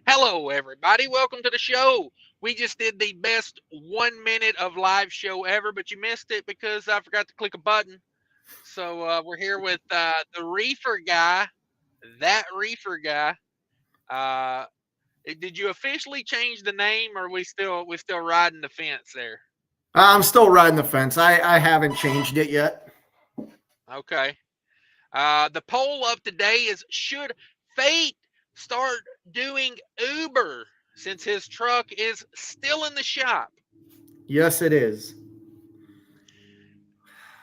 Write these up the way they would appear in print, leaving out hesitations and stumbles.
Hello, everybody. Welcome to the show. We just did the best 1 minute of live show ever, but you missed it because I forgot to click a button. So we're here with the Reefer guy, that Reefer guy. Uh, did you officially change the name, or we still riding the fence there? I'm still riding the fence. I haven't changed it yet. Okay. The poll up today is: should Fate start doing Uber since his truck is still in the shop? Yes, it is.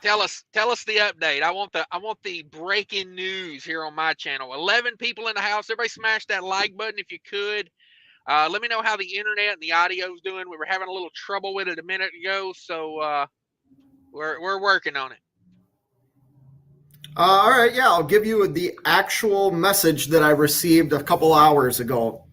Tell us the update. I want the breaking news here on my channel. 11 people in the house. Everybody smash that like button if you could. Let me know how the internet and the audio is doing. We were having a little trouble with it a minute ago, so we're working on it. All right, yeah, I'll give you the actual message that I received a couple hours ago.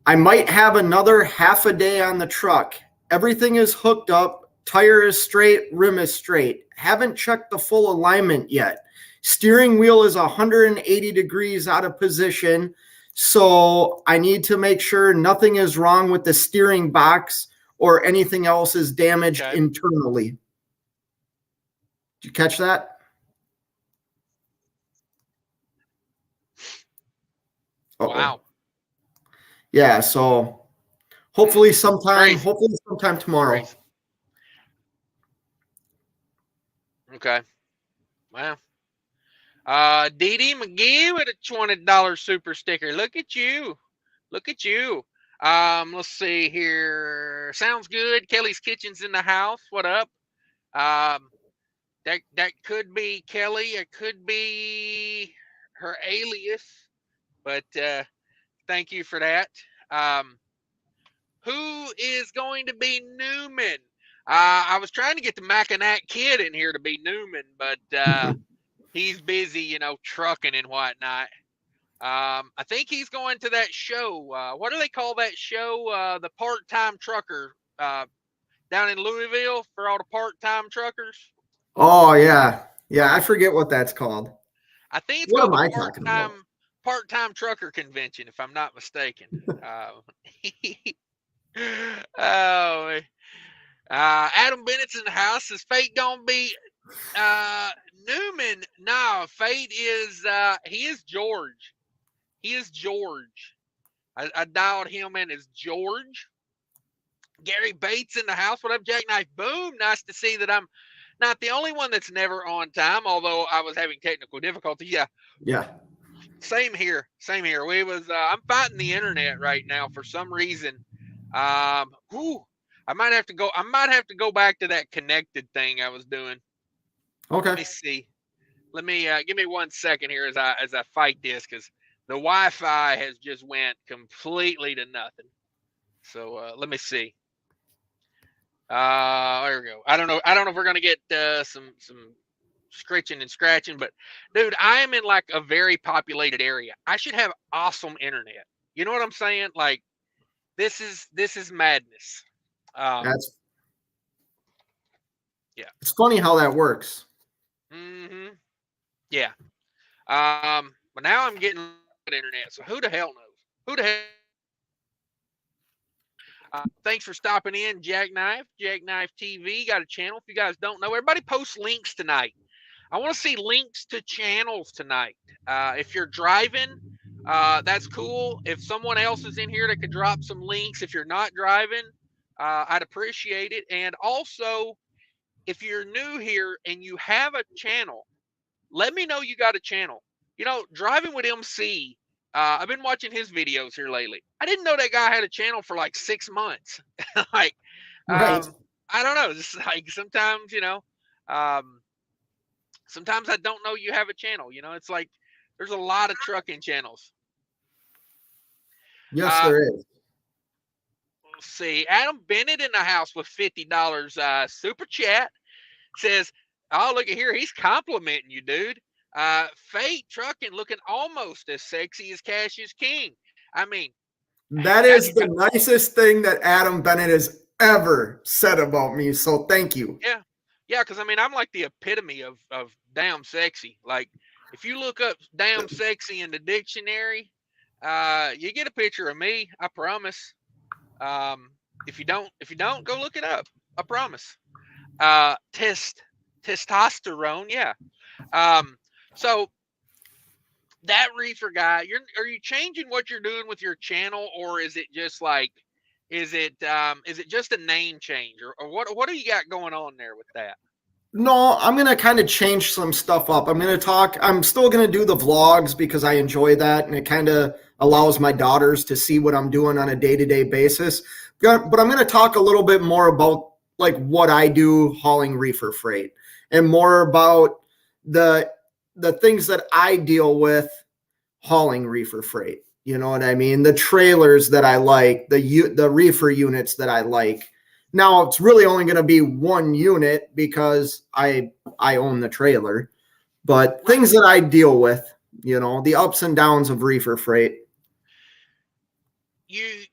I might have another half a day on the truck. Everything is hooked up. Tire is straight. Rim is straight. Haven't checked the full alignment yet. Steering wheel is 180 degrees out of position. So I need to make sure nothing is wrong with the steering box or anything else is damaged internally. Did you catch that? Uh-oh. Wow. Yeah, so hopefully sometime tomorrow. Crazy. Okay. Well. Dee Dee McGee with a $20 super sticker. Look at you. Look at you. Let's see here. Sounds good. Kelly's Kitchen's in the house. What up? That could be Kelly. It could be her alias. But thank you for that. Who is going to be Newman? I was trying to get the Mackinac Kid in here to be Newman, but he's busy, trucking and whatnot. I think he's going to that show. What do they call that show? The part-time trucker down in Louisville for all the part-time truckers. Oh yeah, I forget what that's called. I think it's called the part-time trucker convention, if I'm not mistaken. Oh, Adam Bennett's in the house. Is Fate gonna be Newman? No, Fate is he is George. He is George. I dialed him in as George. Gary Bates in the house. What up, Jackknife? Boom. Nice to see that I'm not the only one that's never on time, although I was having technical difficulty. Yeah. Same here. I'm fighting the internet right now for some reason. I might have to go back to that connected thing I was doing. Okay. Let me see. Let me give me 1 second here as I fight this, because the Wi-Fi has just went completely to nothing. So let me see. There we go. I don't know if we're gonna get some scritching and scratching, but dude, I am in like a very populated area. I should have awesome internet. You know what I'm saying? Like this is madness. It's funny how that works. Mm-hmm. Yeah. But now I'm getting internet. So who the hell knows? Who the hell? Thanks for stopping in, Jackknife TV. Got a channel. If you guys don't know, everybody posts links tonight. I want to see links to channels tonight. If you're driving, that's cool. If someone else is in here that could drop some links, if you're not driving, I'd appreciate it. And also, if you're new here and you have a channel, let me know you got a channel. Driving with MC, I've been watching his videos here lately. I didn't know that guy had a channel for like 6 months. Right. I don't know. Just like sometimes, sometimes I don't know you have a channel. It's like there's a lot of trucking channels. Yes, there is. Let's see. Adam Bennett in the house with $50 super chat says, "Oh, look at here. He's complimenting you, dude. Fate Trucking looking almost as sexy as Cash is King." I mean, that is the nicest thing that Adam Bennett has ever said about me. So thank you. Yeah, because I mean, I'm like the epitome of damn sexy. Like, if you look up damn sexy in the dictionary, You get a picture of me, I promise. If you don't, go look it up. I promise. Testosterone, yeah. So that reefer guy, are you changing what you're doing with your channel, or is it just like, is it just a name change, or what do you got going on there with that? No, I'm going to kind of change some stuff up. I'm still going to do the vlogs because I enjoy that. And it kind of allows my daughters to see what I'm doing on a day-to-day basis. But I'm going to talk a little bit more about like what I do hauling reefer freight and more about the things that I deal with hauling reefer freight. You know what I mean? The trailers that I like, the reefer units that I like. Now it's really only going to be one unit because I own the trailer, but things that I deal with, you know, the ups and downs of reefer freight. You've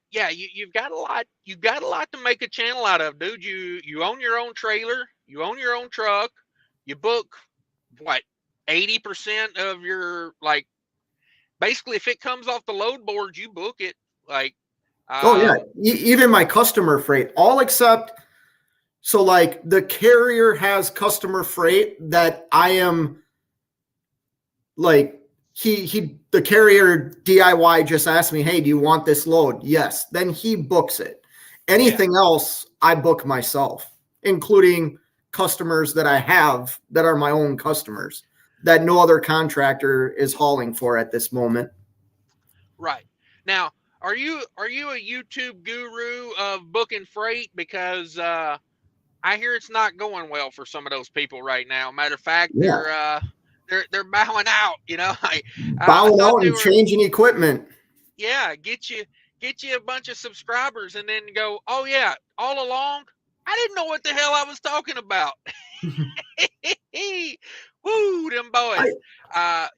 got a lot. You've got a lot to make a channel out of, dude. You own your own trailer. You own your own truck. You book what 80% of your, like, basically if it comes off the load board, you book it. Like, Oh yeah, even my customer freight, all except, so like the carrier has customer freight that I am like, the carrier DIY just asked me, hey, do you want this load? Yes. Then he books it. Anything else I book myself, including customers that I have that are my own customers that no other contractor is hauling for at this moment. Right. Now, are you a YouTube guru of booking freight? Because I hear it's not going well for some of those people right now. Matter of fact, Yeah. they're bowing out. You know, I Bowing thought out they and were, changing equipment. yeah, get you a bunch of subscribers and then go, oh yeah, all along I didn't know what the hell I was talking about. Woo, them boys.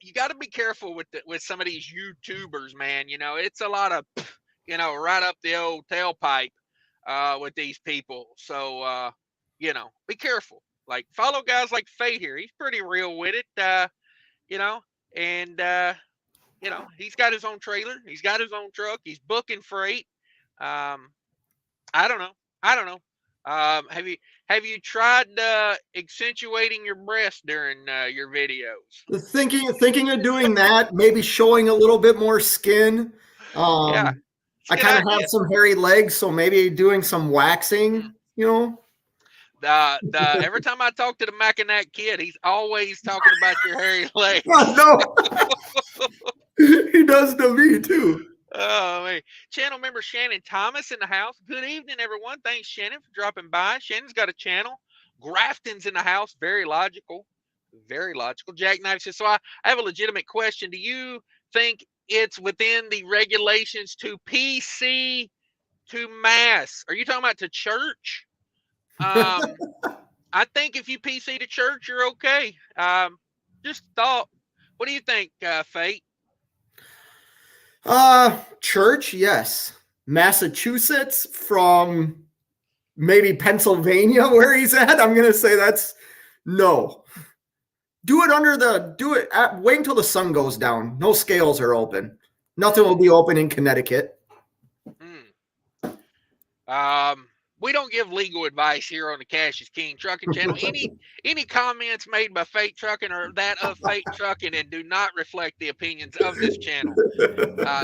You got to be careful with some of these YouTubers, man. You know, it's a lot of, you know, right up the old tailpipe with these people. So, you know, be careful. Like, follow guys like Faye here. He's pretty real with it, you know, and, you know, he's got his own trailer. He's got his own truck. He's booking freight. Um, I don't know. I don't know. Have you tried accentuating your breast during your videos? Thinking of doing that, maybe showing a little bit more skin. Yeah, it's a I good kind of have idea. some hairy legs, so maybe doing some Mm. waxing, you know. The every time I talk to the Mackinac kid, he's always talking about your hairy legs. No, he does to me too. Oh, man. Channel member Shannon Thomas in the house. Good evening, everyone. Thanks, Shannon, for dropping by. Shannon's got a channel. Grafton's in the house. Very logical. Very logical. Jackknife says, so I have a legitimate question. Do you think it's within the regulations to PC to mass? Are you talking about to church? I think if you PC to church, you're okay. Just thought. What do you think, Fate? Church, yes. Massachusetts from maybe Pennsylvania, where he's at. I'm gonna say that's no. Do it wait until the sun goes down. No scales are open. Nothing will be open in Connecticut. We don't give legal advice here on the Cash is King Trucking channel. Any comments made by Fate Trucking or that of Fate Trucking and do not reflect the opinions of this channel.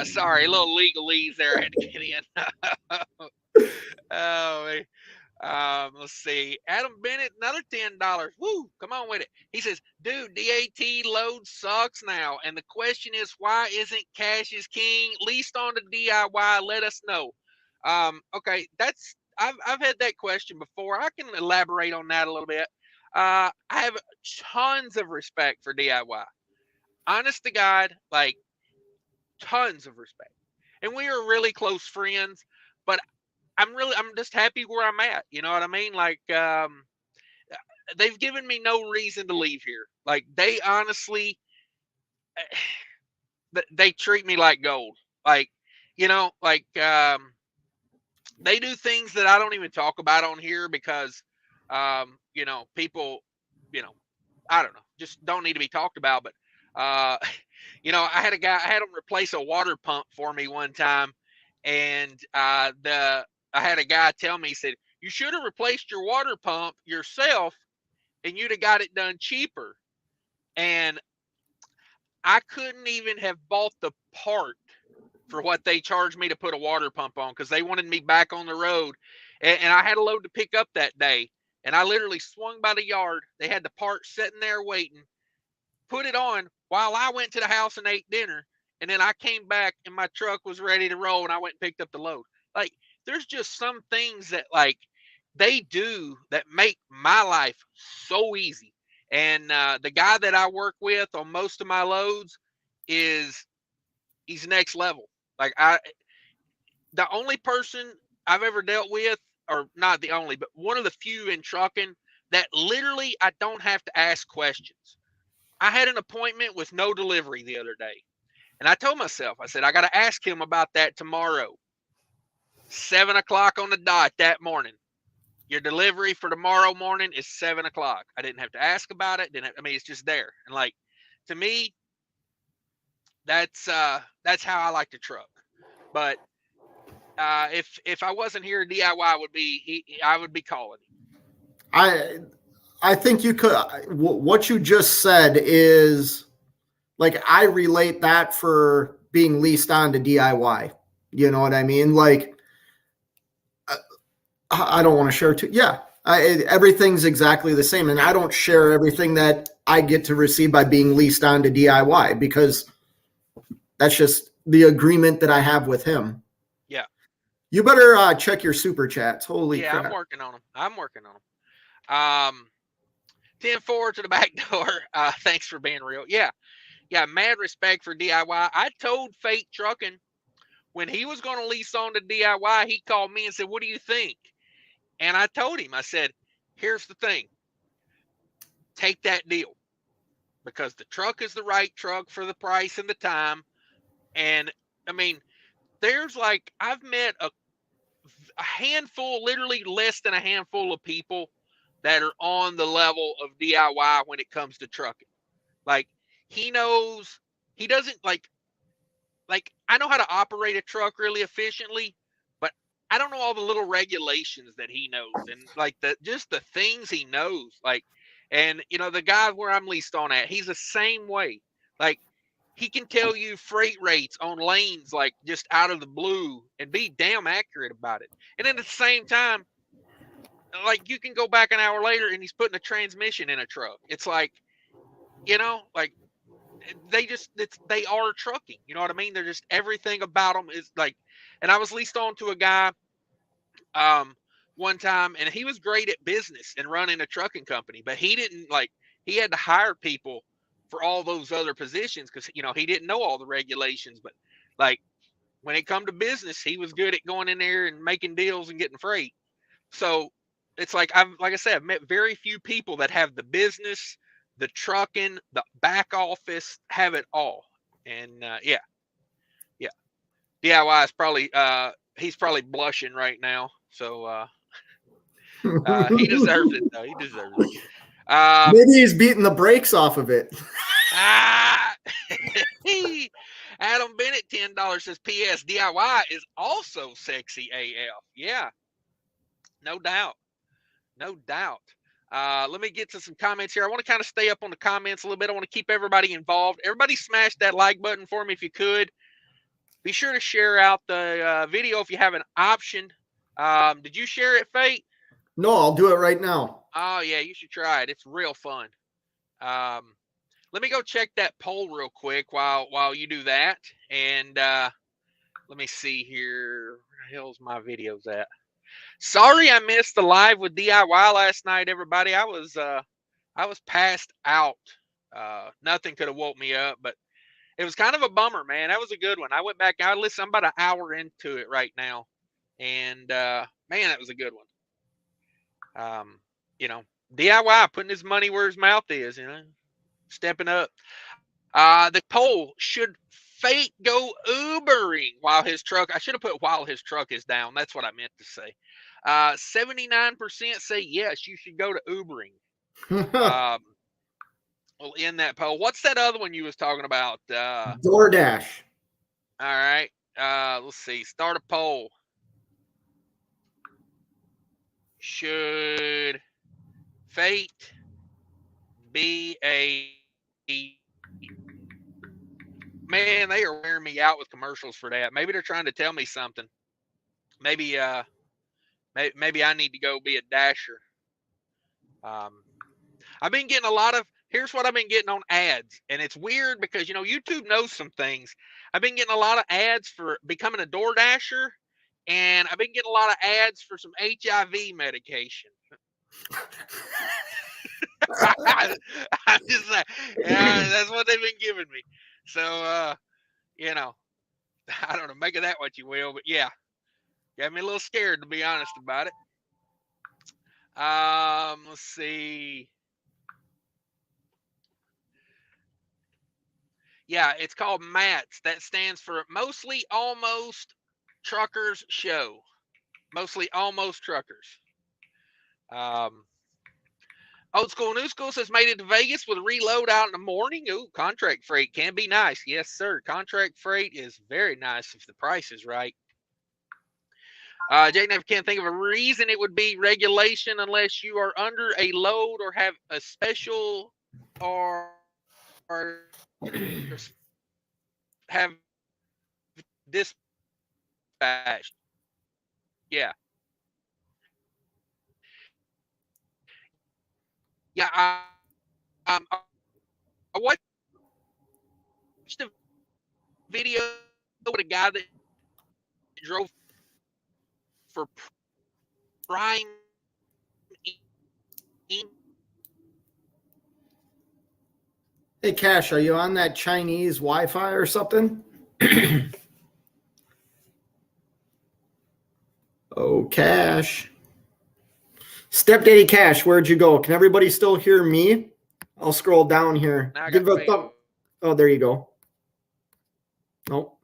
Sorry, a little legalese there I had to get in. Oh, man. Let's see. Adam Bennett, another $10. Woo, come on with it. He says, dude, DAT load sucks now. And the question is, why isn't Cash is King leased on the DIY? Let us know. Okay, I've had that question before. I can elaborate on that a little bit. I have tons of respect for DIY. Honest to God, like, tons of respect. And we are really close friends, but I'm just happy where I'm at. You know what I mean? Like, they've given me no reason to leave here. Like, they honestly, they treat me like gold. Like, you know, like, they do things that I don't even talk about on here because, people, I don't know, just don't need to be talked about. But I had him replace a water pump for me one time, and I had a guy tell me, he said, you should have replaced your water pump yourself, and you'd have got it done cheaper. And I couldn't even have bought the part for what they charged me to put a water pump on, because they wanted me back on the road, and I had a load to pick up that day, and I literally swung by the yard. They had the part sitting there waiting, put it on while I went to the house and ate dinner, and then I came back and my truck was ready to roll, and I went and picked up the load. Like, there's just some things that like they do that make my life so easy. And the guy that I work with on most of my loads he's next level. Like, the only person I've ever dealt with, or not the only, but one of the few in trucking that literally I don't have to ask questions. I had an appointment with no delivery the other day, and I told myself, I said, I got to ask him about that tomorrow. 7 o'clock on the dot that morning. Your delivery for tomorrow morning is 7 o'clock. I didn't have to ask about it. It's just there. And like, to me, that's how I like to truck. But if I wasn't here, DIY would be I would be calling him. I think you could. What you just said is like, I relate that for being leased on to DIY. You know what I mean? Like, I don't want to share too. Yeah, everything's exactly the same, and I don't share everything that I get to receive by being leased on to DIY, because that's just the agreement that I have with him. Yeah. You better check your super chats. Holy crap. Yeah, I'm working on them. 10-4 to the back door. Thanks for being real. Yeah, mad respect for DIY. I told Fate Trucking when he was going to lease on to DIY, he called me and said, what do you think? And I told him, I said, here's the thing. Take that deal, because the truck is the right truck for the price and the time. And I mean, there's like, I've met a handful, literally less than a handful of people that are on the level of DIY when it comes to trucking. Like, he doesn't like I know how to operate a truck really efficiently, but I don't know all the little regulations that he knows, and like just the things he knows. Like, and the guy where I'm leased on at, he's the same way. Like, he can tell you freight rates on lanes like just out of the blue and be damn accurate about it. And then at the same time, like, you can go back an hour later and he's putting a transmission in a truck. It's like, like, they are trucking. You know what I mean? They're just, everything about them is like, and I was leased on to a guy one time, and he was great at business and running a trucking company, but he didn't he had to hire people for all those other positions because he didn't know all the regulations. But like, when it come to business, he was good at going in there and making deals and getting freight. So it's like, like I said, I've met very few people that have the business, the trucking, the back office, have it all. And yeah. DIY is probably he's probably blushing right now. So he deserves it though. He deserves it. Maybe he's beating the brakes off of it. Adam Bennett, $10 says, P.S. DIY is also sexy AF. Yeah, no doubt. Let me get to some comments here. I want to kind of stay up on the comments a little bit. I want to keep everybody involved. Everybody smash that like button for me if you could. Be sure to share out the video if you have an option. Did you share it, Fate? No, I'll do it right now. Oh, yeah, you should try it. It's real fun. Let me go check that poll real quick while you do that. And let me see here. Where the hell's my videos at? Sorry I missed the live with DIY last night, everybody. I was passed out. Nothing could have woke me up, but it was kind of a bummer, man. That was a good one. I went back. I'm about an hour into it right now, and man, that was a good one. DIY putting his money where his mouth is. Stepping up. The poll: should Fate go Ubering while his truck? I should have put while his truck is down. That's what I meant to say. 79% say yes, you should go to Ubering. We'll end that poll. What's that other one you was talking about? DoorDash. All right. Let's see. Start a poll. Should fate be a man? They are wearing me out with commercials for that. Maybe they're trying to tell me something. Maybe maybe I need to go be a dasher. I've been getting a lot of. Here's what I've been getting on ads, and it's weird because YouTube knows some things. I've been getting a lot of ads for becoming a door dasher, and I've been getting a lot of ads for some HIV medication. I'm just like, yeah, that's what they've been giving me. So, I don't know, make of that what you will, but yeah, got me a little scared to be honest about it. Let's see. Yeah, it's called MATS. That stands for Mostly Almost Truckers Show. Mostly Almost Truckers. Old School New School says made it to Vegas with a reload out in the morning. Ooh, contract freight can be nice. Yes, sir. Contract freight is very nice if the price is right. Jake never can't think of a reason it would be regulation unless you are under a load or have a special or have dispatch. Yeah. Yeah. I watched a video with a guy that drove for Prime. Hey, Cash, are you on that Chinese Wi-Fi or something? Oh, Cash. Stepdaddy Cash, where'd you go? Can everybody still hear me? I'll scroll down here. Give a thumb. Oh, there you go. Nope.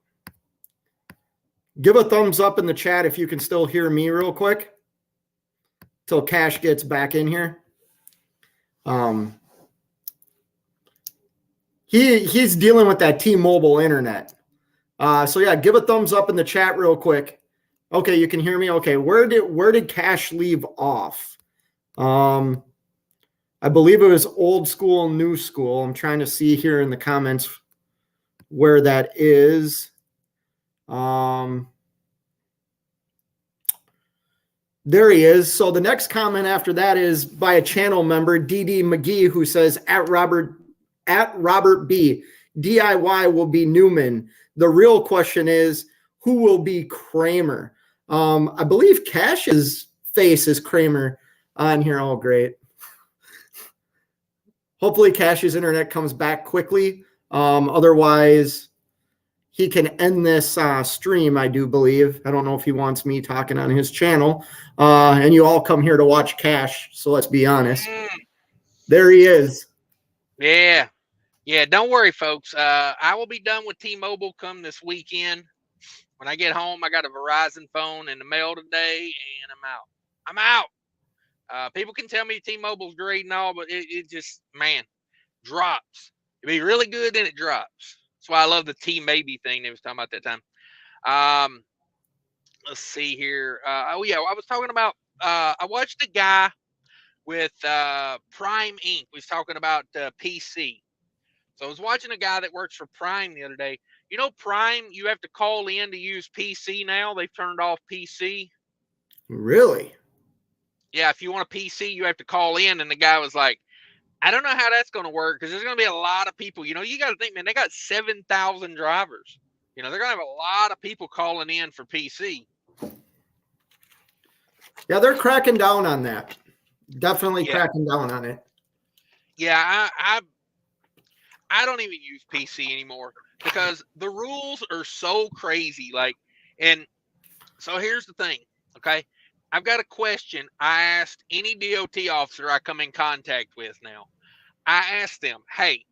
Give a thumbs up in the chat if you can still hear me real quick till Cash gets back in here. He's dealing with that T-Mobile internet. So yeah, give a thumbs up in the chat real quick. Okay, you can hear me. Okay, where did Cash leave off? I believe it was old school, new school. I'm trying to see here in the comments where that is. There he is. So the next comment after that is by a channel member, DD McGee, who says at Robert B, DIY will be Newman. The real question is, who will be Kramer? I believe Cash's face is Kramer on here. Oh, great. Hopefully Cash's internet comes back quickly. Otherwise, he can end this stream, I do believe. I don't know if he wants me talking on his channel. And you all come here to watch Cash, so let's be honest. There he is. Yeah. Yeah, don't worry, folks. I will be done with T-Mobile come this weekend. When I get home, I got a Verizon phone in the mail today, and I'm out. I'm out. People can tell me T-Mobile's great and all, but it just, man, drops. It'd be really good, then it drops. That's why I love the T-Maybe thing they was talking about that time. Let's see here. Oh, yeah, I was talking about, I watched a guy with Prime Inc. We was talking about PC. So I was watching a guy that works for Prime the other day. You know, Prime, you have to call in to use PC now. They've turned off PC. Really? Yeah, if you want a PC, you have to call in. And the guy was like, I don't know how that's going to work because there's going to be a lot of people. You know, you got to think, man, they got 7,000 drivers. You know, they're going to have a lot of people calling in for PC. Yeah, they're cracking down on that. Definitely cracking down on it. Yeah, I don't even use PC anymore because the rules are so crazy. Like, and so here's the thing, okay? I've got a question I asked any DOT officer I come in contact with now. I asked them, hey,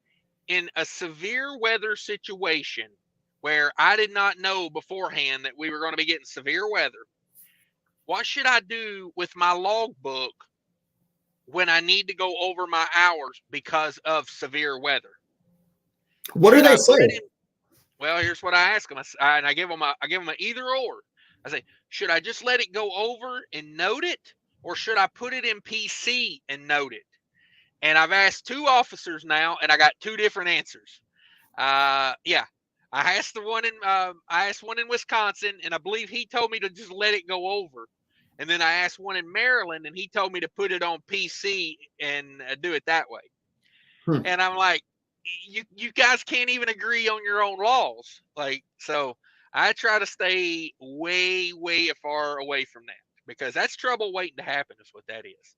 in a severe weather situation where I did not know beforehand that we were going to be getting severe weather, what should I do with my logbook when I need to go over my hours because of severe weather. What do Should they I put it say? in? Well, here's what I ask them, and I give them an either or. I say, should I just let it go over and note it, or should I put it in PC and note it? And I've asked 2 officers now, and I got 2 different answers. Yeah, I asked one in Wisconsin, and I believe he told me to just let it go over. And then I asked one in Maryland, and he told me to put it on PC and do it that way. And I'm like, you guys can't even agree on your own laws. Like, so I try to stay way, way far away from that because that's trouble waiting to happen is what that is.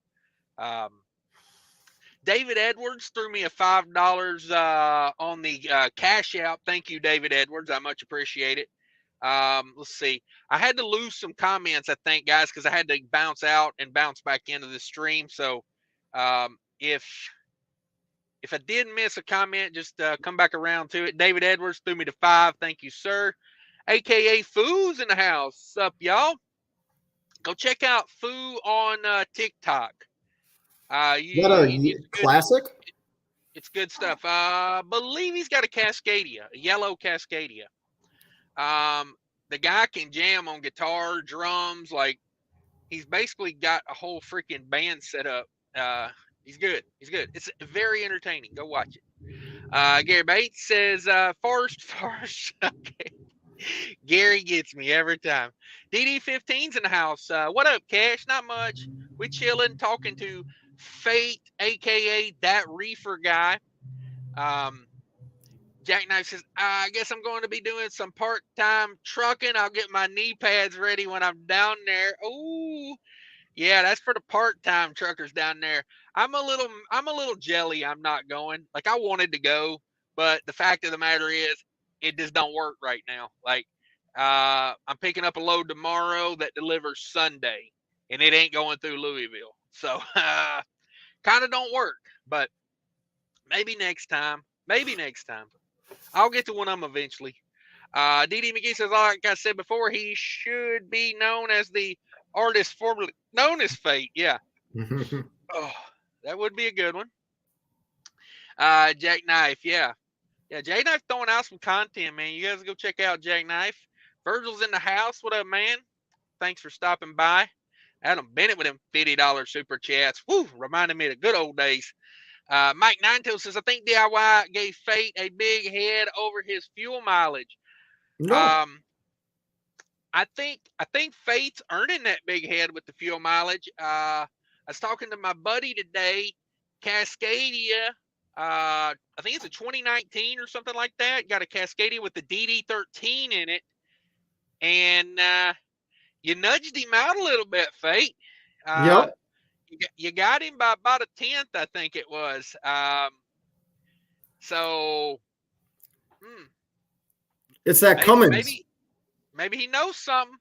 David Edwards threw me a $5 on the cash out. Thank you, David Edwards. I much appreciate it. Let's see. I had to lose some comments, I think, guys, because I had to bounce out and bounce back into the stream. So if I did miss a comment, just come back around to it. David Edwards threw me to 5. Thank you, sir. AKA Foo's in the house. Sup, y'all? Go check out Foo on TikTok. What a classic? It's good stuff. I believe he's got a Cascadia, a yellow Cascadia. The guy can jam on guitar, drums. Like, he's basically got a whole freaking band set up. He's good. He's good. It's very entertaining. Go watch it. Gary Bates says, Forrest. Okay. Gary gets me every time. DD15's in the house. What up, Cash? Not much. We chilling, talking to Fate, aka that Reefer guy. Jackknife says, I guess I'm going to be doing some part-time trucking. I'll get my knee pads ready when I'm down there. Ooh. Yeah, that's for the part-time truckers down there. I'm a little jelly I'm not going. Like, I wanted to go, but the fact of the matter is it just don't work right now. Like, I'm picking up a load tomorrow that delivers Sunday, and it ain't going through Louisville. So kind of don't work, but maybe next time. Maybe next time. I'll get to one of them eventually. DD McGee says, like I said before, he should be known as the artist formerly known as Fate. Yeah. Oh, that would be a good one. Jackknife. Yeah. Yeah. Jackknife throwing out some content, man. You guys go check out Jackknife. Virgil's in the house. What up, man? Thanks for stopping by. Adam Bennett with them $50 super chats. Woo, reminded me of the good old days. Mike Ninetail says, I think DIY gave Fate a big head over his fuel mileage. No. I think Fate's earning that big head with the fuel mileage. I was talking to my buddy today, Cascadia. I think it's a 2019 or something like that. Got a Cascadia with the DD13 in it. And you nudged him out a little bit, Fate. Yep. You got him by about a 10th, I think it was. So it's that Cummins. Maybe he knows something.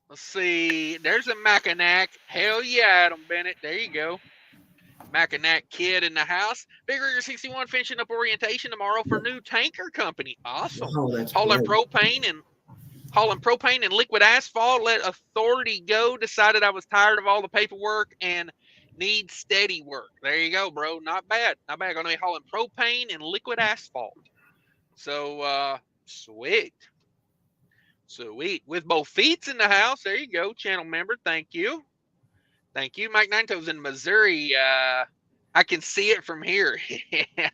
Let's see. There's a Mackinac. Hell yeah, Adam Bennett. There you go. Mackinac kid in the house. Big Rigger 61 finishing up orientation tomorrow for new tanker company. Awesome. Oh, hauling propane and liquid asphalt. Let authority go. Decided I was tired of all the paperwork and need steady work. There you go, bro. Not bad. Going to be hauling propane and liquid asphalt. So sweet. With both feet in the house. There you go, channel member. Thank you. Mike Nineto's in Missouri. I can see it from here.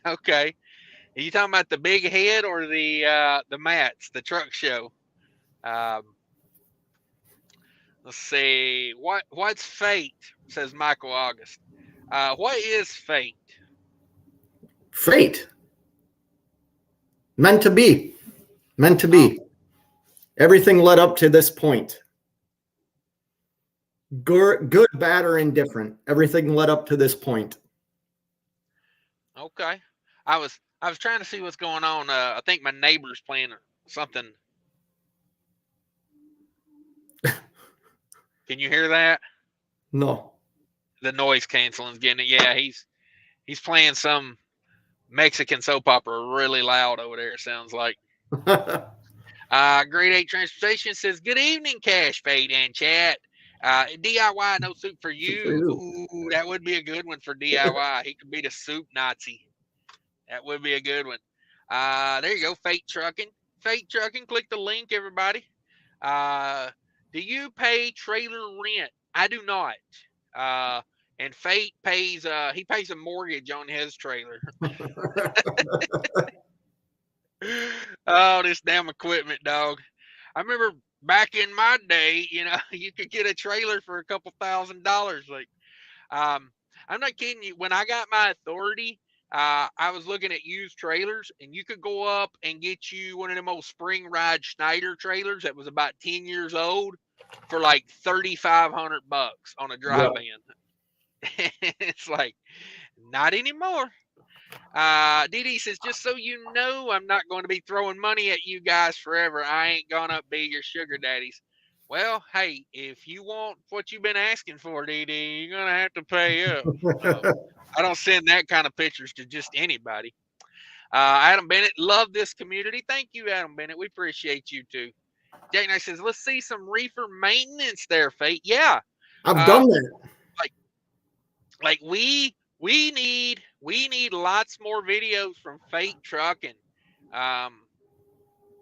Okay. Are you talking about the big head or the mats, the truck show? Let's see. What's Fate? Says Michael August. What is Fate? Fate. Meant to be. Everything led up to this point. Good, bad, or indifferent. Everything led up to this point. Okay. I was trying to see what's going on. I think my neighbor's playing something. Can you hear that? No. The noise canceling's getting it. Yeah, he's playing some Mexican soap opera really loud over there, it sounds like. Grade 8 Transportation says, good evening, Cash, Fade, and Chat. DIY, no soup for you. Ooh, that would be a good one for DIY. He could be the soup Nazi. That would be a good one. There you go, Fate Trucking. Fate Trucking, click the link, everybody. Do you pay trailer rent? I do not. And Fate pays, he pays a mortgage on his trailer. Oh, this damn equipment, dog. I remember back in my day, you could get a trailer for a couple $1,000s. Like, I'm not kidding you. When I got my authority, I was looking at used trailers, and you could go up and get you one of them old spring ride Schneider trailers that was about 10 years old for like $3,500 on a dry van. It's like, not anymore. DD says, just so you know, I'm not going to be throwing money at you guys forever. I ain't gonna be your sugar daddies. Well, hey, if you want what you've been asking for, DD, you're gonna have to pay up. I don't send that kind of pictures to just anybody. Adam Bennett, love this community. Thank you, Adam Bennett. We appreciate you too. Jack Knight says, let's see some reefer maintenance there, Fate. Yeah. I've done that. Like we need lots more videos from Fate Trucking.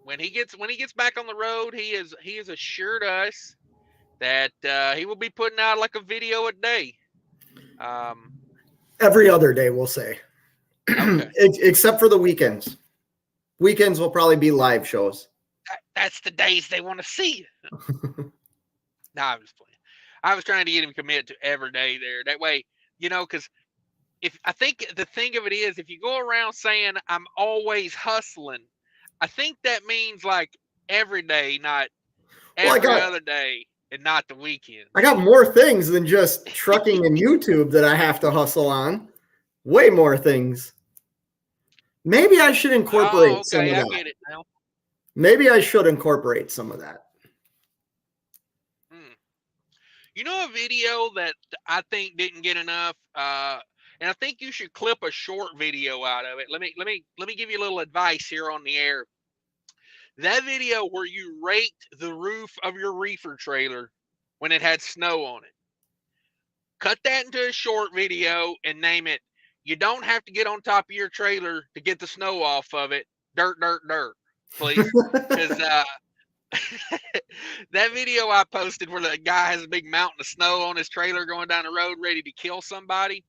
When he gets back on the road, he has assured us that he will be putting out like a video a day. Every other day, we'll say. Okay. Except for the weekends. Weekends will probably be live shows. That's the days they want to see. No, I'm just playing. I was trying to get him committed to every day there. That way, because I think the thing of it is, if you go around saying I'm always hustling, I think that means like every day, not every other day, and not the weekend. I got more things than just trucking and YouTube that I have to hustle on. Way more things. Maybe I should incorporate some of that. I get it now. Maybe I should incorporate some of that. A video that I think didn't get enough, and I think you should clip a short video out of it. Let me give you a little advice here on the air. That video where you raked the roof of your reefer trailer when it had snow on it. Cut that into a short video and name it, you don't have to get on top of your trailer to get the snow off of it. Dirt, dirt, dirt, please. Because that video I posted where the guy has a big mountain of snow on his trailer going down the road ready to kill somebody.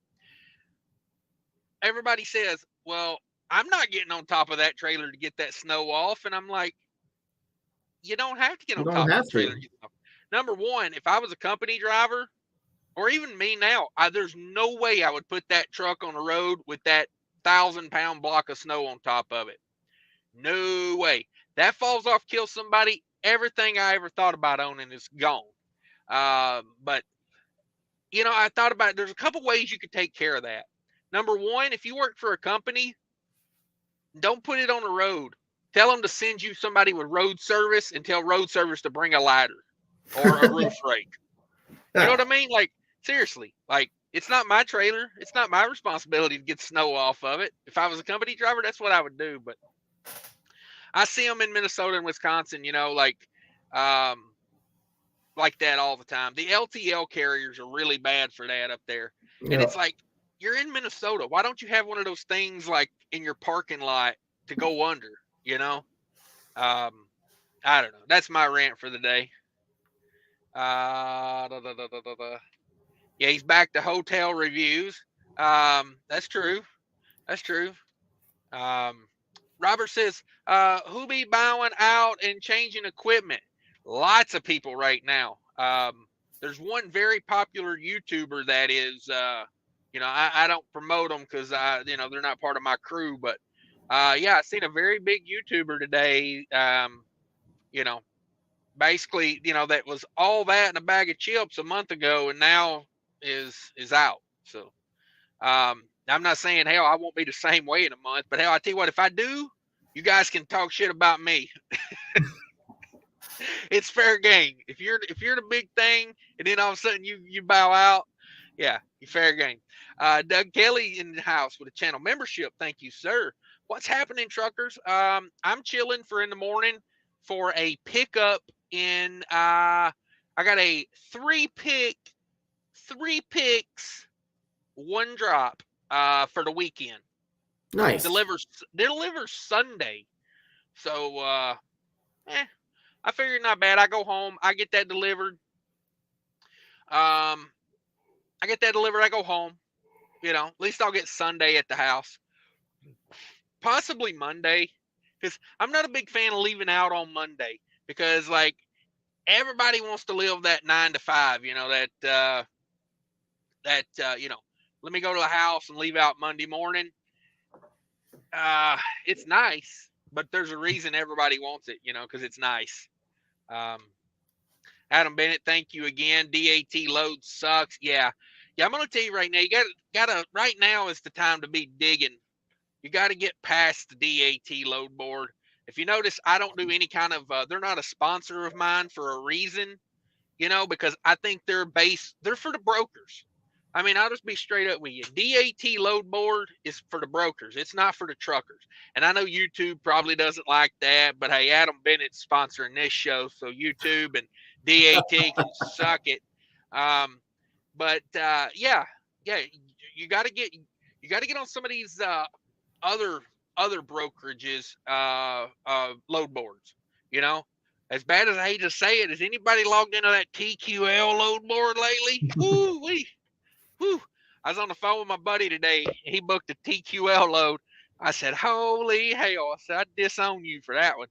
Everybody says, well, I'm not getting on top of that trailer to get that snow off. And I'm like, you don't have to get on top of the trailer. Number one, if I was a company driver, or even me now, there's no way I would put that truck on the road with that 1,000-pound block of snow on top of it. No way. That falls off, kills somebody. Everything I ever thought about owning is gone. But, I thought about it. There's a couple ways you could take care of that. Number one, if you work for a company, don't put it on the road. Tell them to send you somebody with road service and tell road service to bring a ladder or a roof rake. You know what I mean? Like, seriously, like, it's not my trailer. It's not my responsibility to get snow off of it. If I was a company driver, that's what I would do. But I see them in Minnesota and Wisconsin, like that all the time. The LTL carriers are really bad for that up there. Yeah. And it's like, you're in Minnesota. Why don't you have one of those things like in your parking lot to go under, I don't know. That's my rant for the day. Yeah, he's back to hotel reviews. That's true. That's true. Robert says, who be bowing out and changing equipment? Lots of people right now. There's one very popular YouTuber that is, I don't promote them because they're not part of my crew, but yeah, I seen a very big YouTuber today. Basically, that was all that in a bag of chips a month ago, and now is out. So, I'm not saying, hell, I won't be the same way in a month, but hell, I tell you what, if I do, you guys can talk shit about me. It's fair game. If you're the big thing, and then all of a sudden you bow out, yeah, you fair game. Doug Kelly in the house with a channel membership. Thank you, sir. What's happening, truckers? I'm chilling for in the morning. for a pickup in I got a three picks, one drop for the weekend. Nice. Delivers Sunday. So I figured not bad. I go home, I get that delivered. I go home. You know, at least I'll get Sunday at the house. Possibly Monday, because I'm not a big fan of leaving out on Monday, because like everybody wants to live that 9 to 5, you know, you know, let me go to the house and leave out Monday morning. It's nice, but there's a reason everybody wants it, you know, because it's nice. Adam Bennett, thank you again. DAT load sucks. Yeah, I'm gonna tell you right now, you gotta right now is the time to be digging. You got to get past the DAT load board. If you notice, I don't do any kind of, they're not a sponsor of mine for a reason, you know, because I think they're for the brokers. I mean, I'll just be straight up with you. DAT load board is for the brokers. It's not for the truckers. And I know YouTube probably doesn't like that, but hey, Adam Bennett's sponsoring this show, so YouTube and DAT can suck it. Yeah, you got to get on some of these other brokerages load boards. You know, as bad as I hate to say it, has anybody logged into that TQL load board lately? Woo. I was on the phone with my buddy today. He booked a TQL load. I said, holy hell. I said, I'd disown you for that one.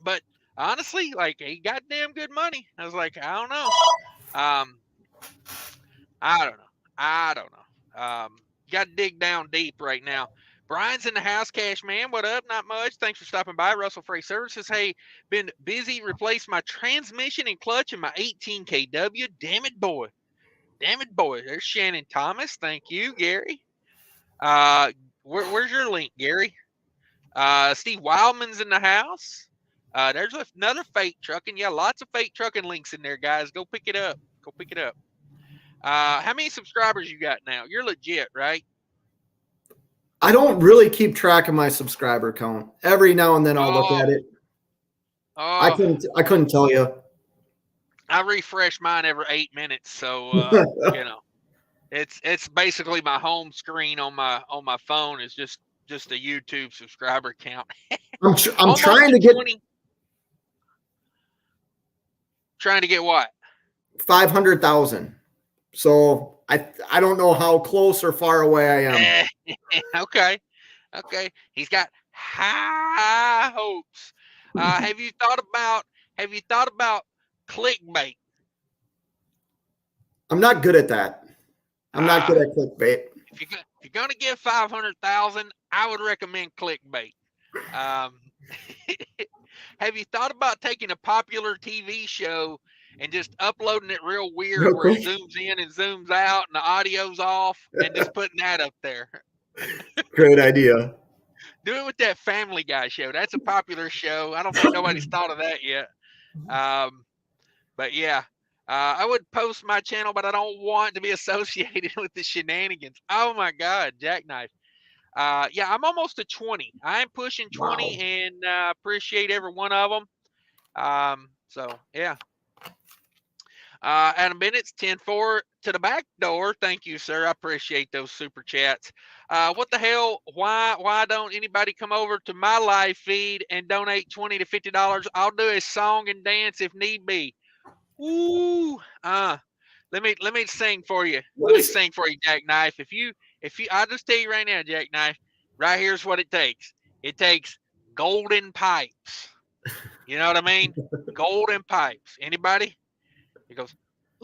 But honestly, like, he got damn good money. I was like, I don't know. I don't know. You got to dig down deep right now. Brian's in the house, Cash Man. What up? Not much. Thanks for stopping by. Russell Freight Services. Hey, been busy. Replaced my transmission and clutch in my 18 kW. Damn it, boy. There's Shannon Thomas. Thank you, Gary. Where's your link, Gary? Steve Wildman's in the house. There's another fake trucking. Yeah, lots of fake trucking links in there, guys. Go pick it up. How many subscribers you got now? You're legit, right? I don't really keep track of my subscriber count. Every now and then I'll look at it. I couldn't tell you. I refresh mine every 8 minutes, so you know, it's basically my home screen on my phone is just a YouTube subscriber count. I'm trying to get 20. Trying to get what? 500,000. So I don't know how close or far away I am. Okay. He's got high hopes. Have you thought about clickbait? I'm not good at that. I'm not good at clickbait. If you're gonna give 500,000, I would recommend clickbait. Have you thought about taking a popular TV show and just uploading it real weird where it zooms in and zooms out and the audio's off and just putting that up there? Great idea. Do it with that Family Guy show. That's a popular show. I don't think nobody's thought of that yet. But yeah, I would post my channel, but I don't want to be associated with the shenanigans. Oh my God, Jackknife. Yeah, I'm almost to 20. I'm pushing 20 and appreciate every one of them. So yeah. Adam Bennett's 10-4 to the back door. Thank you, sir. I appreciate those super chats. What the hell? Why don't anybody come over to my live feed and donate $20 to $50? I'll do a song and dance if need be. Ooh. Let me sing for you. Let me sing for you, Jackknife. If you I'll just tell you right now, Jackknife, right here's what it takes. It takes golden pipes. You know what I mean? Golden pipes. Anybody? It goes,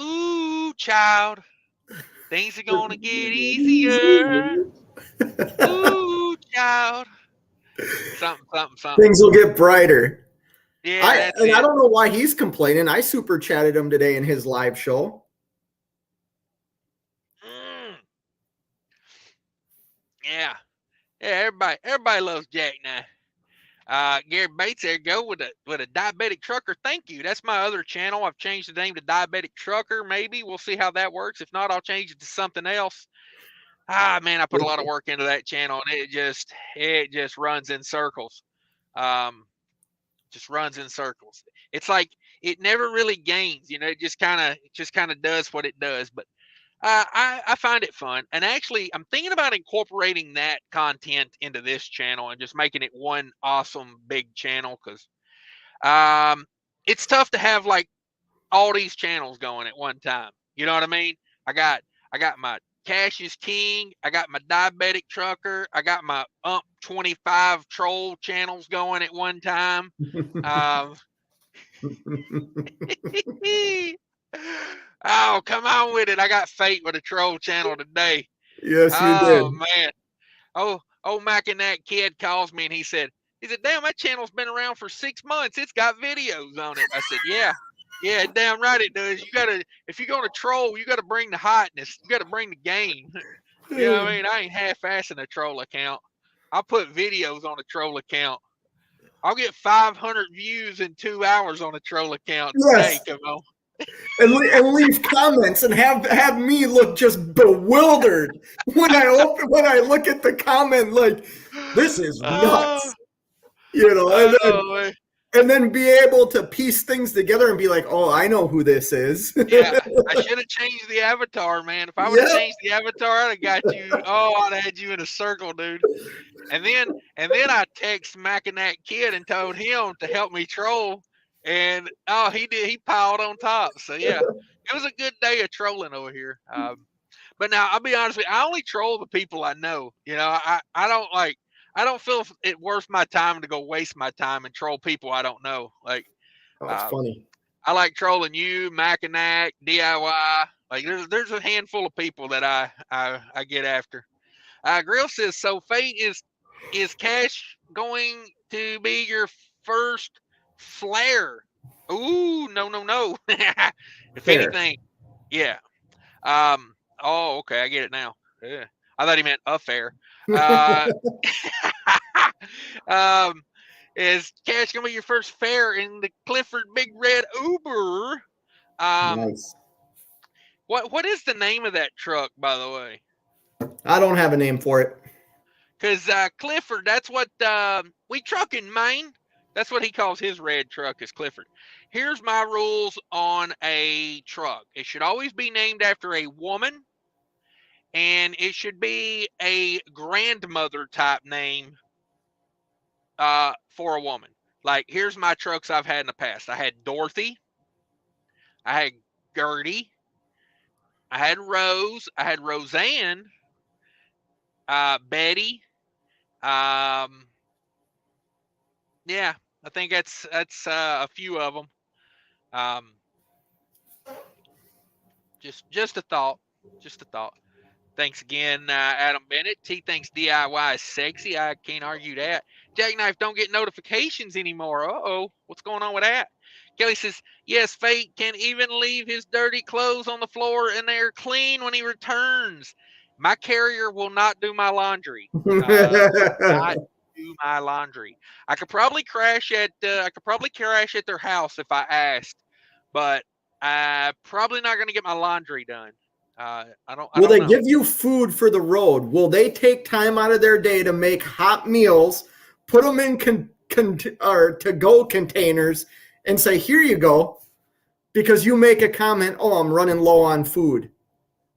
ooh, child, things are gonna get easier. Ooh, child. Something. Things will get brighter. Yeah, I don't know why he's complaining. I super chatted him today in his live show. Yeah. Everybody loves Jackknife. Gary Bates, there you go with a diabetic trucker. Thank you. That's my other channel. I've changed the name to Diabetic Trucker. Maybe we'll see how that works. If not, I'll change it to something else. Man, I put a lot of work into that channel, and it just runs in circles. just runs in circles. It's like it never really gains, it just kind of does what it does. But I find it fun, and actually I'm thinking about incorporating that content into this channel and just making it one awesome big channel, because it's tough to have like all these channels going at one time. You know what I mean? I got my Cash is King, I got my Diabetic Trucker, I got my 25 troll channels going at one time. Oh, come on with it. I got fate with a troll channel today. Yes, you did. Oh man. Oh, Mac and that kid calls me and he said, damn, that channel's been around for 6 months. It's got videos on it. I said, yeah, damn right it does. If you're going to troll, you got to bring the hotness. You got to bring the game. You know what I mean? I ain't half-assing a troll account. I'll put videos on a troll account. I'll get 500 views in 2 hours on a troll account today. Come on. And leave comments and have me look just bewildered when I look at the comment, like, this is nuts, and then be able to piece things together and be like, oh, I know who this is. Yeah, I should have changed the avatar, man. If I would have changed the avatar, I'd have got you. Oh, I'd have had you in a circle, dude. And then I text Mac and that kid and told him to help me troll. And he did. He piled on top. So yeah, it was a good day of trolling over here. But now I'll be honest with you, I only troll the people I know. I don't feel it worth my time to go waste my time and troll people I don't know. Like, that's funny. I like trolling you, Mackinac, DIY. Like there's a handful of people that I get after. Grill says, so Fate is Cash going to be your first flare? Ooh, no. If Fair. Anything, yeah. Oh, okay, I get it now. Yeah. I thought he meant affair. Is Cash gonna be your first fare in the Clifford Big Red Uber? Nice. What is the name of that truck, by the way? I don't have a name for it. Because Clifford, that's what we truck in Maine. That's what he calls his red truck, is Clifford. Here's my rules on a truck. It should always be named after a woman, and it should be a grandmother type name for a woman. Like, here's my trucks I've had in the past. I had Dorothy. I had Gertie. I had Rose. I had Roseanne. Betty. Yeah, I think that's a few of them. Just a thought. Thanks again, Adam Bennett. T thinks DIY is sexy. I can't argue that. Jackknife don't get notifications anymore. Uh-oh, what's going on with that? Kelly says, yes, Fate can even leave his dirty clothes on the floor and they're clean when he returns. My carrier will not do my laundry. Not do my laundry. I could probably crash at their house if I asked, but I'm probably not going to get my laundry done. Will they give you food for the road? Will they take time out of their day to make hot meals, put them in to-go containers, and say, here you go, because you make a comment, oh, I'm running low on food?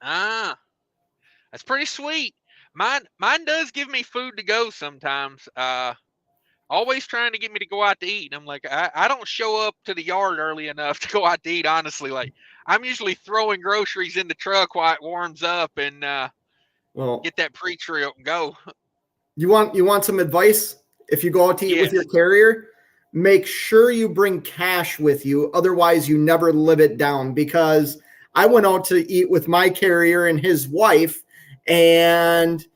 That's pretty sweet. Mine does give me food to go sometimes. Always trying to get me to go out to eat. And I'm like, I don't show up to the yard early enough to go out to eat, honestly. Like, I'm usually throwing groceries in the truck while it warms up and get that pre-trip and go. You want some advice? If you go out to eat with your carrier, make sure you bring cash with you. Otherwise, you never live it down. Because I went out to eat with my carrier and his wife, and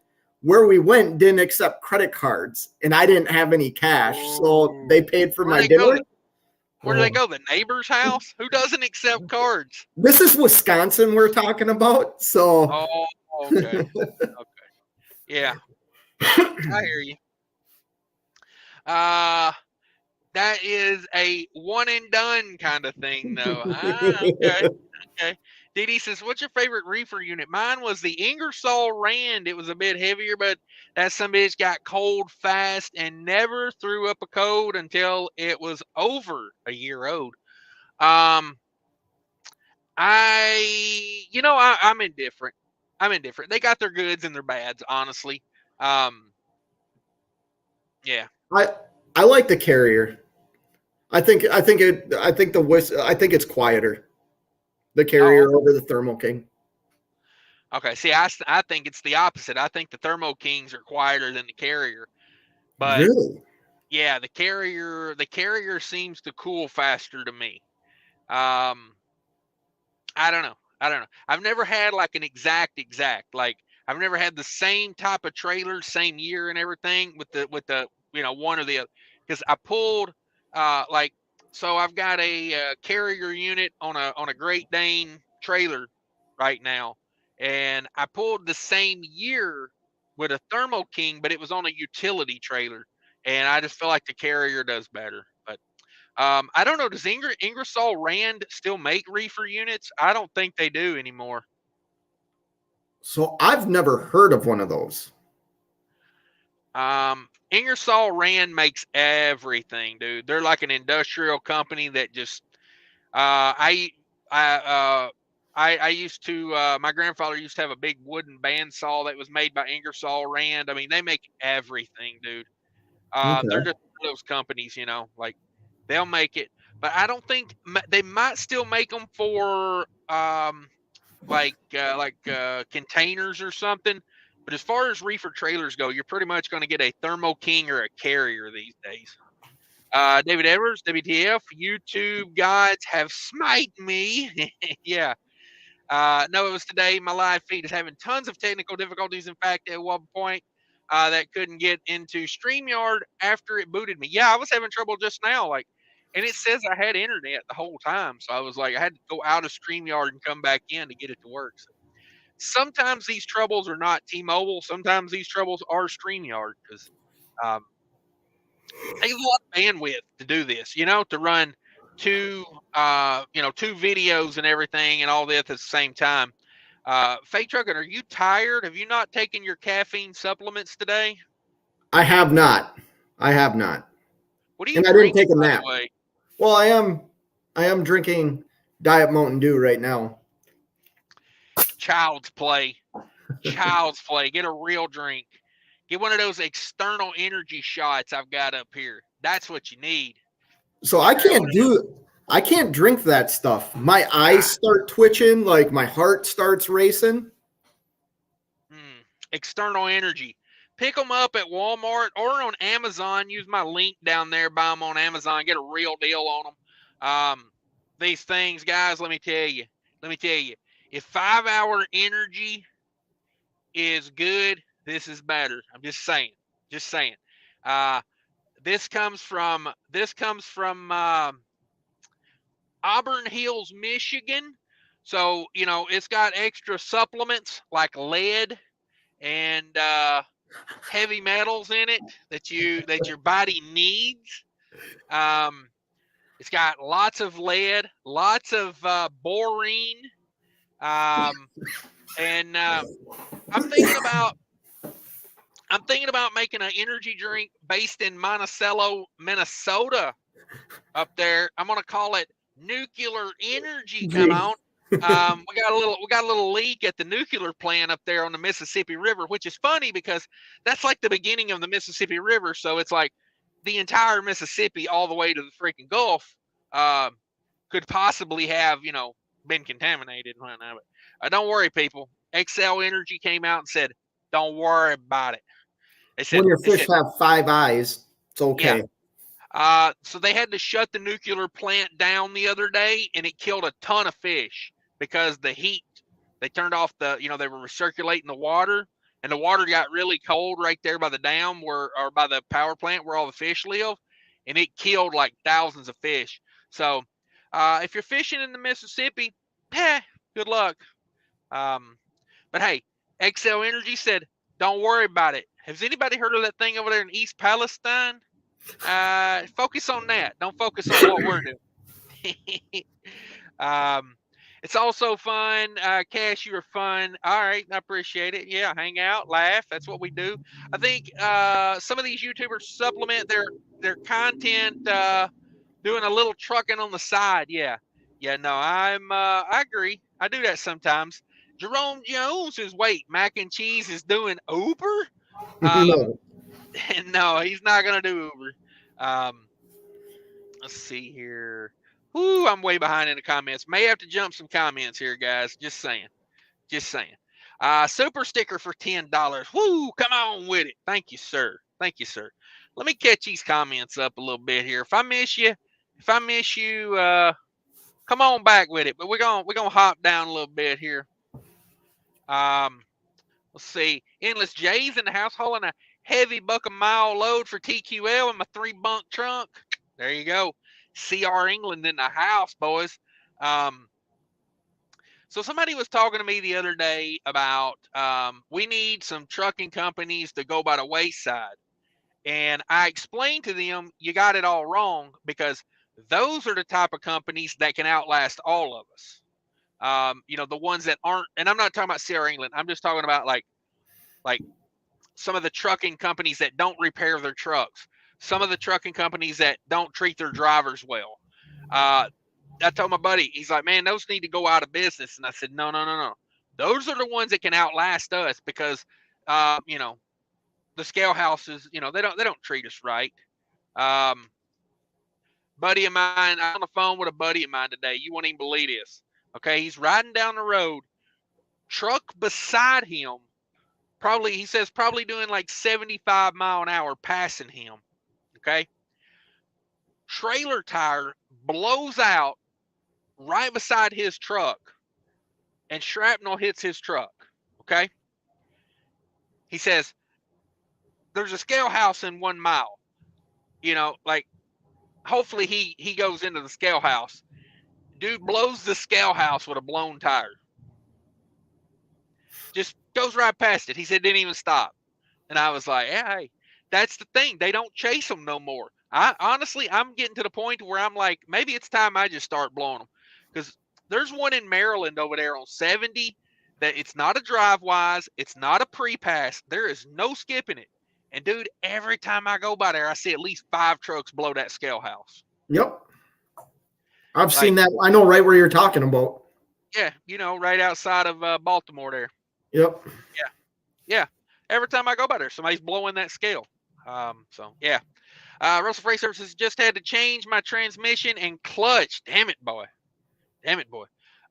where we went didn't accept credit cards, and I didn't have any cash. So they paid for my dinner. Where do they go? The neighbor's house? Who doesn't accept cards? This is Wisconsin we're talking about. So. Oh, okay. Okay. Yeah. I hear you. That is a one and done kind of thing, though. Okay. DD says, "What's your favorite reefer unit?" Mine was the Ingersoll Rand. It was a bit heavier, but that some bitch got cold fast and never threw up a code until it was over a year old. I'm indifferent. I'm indifferent. They got their goods and their bads, honestly. Yeah. I like the Carrier. I think it's quieter. The Carrier Oh, over the Thermo King. okay. See, I think it's the opposite. I think the Thermo Kings are quieter than the Carrier, but Really? yeah, the Carrier seems to cool faster to me. Um, I don't know. I don't know. I've never had like an exact. Like I've never had the same type of trailer, same year and everything with the one or the other. Because I pulled like so I've got a Carrier unit on a Great Dane trailer right now, and I pulled the same year with a Thermo King, but it was on a utility trailer, and I just feel like the Carrier does better. But I don't know. Does Ingersoll Rand still make reefer units? I don't think they do anymore. So I've never heard of one of those. Ingersoll Rand makes everything, dude. They're like an industrial company that just. I used to. My grandfather used to have a big wooden bandsaw that was made by Ingersoll Rand. I mean, they make everything, dude. They're Okay. just those companies, like they'll make it, but I don't think they might still make them for containers or something. But as far as reefer trailers go, you're pretty much going to get a Thermo King or a Carrier these days. David Edwards, WTF, YouTube gods have smite me. Yeah. No, it was today. My live feed is having tons of technical difficulties. In fact, at one point, that couldn't get into StreamYard after it booted me. Yeah, I was having trouble just now. And it says I had internet the whole time. So I was like, I had to go out of StreamYard and come back in to get it to work. So sometimes these troubles are not T-Mobile. Sometimes these troubles are StreamYard because um, takes a lot of bandwidth to do this, to run two videos and everything and all this at the same time. Fake Trucking, are you tired? Have you not taken your caffeine supplements today? I have not. I have not. What are you And I didn't drinking, take a by the nap. way? Well, I am drinking Diet Mountain Dew right now. Child's play. Child's play. Get a real drink. Get one of those external energy shots I've got up here. That's what you need. So Grab one of them. I can't drink that stuff. My eyes Ah, start twitching, like my heart starts racing. external energy. Pick them up at Walmart or on Amazon. Use my link down there. Buy them on Amazon. Get a real deal on them. These things, guys, let me tell you. If 5-hour energy is good, this is better. I'm just saying. This comes from Auburn Hills, Michigan. So, it's got extra supplements like lead and heavy metals in it that your body needs. It's got lots of lead, lots of borine, and I'm thinking about making an energy drink based in Monticello, Minnesota. Up there, I'm gonna call it Nuclear Energy. Come on. We got a little leak at the nuclear plant up there on the Mississippi River, which is funny because that's like the beginning of the Mississippi River. So it's like the entire Mississippi all the way to the freaking Gulf could possibly have been contaminated. But don't worry, people. Xcel Energy came out and said, "Don't worry about it." When your They fish said, have 5 eyes, it's yeah. okay. So they had to shut the nuclear plant down the other day, and it killed a ton of fish because the heat. They turned off they were recirculating the water, and the water got really cold right there by the dam or by the power plant where all the fish live, and it killed like thousands of fish. So, if you're fishing in the Mississippi, good luck. But hey, Xcel Energy said, "Don't worry about it." Has anybody heard of that thing over there in East Palestine? Focus on that. Don't focus on what we're doing. It's also fun. Cash, you are fun. All right, I appreciate it. Yeah, hang out, laugh. That's what we do. I think some of these YouTubers supplement their content doing a little trucking on the side. Yeah, yeah. No, I agree. I do that sometimes. Jerome Jones says, "Wait, mac and cheese is doing Uber?" No. No, he's not gonna do Uber. Let's see here. Whoo, I'm way behind in the comments. May have to jump some comments here, guys. Just saying. Just saying. Super sticker for $10. Whoo, come on with it. Thank you, sir. Thank you, sir. Let me catch these comments up a little bit here. If I miss you, come on back with it. But we're gonna hop down a little bit here. Let's see. Endless J's in the house hauling a heavy buck a mile load for TQL in my 3-bunk trunk. There you go. CR England in the house, boys. So somebody was talking to me the other day about we need some trucking companies to go by the wayside. And I explained to them, you got it all wrong, because those are the type of companies that can outlast all of us. The ones that aren't, and I'm not talking about CR England. I'm just talking about like some of the trucking companies that don't repair their trucks, some of the trucking companies that don't treat their drivers well. I told my buddy, he's like, man, those need to go out of business. And I said, no. Those are the ones that can outlast us, because, the scale houses, they don't treat us right. Buddy of mine, I'm on the phone with a buddy of mine today. You won't even believe this. Okay. He's riding down the road, truck beside him, he says probably doing like 75 mile an hour passing him. Okay. Trailer tire blows out right beside his truck, and shrapnel hits his truck. Okay. He says there's a scale house in 1 mile. Hopefully he goes into the scale house. Dude blows the scale house with a blown tire. Just goes right past it. He said didn't even stop. And I was like, yeah, hey, that's the thing. They don't chase them no more. I'm getting to the point where I'm like, maybe it's time I just start blowing them. Because there's one in Maryland over there on 70 that it's not a drive-wise, it's not a pre-pass. There is no skipping it. And dude, every time I go by there, I see at least 5 trucks blow that scale house. Yep. I've seen that. I know right where you're talking about. Yeah, right outside of Baltimore there. Yep. Yeah. Every time I go by there, somebody's blowing that scale. Yeah. Russell Freight Services just had to change my transmission and clutch. Damn it, boy.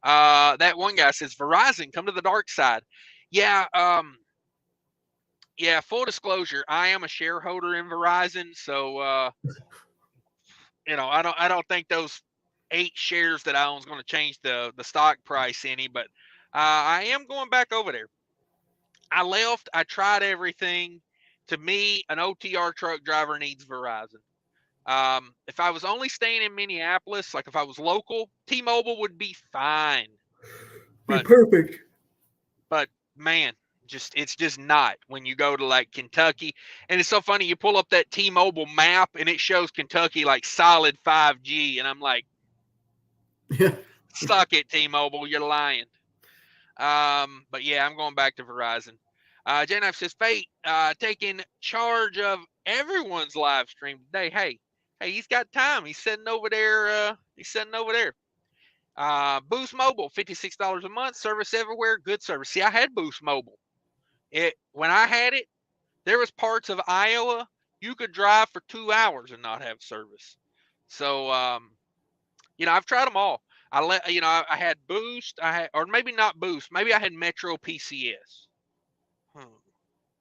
That one guy says, Verizon, come to the dark side. Yeah. Yeah. Full disclosure, I am a shareholder in Verizon, so I don't think those 8 shares that I own is going to change the stock price any, but I am going back over there. I left. I tried everything. To me, an OTR truck driver needs Verizon. If I was only staying in Minneapolis, like if I was local, T-Mobile would be fine. Be perfect. But man, it's just not when you go to like Kentucky. And it's so funny, you pull up that T-Mobile map and it shows Kentucky like solid 5G, and I'm like, suck it, T-Mobile, you're lying. But yeah, I'm going back to Verizon. J-Knife says, Fate, taking charge of everyone's live stream today. Hey, he's got time. He's sitting over there. Boost Mobile, $56 a month, service everywhere, good service. See, I had Boost Mobile. When I had it, there was parts of Iowa you could drive for 2 hours and not have service. So, I've tried them all. I had Boost. Or maybe not Boost. Maybe I had Metro PCS.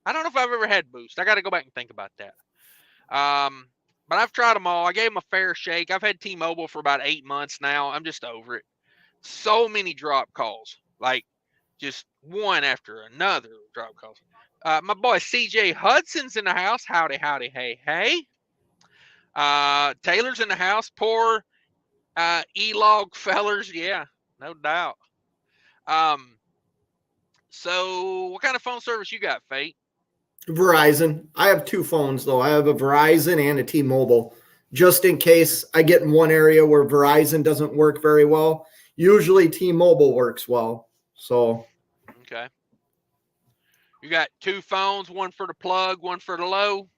I don't know if I've ever had Boost. I got to go back and think about that. But I've tried them all. I gave them a fair shake. I've had T-Mobile for about 8 months now. I'm just over it. So many drop calls, like just one after another drop calls. My boy CJ Hudson's in the house. Howdy, hey. Taylor's in the house. Poor E-Log fellers. Yeah, no doubt. So what kind of phone service you got, Fate? Verizon. I have 2 phones, though. I have a Verizon and a T-Mobile, just in case I get in one area where Verizon doesn't work very well. Usually T-Mobile works well. So Okay. You got 2 phones, one for the plug, one for the low.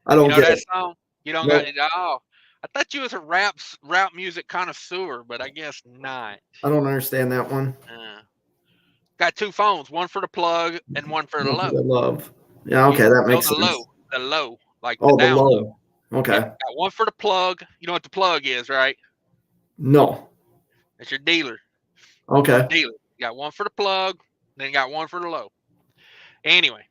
I don't get that it. song? You don't Nope. got it. Oh, I thought you was a rap music connoisseur, but I guess not. I don't understand that one. Got 2 phones, one for the plug and one for the One for low. the love. Yeah, okay, that makes sense. The low, like the Oh, the down low. low. Okay. Yeah, got one for the plug. You know what the plug is, right? No. It's your dealer. Okay. Dealer. You got one for the plug, then you got one for the low. Anyway,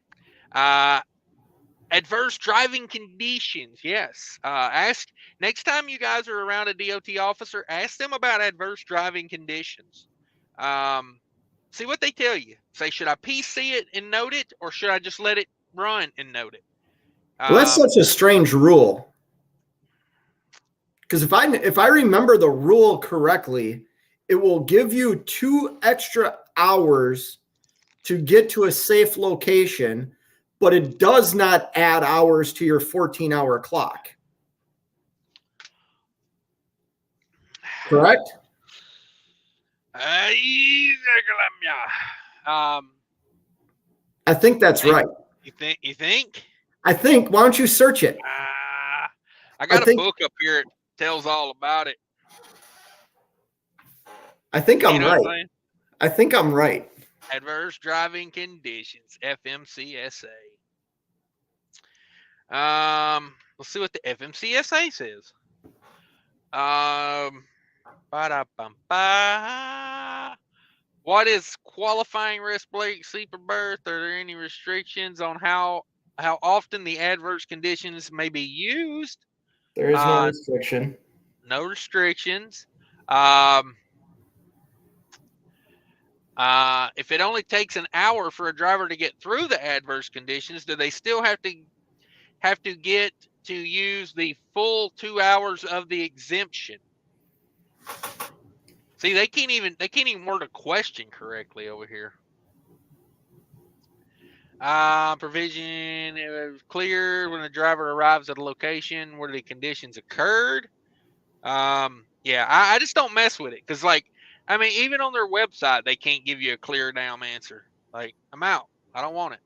adverse driving conditions. Yes. Ask next time you guys are around a DOT officer, ask them about adverse driving conditions. See what they tell you. Say, should I PC it and note it, or should I just let it run and note it? Well, that's such a strange rule. Because if I remember the rule correctly, it will give you 2 extra hours to get to a safe location, but it does not add hours to your 14-hour clock. Correct? I think that's right. You think? I think. Why don't you search it? I got a book up here. It tells all about it. I think I'm right. I think I'm right. Adverse driving conditions, FMCSA. Let's see what the FMCSA says. What is qualifying rest break, sleeper berth? Are there any restrictions on how often the adverse conditions may be used? There is no restriction. No restrictions. If it only takes an hour for a driver to get through the adverse conditions, do they still have to get to use the full 2 hours of the exemption? See, they can't even word a question correctly over here. Provision clear when the driver arrives at a location where the conditions occurred. Yeah, I just don't mess with it because, like, I mean, even on their website, they can't give you a clear down answer. Like, I'm out. I don't want it.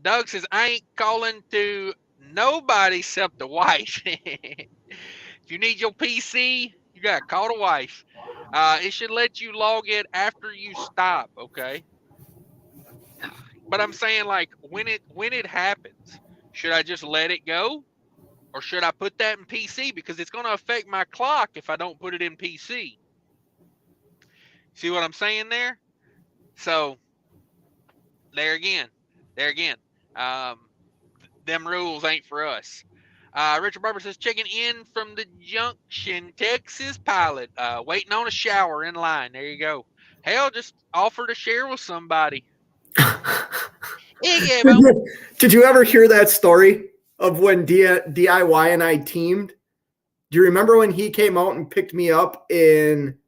Doug says, I ain't calling to nobody except the wife. If you need your PC, you got to call the wife. It should let you log it after you stop, okay? But I'm saying, like, when it happens, should I just let it go? Or should I put that in PC? Because it's going to affect my clock if I don't put it in PC. See what I'm saying there? So, there again. Them rules ain't for us. Richard Barber says, checking in from the Junction, Texas pilot. Waiting on a shower in line. There you go. Hell, just offer to share with somebody. Did you ever hear that story of when DIY and I teamed? Do you remember when he came out and picked me up in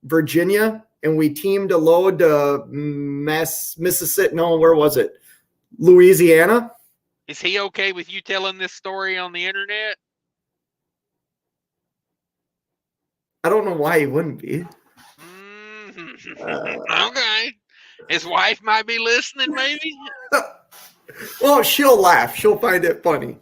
Virginia and we teamed a load to Mississippi? No, where was it? Louisiana? Is he okay with you telling this story on the internet? I don't know why he wouldn't be. Okay. His wife might be listening, maybe? Well, she'll laugh. She'll find it funny.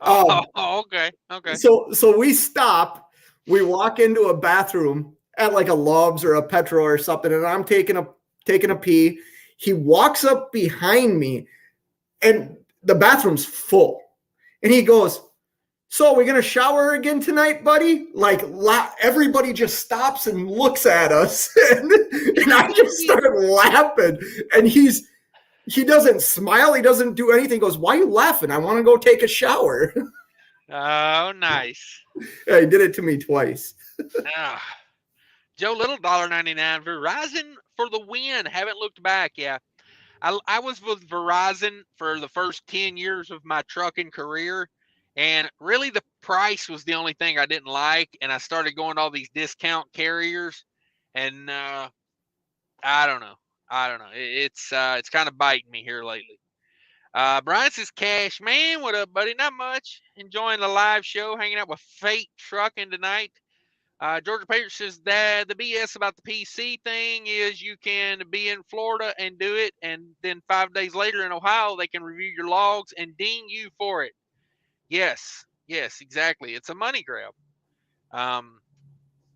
Okay. So we stop. We walk into a bathroom at like a Love's or a Petro or something, and I'm taking a pee. He walks up behind me, and the bathroom's full. And he goes, so are we going to shower again tonight, buddy? Like, everybody just stops and looks at us. And I just start laughing. And he doesn't smile. He doesn't do anything. He goes, why are you laughing? I want to go take a shower. Oh, nice. Yeah, he did it to me twice. Joe Little, $1.99. Verizon for the win. Haven't looked back. Yeah. I was with Verizon for the first 10 years of my trucking career. And really the price was the only thing I didn't like. And I started going to all these discount carriers. And I don't know. It's kind of biting me here lately. Brian says, Cash, man, what up, buddy? Not much. Enjoying the live show, hanging out with Fate Trucking tonight. Georgia Patriot says that the BS about the PC thing is you can be in Florida and do it, and then 5 days later in Ohio, they can review your logs and ding you for it. Yes, exactly. It's a money grab.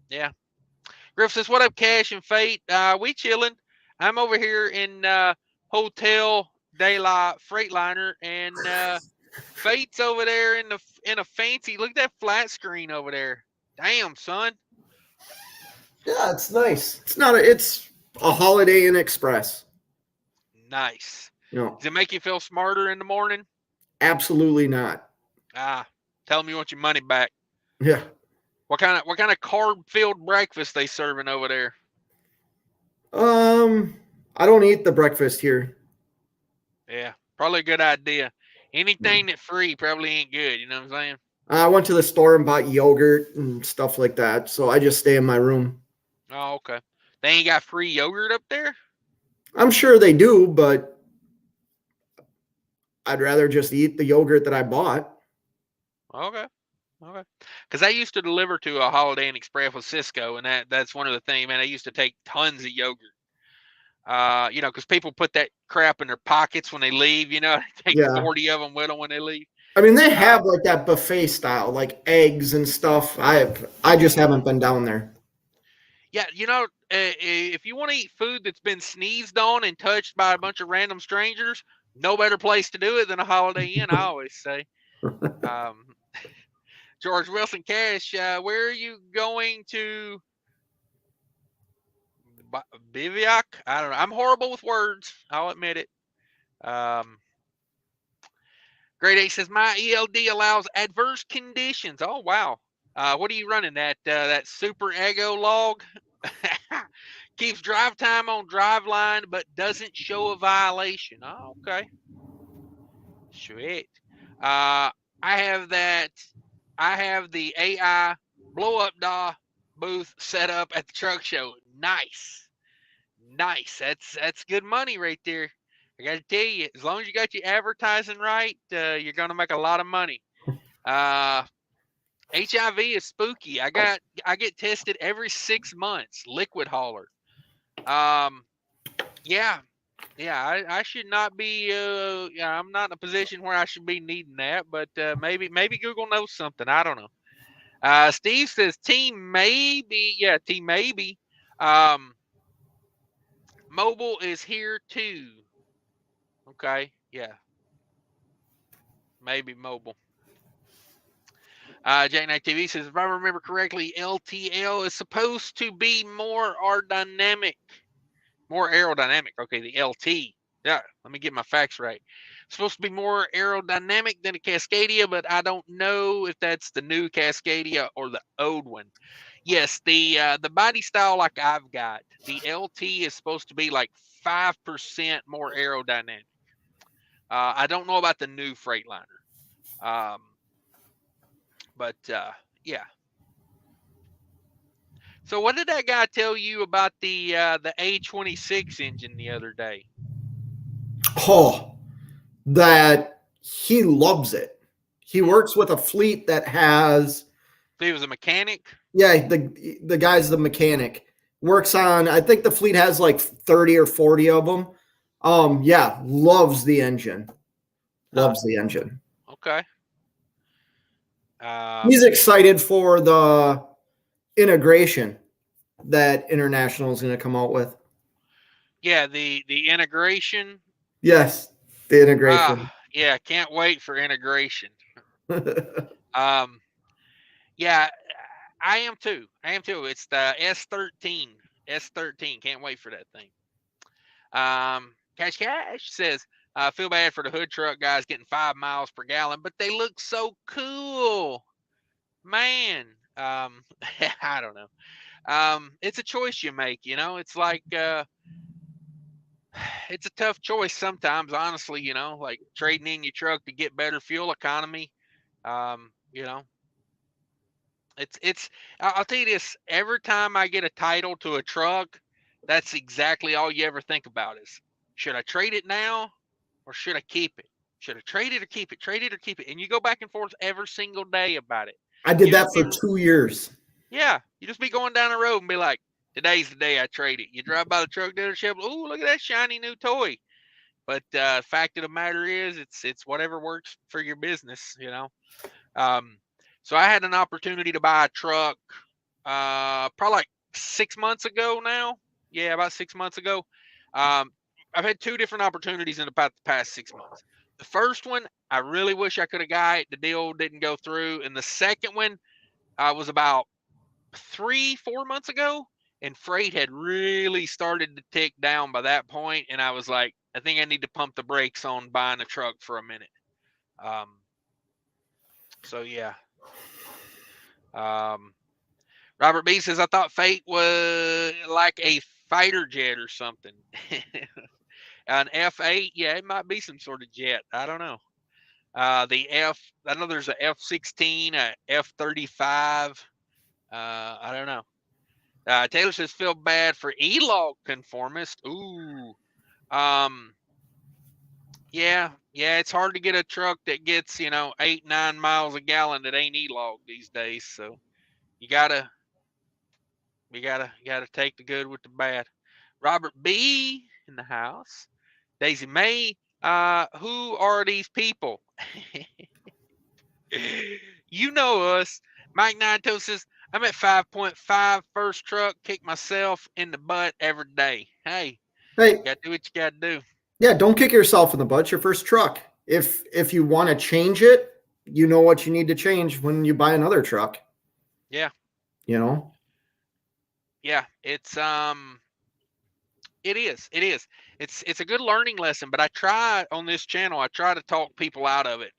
Yeah. Griff says, what up, Cash and Fate? We chilling. I'm over here in Hotel De La Freightliner, and Fate's over there in a fancy. Look at that flat screen over there. Damn, son. Yeah, it's nice. It's a Holiday Inn Express. Nice. No. Does it make you feel smarter in the morning? Absolutely not. Tell them you want your money back. Yeah. What kind of carb-filled breakfast they serving over there? I don't eat the breakfast here. Yeah, probably a good idea. Anything that's free probably ain't good. You know what I'm saying? I went to the store and bought yogurt and stuff like that, so I just stay in my room. Oh, okay. They ain't got free yogurt up there? I'm sure they do, but I'd rather just eat the yogurt that I bought. Okay. Because I used to deliver to a Holiday Inn Express with Cisco, and that's one of the things, man. I used to take tons of yogurt. Because people put that crap in their pockets when they leave, take 40 of them with them when they leave. I mean, they have like that buffet style, like eggs and stuff. I just haven't been down there. Yeah, if you want to eat food that's been sneezed on and touched by a bunch of random strangers, no better place to do it than a Holiday Inn, I always say. George Wilson Cash, where are you going to bivouac? I don't know. I'm horrible with words. I'll admit it. Grade 8 says, my ELD allows adverse conditions. Oh, wow. What are you running? That Super Ego log? Keeps drive time on drive line, but doesn't show a violation. Oh, okay. Sweet. I have the AI blow up booth set up at the truck show. Nice. That's good money right there. I got to tell you, as long as you got your advertising right, you're going to make a lot of money. HIV is spooky. I get tested every 6 months. Liquid hauler. Yeah. I should not be. I'm not in a position where I should be needing that, but maybe Google knows something. I don't know. Steve says team maybe. Yeah, team maybe. Mobile is here too. Okay, yeah. Maybe mobile. Jack Knight TV says, if I remember correctly, LTL is supposed to be more aerodynamic. Okay, the LT. Yeah, let me get my facts right. It's supposed to be more aerodynamic than a Cascadia, but I don't know if that's the new Cascadia or the old one. Yes, the body style like I've got, the LT is supposed to be like 5% more aerodynamic. I don't know about the new Freightliner. But yeah. So what did that guy tell you about the A26 engine the other day? Oh, that he loves it. He works with a fleet that has. He was a mechanic. Yeah, the guy's the mechanic. Works on. I think the fleet has like 30 or 40 of them. Yeah, loves the engine. Loves the engine. Okay. He's excited for the integration that International is going to come out with. Yeah, the integration. Yes, the integration. Yeah, can't wait for integration. Yeah, I am too. It's the S13. S13. Can't wait for that thing. Cash says, I feel bad for the hood truck guys getting 5 miles per gallon, but they look so cool. Man, I don't know. It's a choice you make, It's like it's a tough choice sometimes, honestly, like trading in your truck to get better fuel economy. It's I'll tell you this, every time I get a title to a truck, that's exactly all you ever think about is, should I trade it now or should I keep it? should I trade it or keep it? Trade it or keep it? And you go back and forth every single day about it. I did You that just for be, 2 years. yeah, you just be going down the road and be like, today's the day I trade it. You drive by the truck dealership, oh, look at that shiny new toy. But fact of the matter is, it's whatever works for your business, you know. So I had an opportunity to buy a truck, probably like 6 months ago now. Yeah, about 6 months ago. I've had two different opportunities in about the past 6 months. The first one, I really wish I could have got it. The deal didn't go through. And the second one was about 3-4 months ago, and freight had really started to tick down by that point. And I was like, I think I need to pump the brakes on buying a truck for a minute. So yeah. Robert B says, I thought fate was like a fighter jet or something. An F8, yeah, it might be some sort of jet. I don't know. I know there's a F-16, a F-35. I don't know. Taylor says, feel bad for E-log conformist. Ooh. Yeah, it's hard to get a truck that gets, 8-9 miles a gallon that ain't E-log these days. So you gotta take the good with the bad. Robert B in the house. Daisy May, who are these people? You know us. Mike Naito says, I'm at 5.5 first truck, kick myself in the butt every day. Hey, Hey, you gotta do what you gotta do. yeah, don't kick yourself in the butt. It's your first truck. If you want to change it, you know what you need to change when you buy another truck. Yeah. You know? Yeah, it's it is. It's a good learning lesson, but I try on this channel, I try to talk people out of it.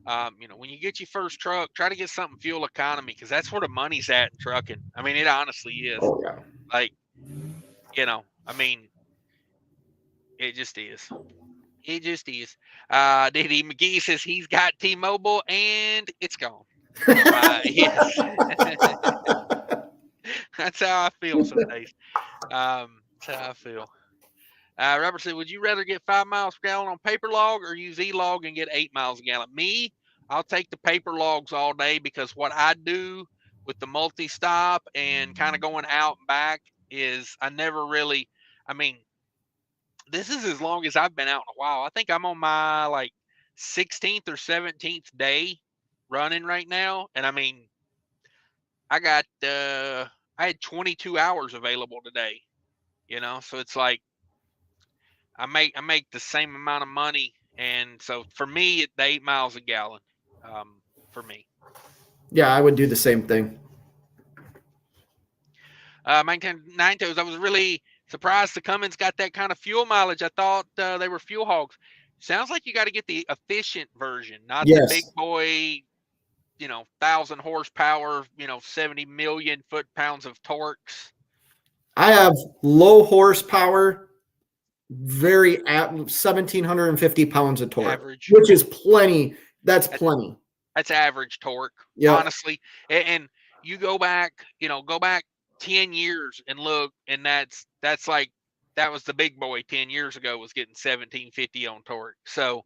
When you get your first truck, try to get something fuel economy, because that's where the money's at in trucking. I mean, it honestly is. Oh yeah. Like, I mean, it just is. It just is. Diddy McGee says he's got T-Mobile and it's gone. Yes. That's how I feel some days. That's how I feel. Robert said, would you rather get 5 miles per gallon on paper log or use e-log and get 8 miles a gallon? Me, I'll take the paper logs all day, because what I do with the multi-stop and kind of going out and back is I never really, I mean, this is as long as I've been out in a while. I think I'm on my like 16th or 17th day running right now. And I mean, I had 22 hours available today, so it's like, I make the same amount of money, and so for me, the 8 miles a gallon, for me. Yeah, I would do the same thing. Maintain 9 toes. I was really surprised the Cummins got that kind of fuel mileage. I thought they were fuel hogs. Sounds like you got to get the efficient version, not the big boy, 1,000 horsepower, 70 million foot-pounds of torques. I have low horsepower, very at 1,750 pounds of torque, Average. which is plenty. That's plenty. That's average torque, Yep. honestly. And you go back 10 years and look, and that's like, that was the big boy 10 years ago was getting 1,750 on torque. So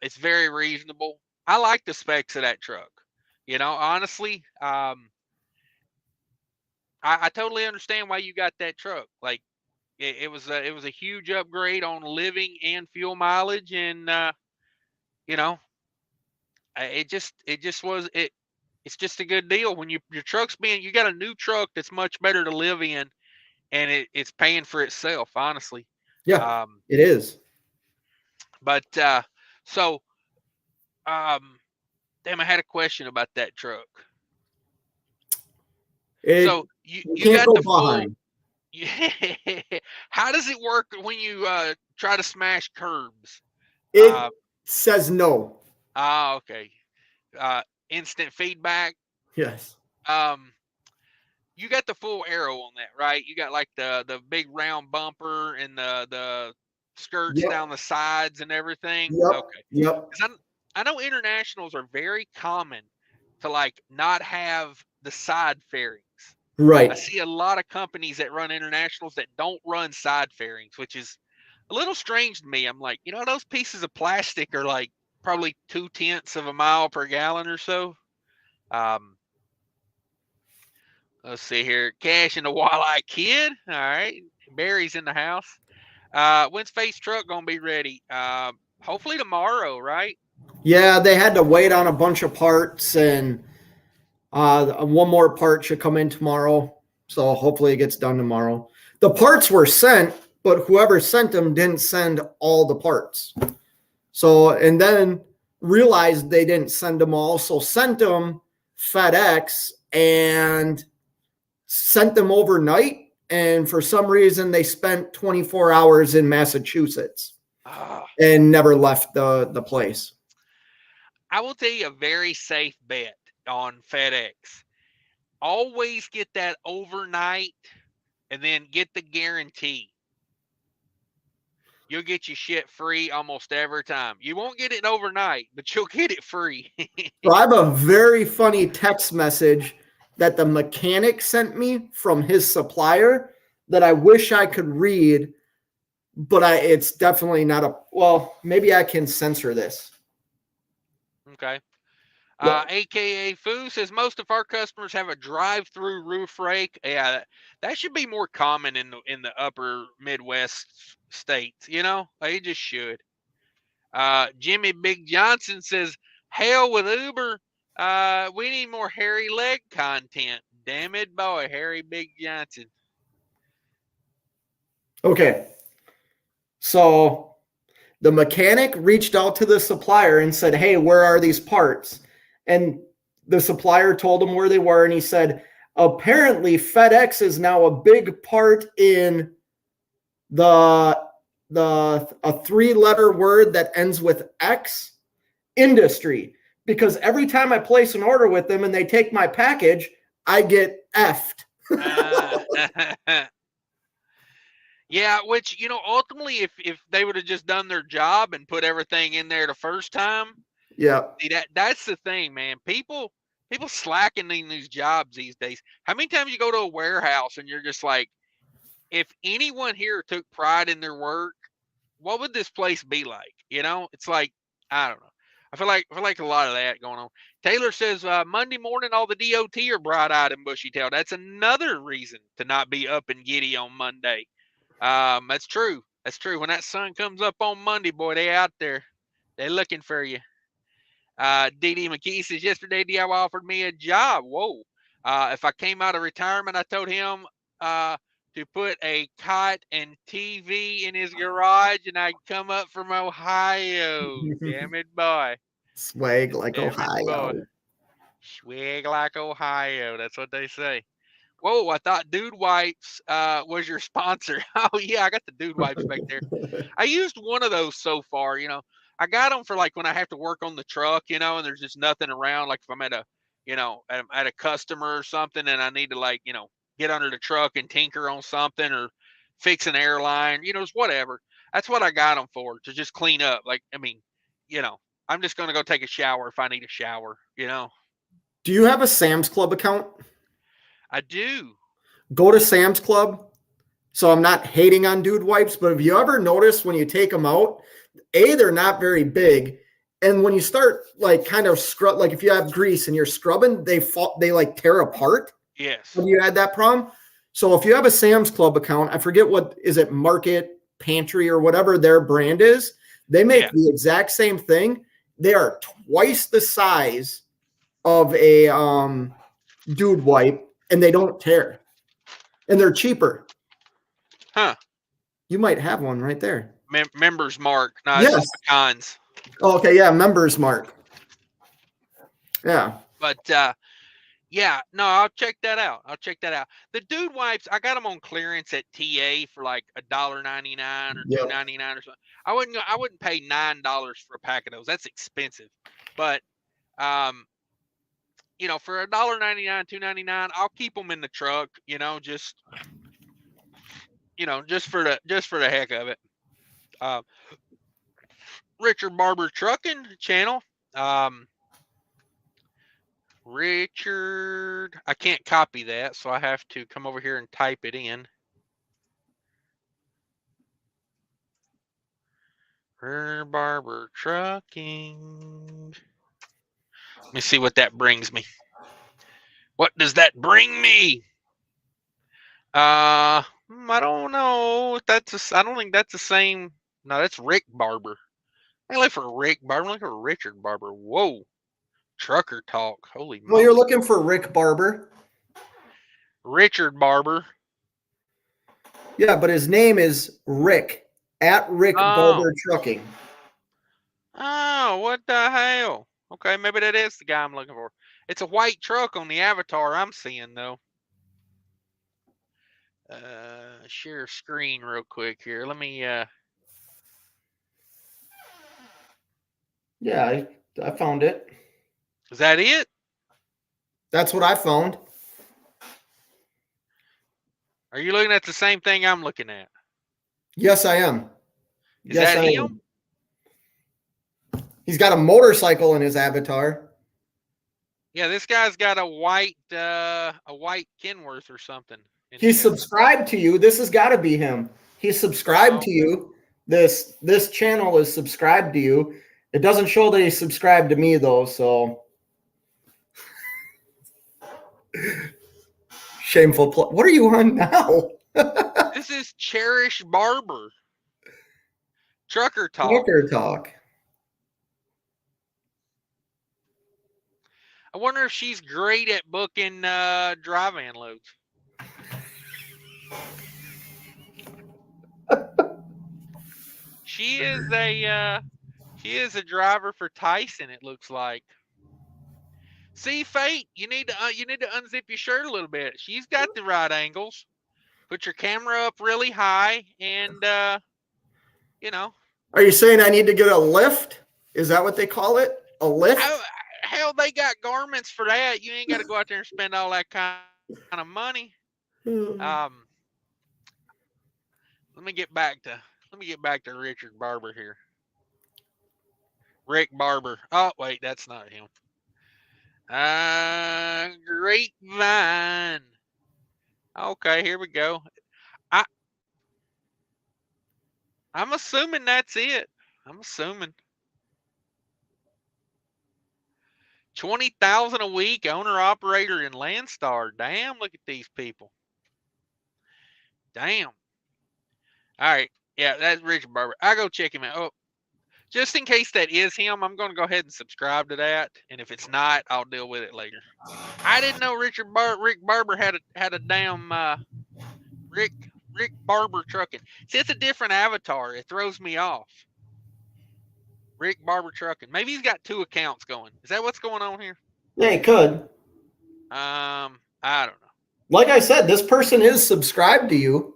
it's very reasonable. I like the specs of that truck. Honestly, I totally understand why you got that truck. Like, it was a huge upgrade on living and fuel mileage, and it's just a good deal when your truck's you got a new truck that's much better to live in, and it's paying for itself, honestly. Yeah, it is. But so damn, I had a question about that truck. So you got the full. How does it work when you try to smash curbs? It says no. Okay. Instant feedback. Yes. You got the full arrow on that, right? You got like the big round bumper and the skirts down the sides and everything. Yep. Okay. Yep. I know internationals are very common to like not have the side fairings. Right. I see a lot of companies that run internationals that don't run side fairings, which is a little strange to me. I'm like, those pieces of plastic are like probably 0.2 of a mile per gallon or so. Let's see here. Cash and the Walleye Kid. All right. Barry's in the house. When's Face Truck going to be ready? Hopefully tomorrow, right? Yeah, they had to wait on a bunch of parts, and one more part should come in tomorrow. So hopefully it gets done tomorrow. The parts were sent, but whoever sent them didn't send all the parts. So, and then realized they didn't send them all. So sent them FedEx and sent them overnight. And for some reason, they spent 24 hours in Massachusetts and never left the place. I will tell you a very safe bet on FedEx. Always get that overnight and then get the guarantee. You'll get your shit free almost every time. You won't get it overnight, but you'll get it free. So I have a very funny text message that the mechanic sent me from his supplier that I wish I could read, but it's definitely not well, maybe I can censor this. Okay. AKA Foo says most of our customers have a drive-through roof rake. Yeah, that should be more common in the upper Midwest states. They just should. Jimmy Big Johnson says, "Hell with Uber. We need more hairy leg content. Damn it, boy, Harry Big Johnson." Okay, so the mechanic reached out to the supplier and said, "Hey, where are these parts?" And the supplier told him where they were, and he said, apparently FedEx is now a big part in a 3-letter word that ends with X, industry, because every time I place an order with them and they take my package, I get effed. Yeah, which ultimately, if they would have just done their job and put everything in there the first time, yeah, see, that's the thing, man. People slacking in these jobs these days. How many times you go to a warehouse and you're just like, if anyone here took pride in their work, what would this place be like? It's like, I don't know. I feel like a lot of that going on. Taylor says Monday morning all the DOT are bright-eyed and bushy-tailed. That's another reason to not be up and giddy on Monday. That's true. That's true. When that sun comes up on Monday, boy, they out there. They looking for you. DD McKee says, yesterday DIY offered me a job. Whoa. If I came out of retirement, I told him to put a cot and TV in his garage, and I'd come up from Ohio. Damn it, boy. Swag like Damn Ohio. it, boy. Swag like Ohio. That's what they say. Whoa, I thought Dude Wipes was your sponsor. Oh, yeah, I got the Dude Wipes back there. I used one of those so far, I got them for like when I have to work on the truck, and there's just nothing around. Like if I'm at a customer or something and I need to get under the truck and tinker on something or fix an airline, it's whatever. That's what I got them for, to just clean up. Like, I'm just going to go take a shower if I need a shower, Do you have a Sam's Club account? I do. Go to Sam's Club. So I'm not hating on Dude Wipes, but have you ever noticed when you take them out, they're not very big. And when you start kind of scrub, like if you have grease and you're scrubbing, they tear apart. Yes. Have you had that problem? So if you have a Sam's Club account, I forget is it Market Pantry or whatever their brand is, they make the exact same thing. They are twice the size of a Dude Wipe, and they don't tear. And they're cheaper. Huh. You might have one right there. Members Mark. No, yes. It's just pecans. Oh, okay, yeah, Members Mark. Yeah. But yeah, no, I'll check that out. The Dude Wipes, I got them on clearance at TA for like $1.99 or $2.99 or something. I wouldn't pay $9 for a pack of those. That's expensive. But for $1.99, $2.99, I'll keep them in the truck. Just for the heck of it. Richard Barber Trucking channel. Richard, I can't copy that, so I have to come over here and type it in. Barber Trucking. Let me see what that brings me. What does that bring me? I don't know. I don't think that's the same. No, that's Rick Barber. I look for Rick Barber. I look for Richard Barber. Whoa. Trucker talk. Holy Well, you're moly. looking for Rick Barber. Richard Barber. Yeah, but his name is Rick, at Rick Oh. Barber Trucking. Oh, what the hell? Okay, maybe that is the guy I'm looking for. It's a white truck on the avatar I'm seeing, though. Share screen real quick here. Let me, Yeah, I found it. is that it? That's what I found. Are you looking at the same thing I'm looking at? Yes, I am. Is Yes, that I him? am. He's got a motorcycle in his avatar. Yeah, this guy's got a white Kenworth or something. He's subscribed to you. This has got to be him. He's subscribed to you. This channel is subscribed to you. It doesn't show that he's subscribed to me though, so shameful. What are you on now? This is Cherish Barber. Trucker talk. Trucker talk. I wonder if she's great at booking dry van loads. She is a driver for Tyson, it looks like. See, Fate, you need to unzip your shirt a little bit. She's got the right angles. Put your camera up really high, and you know. Are you saying I need to get a lift? Is that what they call it? A lift? Hell, they got garments for that. You ain't got to go out there and spend all that kind of money. Let me get back to Richard Barber here. Rick Barber. Oh wait, that's not him. Grapevine. Okay, here we go. I'm assuming that's it. I'm assuming. 20,000 a week, owner operator in Landstar. Damn, look at these people. Damn. All right. Yeah, that's Richard Barber. I'll go check him out. Oh, just in case that is him, I'm going to go ahead and subscribe to that. And if it's not, I'll deal with it later. I didn't know Rick Barber had a damn Rick Barber Trucking. See, it's a different avatar. It throws me off. Rick Barber Trucking. Maybe he's got 2 accounts going. Is that what's going on here? Yeah, he could. I don't know. Like I said, this person is subscribed to you.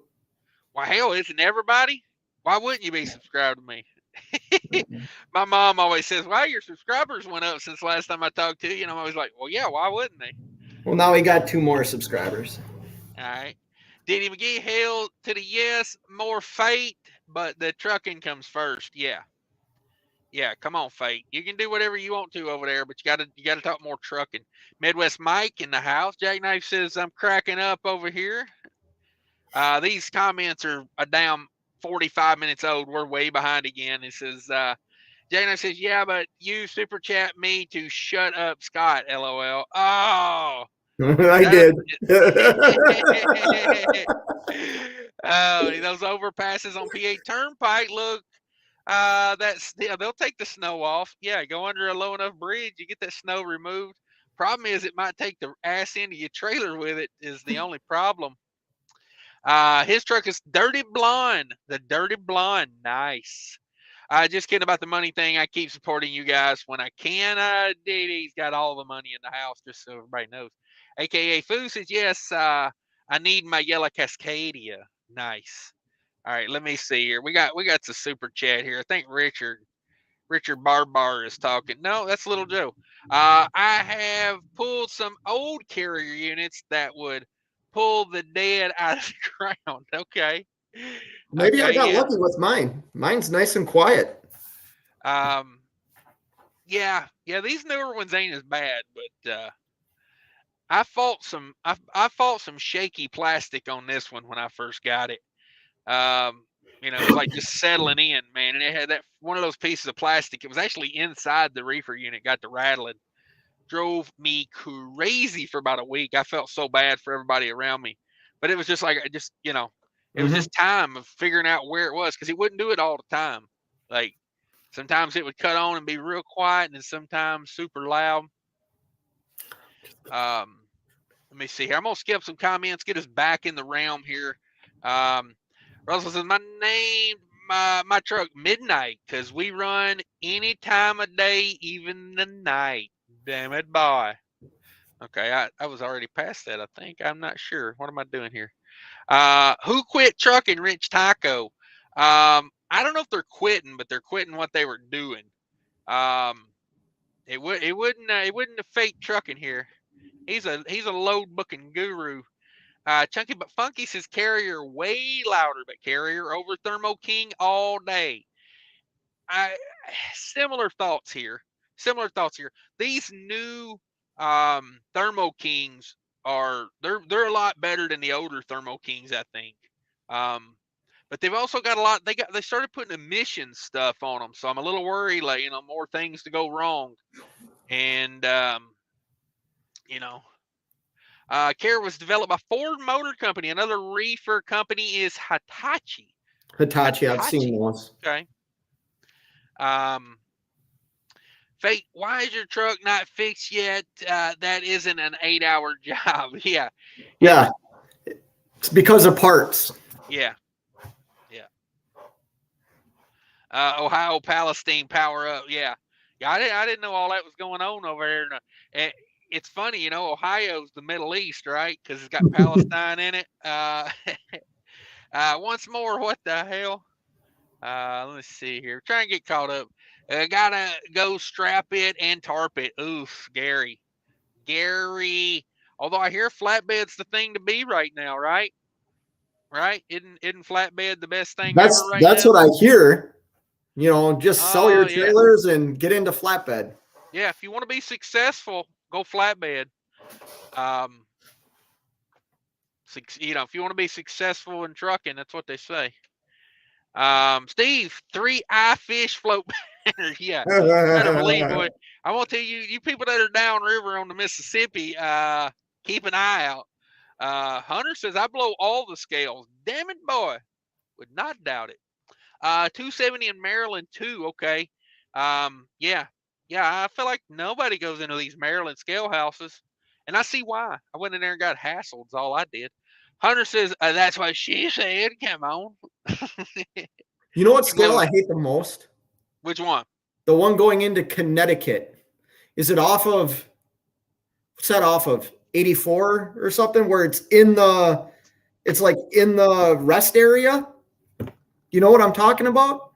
Well, hell, isn't everybody? Why wouldn't you be subscribed to me? My mom always says, "Well, your subscribers went up since last time I talked to you." And I'm always like, "Well, yeah, why wouldn't they?" Well, now we got 2 more subscribers. All right. Diddy McGee, hell to the yes, more Fate, but the trucking comes first. Yeah. Yeah, come on, Fate. You can do whatever you want to over there, but you gotta talk more trucking. Midwest Mike in the house. Jackknife says, "I'm cracking up over here." These comments are a damn 45 minutes old. We're way behind again. It says, Jackknife says, "Yeah, but you super chat me to shut up, Scott. LOL." Oh. I did. Oh, those overpasses on P8 Turnpike. Look, they'll take the snow off. Yeah, go under a low enough bridge, you get that snow removed. Problem is, it might take the ass into your trailer with it. Is the only problem. His truck is dirty blonde. The dirty blonde, nice. Just kidding about the money thing. I keep supporting you guys when I can. Dee got all the money in the house, just so everybody knows. AKA Foo says, "Yes, I need my yellow Cascadia." Nice. All right, let me see here. We got some super chat here. I think Richard Barbar is talking. No, that's Little Joe. I have pulled some old carrier units that would pull the dead out of the ground. Okay. Maybe okay, I got yeah. lucky with mine. Mine's nice and quiet. Yeah, these newer ones ain't as bad, but I fought some shaky plastic on this one when I first got it. You know, it was like just settling in, man. And it had that one of those pieces of plastic. It was actually inside the reefer unit. Got to rattling. Drove me crazy for about a week. I felt so bad for everybody around me, but it was just like it was just time of figuring out where it was because he wouldn't do it all the time. Like sometimes it would cut on and be real quiet, and then sometimes super loud. Let me see here. I'm gonna skip some comments, get us back in the realm here. Russell says my truck midnight because we run any time of day, even the night. Damn it, boy. Okay, I was already past that, I think. I'm not sure. What am I doing here? Who quit trucking, Rich Taco? I don't know if they're quitting, but they're quitting what they were doing. It wouldn't affect trucking here. He's a load booking guru. Chunky but Funky says Carrier way louder, but Carrier over Thermo King all day. Similar thoughts here. These new Thermo Kings they're a lot better than the older Thermo Kings, I think. But they've also got a lot. They started putting emissions stuff on them, so I'm a little worried. Like more things to go wrong, and Care was developed by Ford Motor Company. Another reefer company is Hitachi. I've seen those. Okay. Fate, why is your truck not fixed yet? That isn't an 8-hour job. Yeah. Yeah. It's because of parts. Yeah. Ohio Palestine power up. Yeah. I didn't know all that was going on over there. And it's funny, Ohio's the Middle East, right? Because it's got Palestine in it. Once more, what the hell? Let's see here. Try and get caught up. Gotta go strap it and tarp it. Oof, Gary. Although I hear flatbed's the thing to be right now, right? Right? Isn't flatbed the best thing ever right now? That's what I hear. Just sell your trailers and get into flatbed. Yeah, if you want to be successful, go flatbed. If you want to be successful in trucking, that's what they say. Steve, 3 fish float banner. Yeah, better believe, boy. I want to tell you, you people that are downriver on the Mississippi, keep an eye out. Hunter says, I blow all the scales. Damn it, boy. Would not doubt it. 270 in Maryland, too. Okay. Yeah, I feel like nobody goes into these Maryland scale houses. And I see why. I went in there and got hassled. That's all I did. Hunter says, that's what she said. Come on. You know what scale I hate the most? Which one? The one going into Connecticut. Is it off of, what's that off of? 84 or something, where it's like in the rest area? You know what I'm talking about?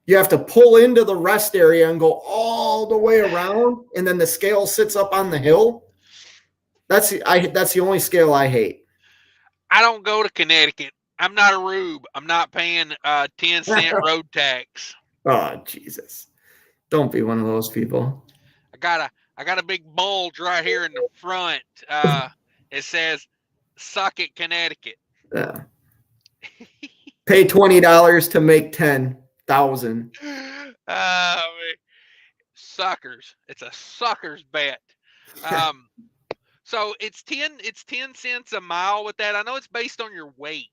You have to pull into the rest area and go all the way around, and then the scale sits up on the hill. That's the only scale I hate. I don't go to Connecticut. I'm not a rube. I'm not paying 10-cent road tax. Oh, Jesus. Don't be one of those people. I got a big bulge right here in the front. It says, suck it, Connecticut. Yeah. Pay $20 to make 10,000. Suckers. It's a sucker's bet. So it's 10 cents a mile with that. I know it's based on your weight.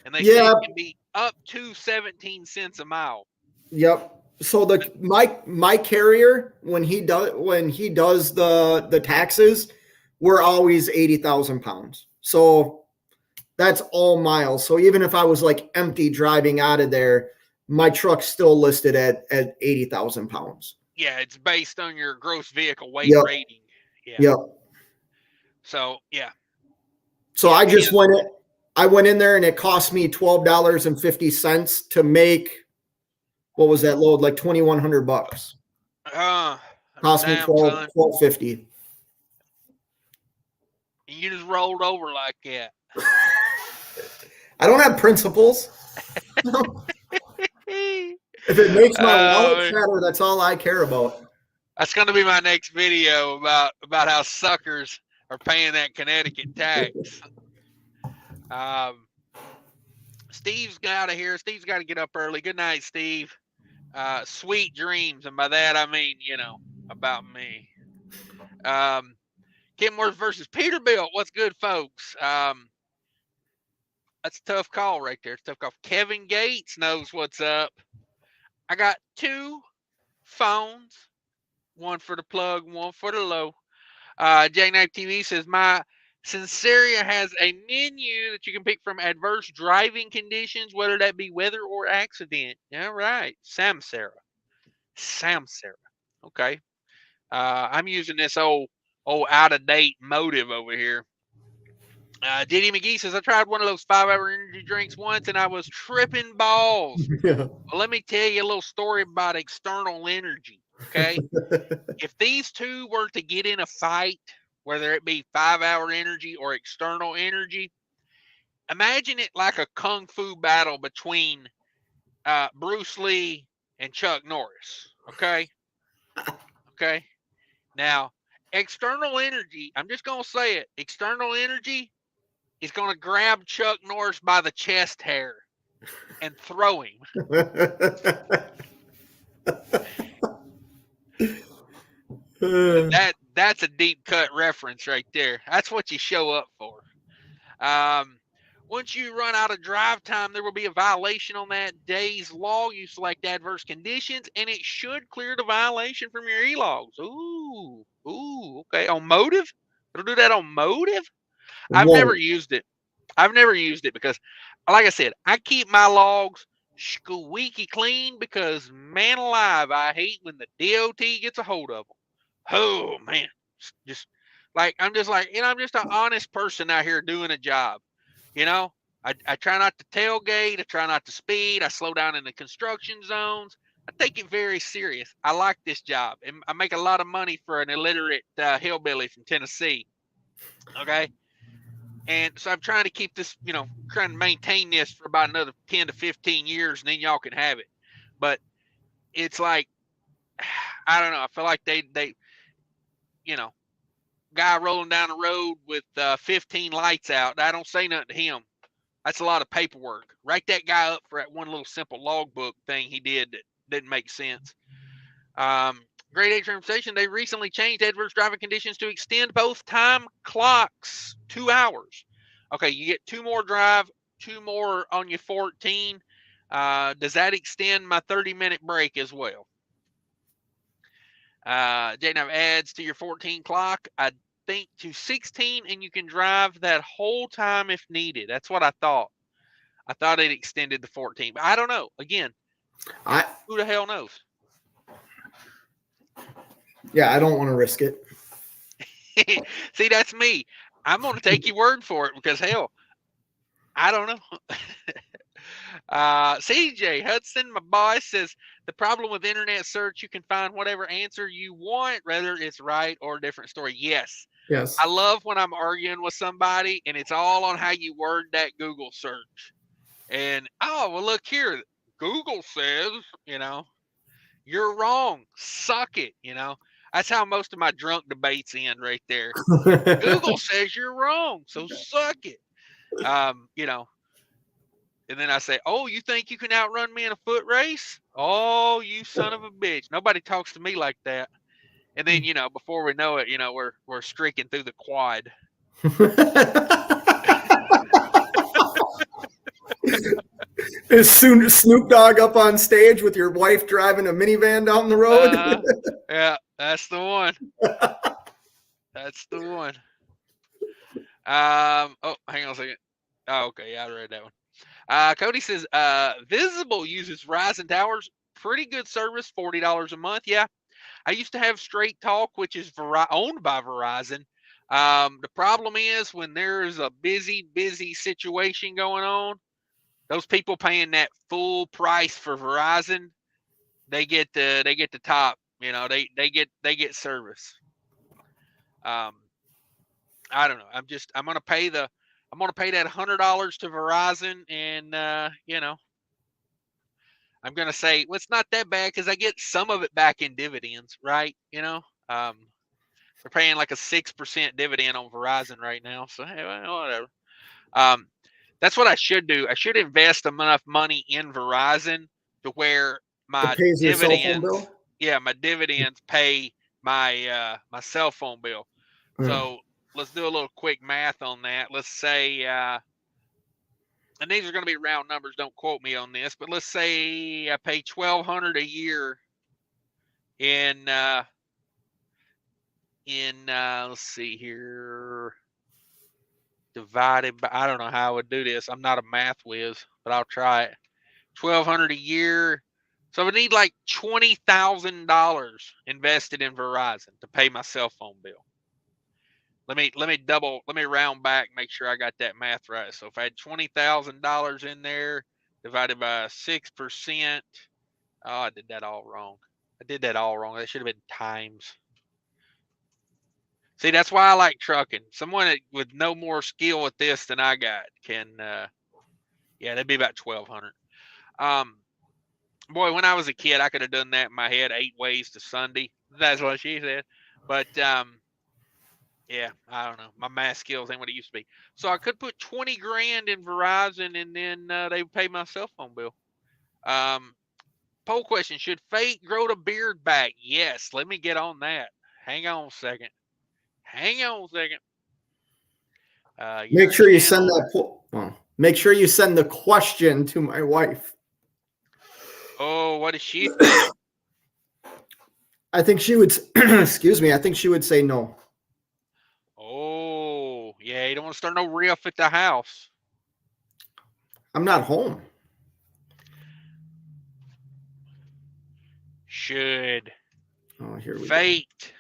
And they say it can be up to 17 cents a mile. Yep. So my carrier, when he does the taxes, we're always 80,000 pounds. So that's all miles. So even if I was like empty driving out of there, my truck's still listed at 80,000 pounds. Yeah, it's based on your gross vehicle weight rating. Yeah. Yep. So yeah. So I just went in there and it cost me $12.50 to make, what was that load? Like $2,100. Cost me $12.50. You just rolled over like that. I don't have principles. If it makes my wallet fatter, that's all I care about. That's going to be my next video about how suckers are paying that Connecticut tax. Steve's out of here. Steve's got to get up early. Good night, Steve. Sweet dreams, and by that I mean, about me. Kenworth versus Peterbilt. What's good, folks? That's a tough call right there. It's a tough call. Kevin Gates knows what's up. I got 2 phones, one for the plug, one for the low. Jackknife TV says my Sinceria has a menu that you can pick from adverse driving conditions, whether that be weather or accident. Yeah, right. Samsara. Okay. I'm using this old out of date motive over here. Diddy McGee says I tried one of those 5-hour energy drinks once and I was tripping balls. Yeah. Well, let me tell you a little story about external energy. Okay. If these two were to get in a fight, whether it be 5-hour energy or external energy, imagine it like a kung fu battle between Bruce Lee and Chuck Norris. Okay. Okay. Now, external energy, I'm just going to say it. External energy is going to grab Chuck Norris by the chest hair and throw him. That's a deep cut reference right there. That's what you show up for. Once you run out of drive time, there will be a violation on that day's log. You select adverse conditions, and it should clear the violation from your e-logs. Ooh, okay. On motive? It'll do that on motive? I've never used it. Because, like I said, I keep my logs squeaky clean because, man alive, I hate when the DOT gets a hold of them. Oh, man. I'm just an honest person out here doing a job. I try not to tailgate. I try not to speed. I slow down in the construction zones. I take it very serious. I like this job. And I make a lot of money for an illiterate hillbilly from Tennessee. Okay. And so I'm trying to keep this, trying to maintain this for about another 10 to 15 years, and then y'all can have it. But it's like, I don't know. I feel like they guy rolling down the road with 15 lights out. I don't say nothing to him. That's a lot of paperwork. Write that guy up for that one little simple logbook thing he did that didn't make sense. Great Age Conversation, they recently changed adverse driving conditions to extend both time clocks 2 hours. Okay, you get 2 more drive, 2 more on your 14. Does that extend my 30-minute break as well? JNav adds to your 14 clock, I think, to 16, and you can drive that whole time if needed. That's what I thought. I thought it extended to 14, but I don't know. Again, who the hell knows? Yeah, I don't want to risk it. See, that's me. I'm going to take your word for it because, hell, I don't know. CJ Hudson, my boss, says the problem with internet search, you can find whatever answer you want, whether it's right or a different story. Yes. I love when I'm arguing with somebody and it's all on how you word that Google search. And, well, look here. Google says, you're wrong. Suck it, That's how most of my drunk debates end right there. Google says you're wrong, so suck it. And then I say, oh, you think you can outrun me in a foot race? Oh, you son of a bitch. Nobody talks to me like that. And then, before we know it, we're streaking through the quad. Is Snoop Dogg up on stage with your wife driving a minivan down the road? Yeah, that's the one. That's the one. Oh, hang on a second. Oh, okay. Yeah, I read that one. Cody says, Visible uses Verizon Towers. Pretty good service, $40 a month. Yeah. I used to have Straight Talk, which is owned by Verizon. The problem is when there's a busy situation going on, those people paying that full price for Verizon, they get the top. They get service. I don't know. I'm gonna pay that $100 to Verizon, and I'm gonna say, well, it's not that bad because I get some of it back in dividends, right? They're paying like a 6% dividend on Verizon right now, so hey, whatever. That's what I should do. I should invest enough money in Verizon to where It my pays your cell phone dividends, bill. my dividends pay my my cell phone bill. So let's do a little quick math on that. Let's say, and these are going to be round numbers. Don't quote me on this, but let's say I pay $1,200 a year in let's see here, divided by, I don't know how I would do this. I'm not a math whiz, but I'll try it. $1,200 a year. So I would need like $20,000 invested in Verizon to pay my cell phone bill. Let me round back and make sure I got that math right. So if I had $20,000 in there divided by 6%, oh, I did that all wrong. That should have been times. See, that's why I like trucking. Someone with no more skill with this than I got can, that'd be about 1,200. Boy, when I was a kid, I could have done that in my head 8 ways to Sunday. That's what she said. But, yeah, I don't know. My math skills ain't what it used to be. So I could put 20 grand in Verizon and then they would pay my cell phone bill. Poll question, should fate grow the beard back? Yes, let me get on that. Hang on a second. Make sure you send that. Make sure you send the question to my wife. Oh, what does she think? I think she would. Excuse me. I think she would say no. Oh, yeah. You don't want to start no riff at the house. I'm not home. Should here we fate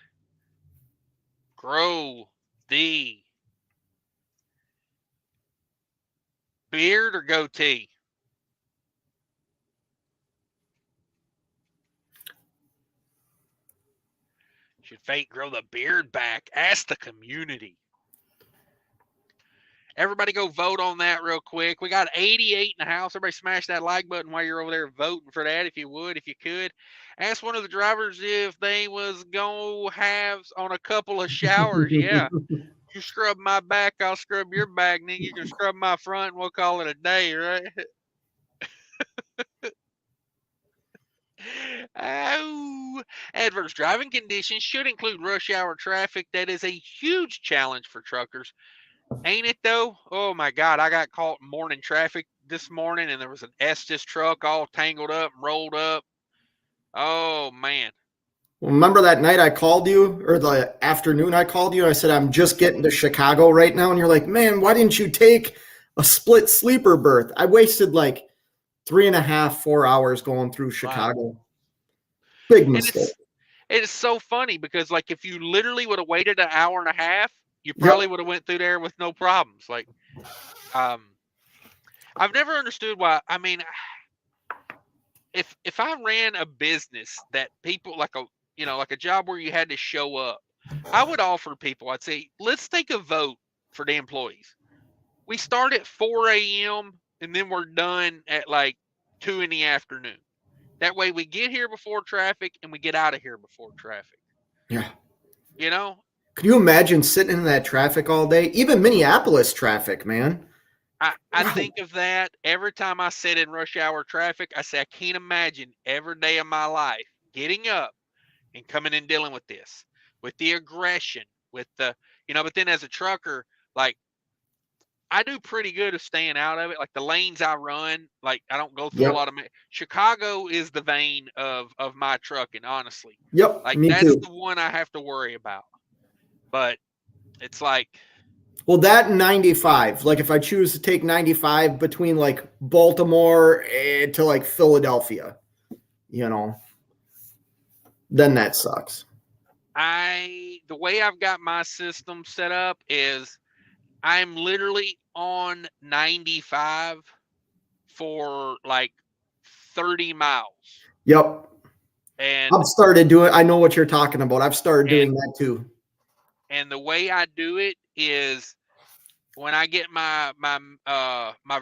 grow the beard or goatee? Should fate grow the beard back? Ask the community. Everybody go vote on that real quick. We got 88 in the house. Everybody smash that like button while you're over there voting for that, if you would, if you could. Ask one of the drivers if they was going to have on a couple of showers. Yeah. You scrub my back, I'll scrub your back, and then you can scrub my front, and we'll call it a day, right? Oh, adverse driving conditions should include rush hour traffic. That is a huge challenge for truckers. Ain't it though? Oh my God, I got caught in morning traffic this morning and there was an Estes truck all tangled up and rolled up. Oh man. Well, remember that night I called you, or the afternoon I called you? I said, I'm just getting to Chicago right now. And you're like, man, why didn't you take a split sleeper berth? I wasted like 3.5, 4 hours going through Chicago. Wow. Big mistake. It is so funny because like if you literally would have waited an hour and a half, you probably would have went through there with no problems. Like, I've never understood why. I mean, if I ran a business that people like a job where you had to show up, I would offer people. I'd say, let's take a vote for the employees. We start at 4 a.m. and then we're done at like 2 in the afternoon. That way we get here before traffic and we get out of here before traffic. Yeah. You know? Can you imagine sitting in that traffic all day? Even Minneapolis traffic, man. I think of that every time I sit in rush hour traffic. I say, I can't imagine every day of my life getting up and coming and dealing with this, with the aggression, with the, but then as a trucker, like, I do pretty good of staying out of it. Like the lanes I run, like I don't go through a lot of. Chicago is the vein of my trucking, honestly. Yep. Like me that's too. the one I have to worry about. But it's like. Well, that and 95. Like if I choose to take 95 between like Baltimore to like Philadelphia, then that sucks. The way I've got my system set up is I'm literally on 95 for like 30 miles. Yep. And I've started doing, I know what you're talking about. I've started doing that too. And the way I do it is when I get my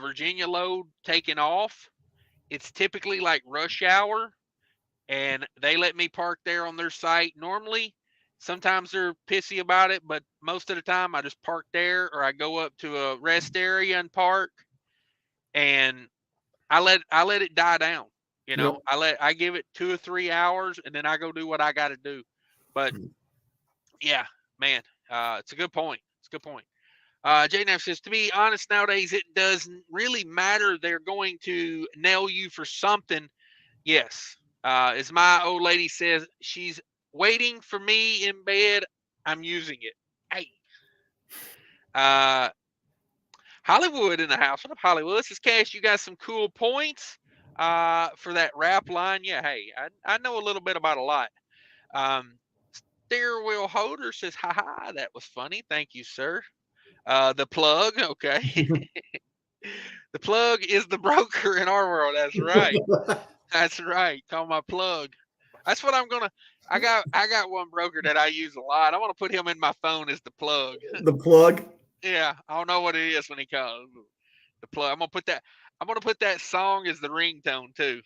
Virginia load taken off, it's typically like rush hour and they let me park there on their site normally. Sometimes they're pissy about it, but most of the time I just park there or I go up to a rest area and park. and I let it die down. You know, Yep. I give it 2 or 3 hours, and then I go do what I got to do. But yeah, man, it's a good point. It's a good point. JNF says, to be honest, nowadays it doesn't really matter. They're going to nail you for something. Yes. As my old lady says, she's waiting for me in bed. I'm using it. Hey. Hollywood in the house. What up, Hollywood? This is Cash. You got some cool points for that rap line. Yeah, hey, I know a little bit about a lot. Stairwell Holder says, haha, that was funny. Thank you, sir. The plug, okay. The plug is the broker in our world. That's right. That's right. Call my plug. That's what I'm gonna. I got one broker that I use a lot. I want to put him in my phone as the plug. The plug. Yeah, I don't know what it is when he calls the plug. I'm gonna put that song as the ringtone too.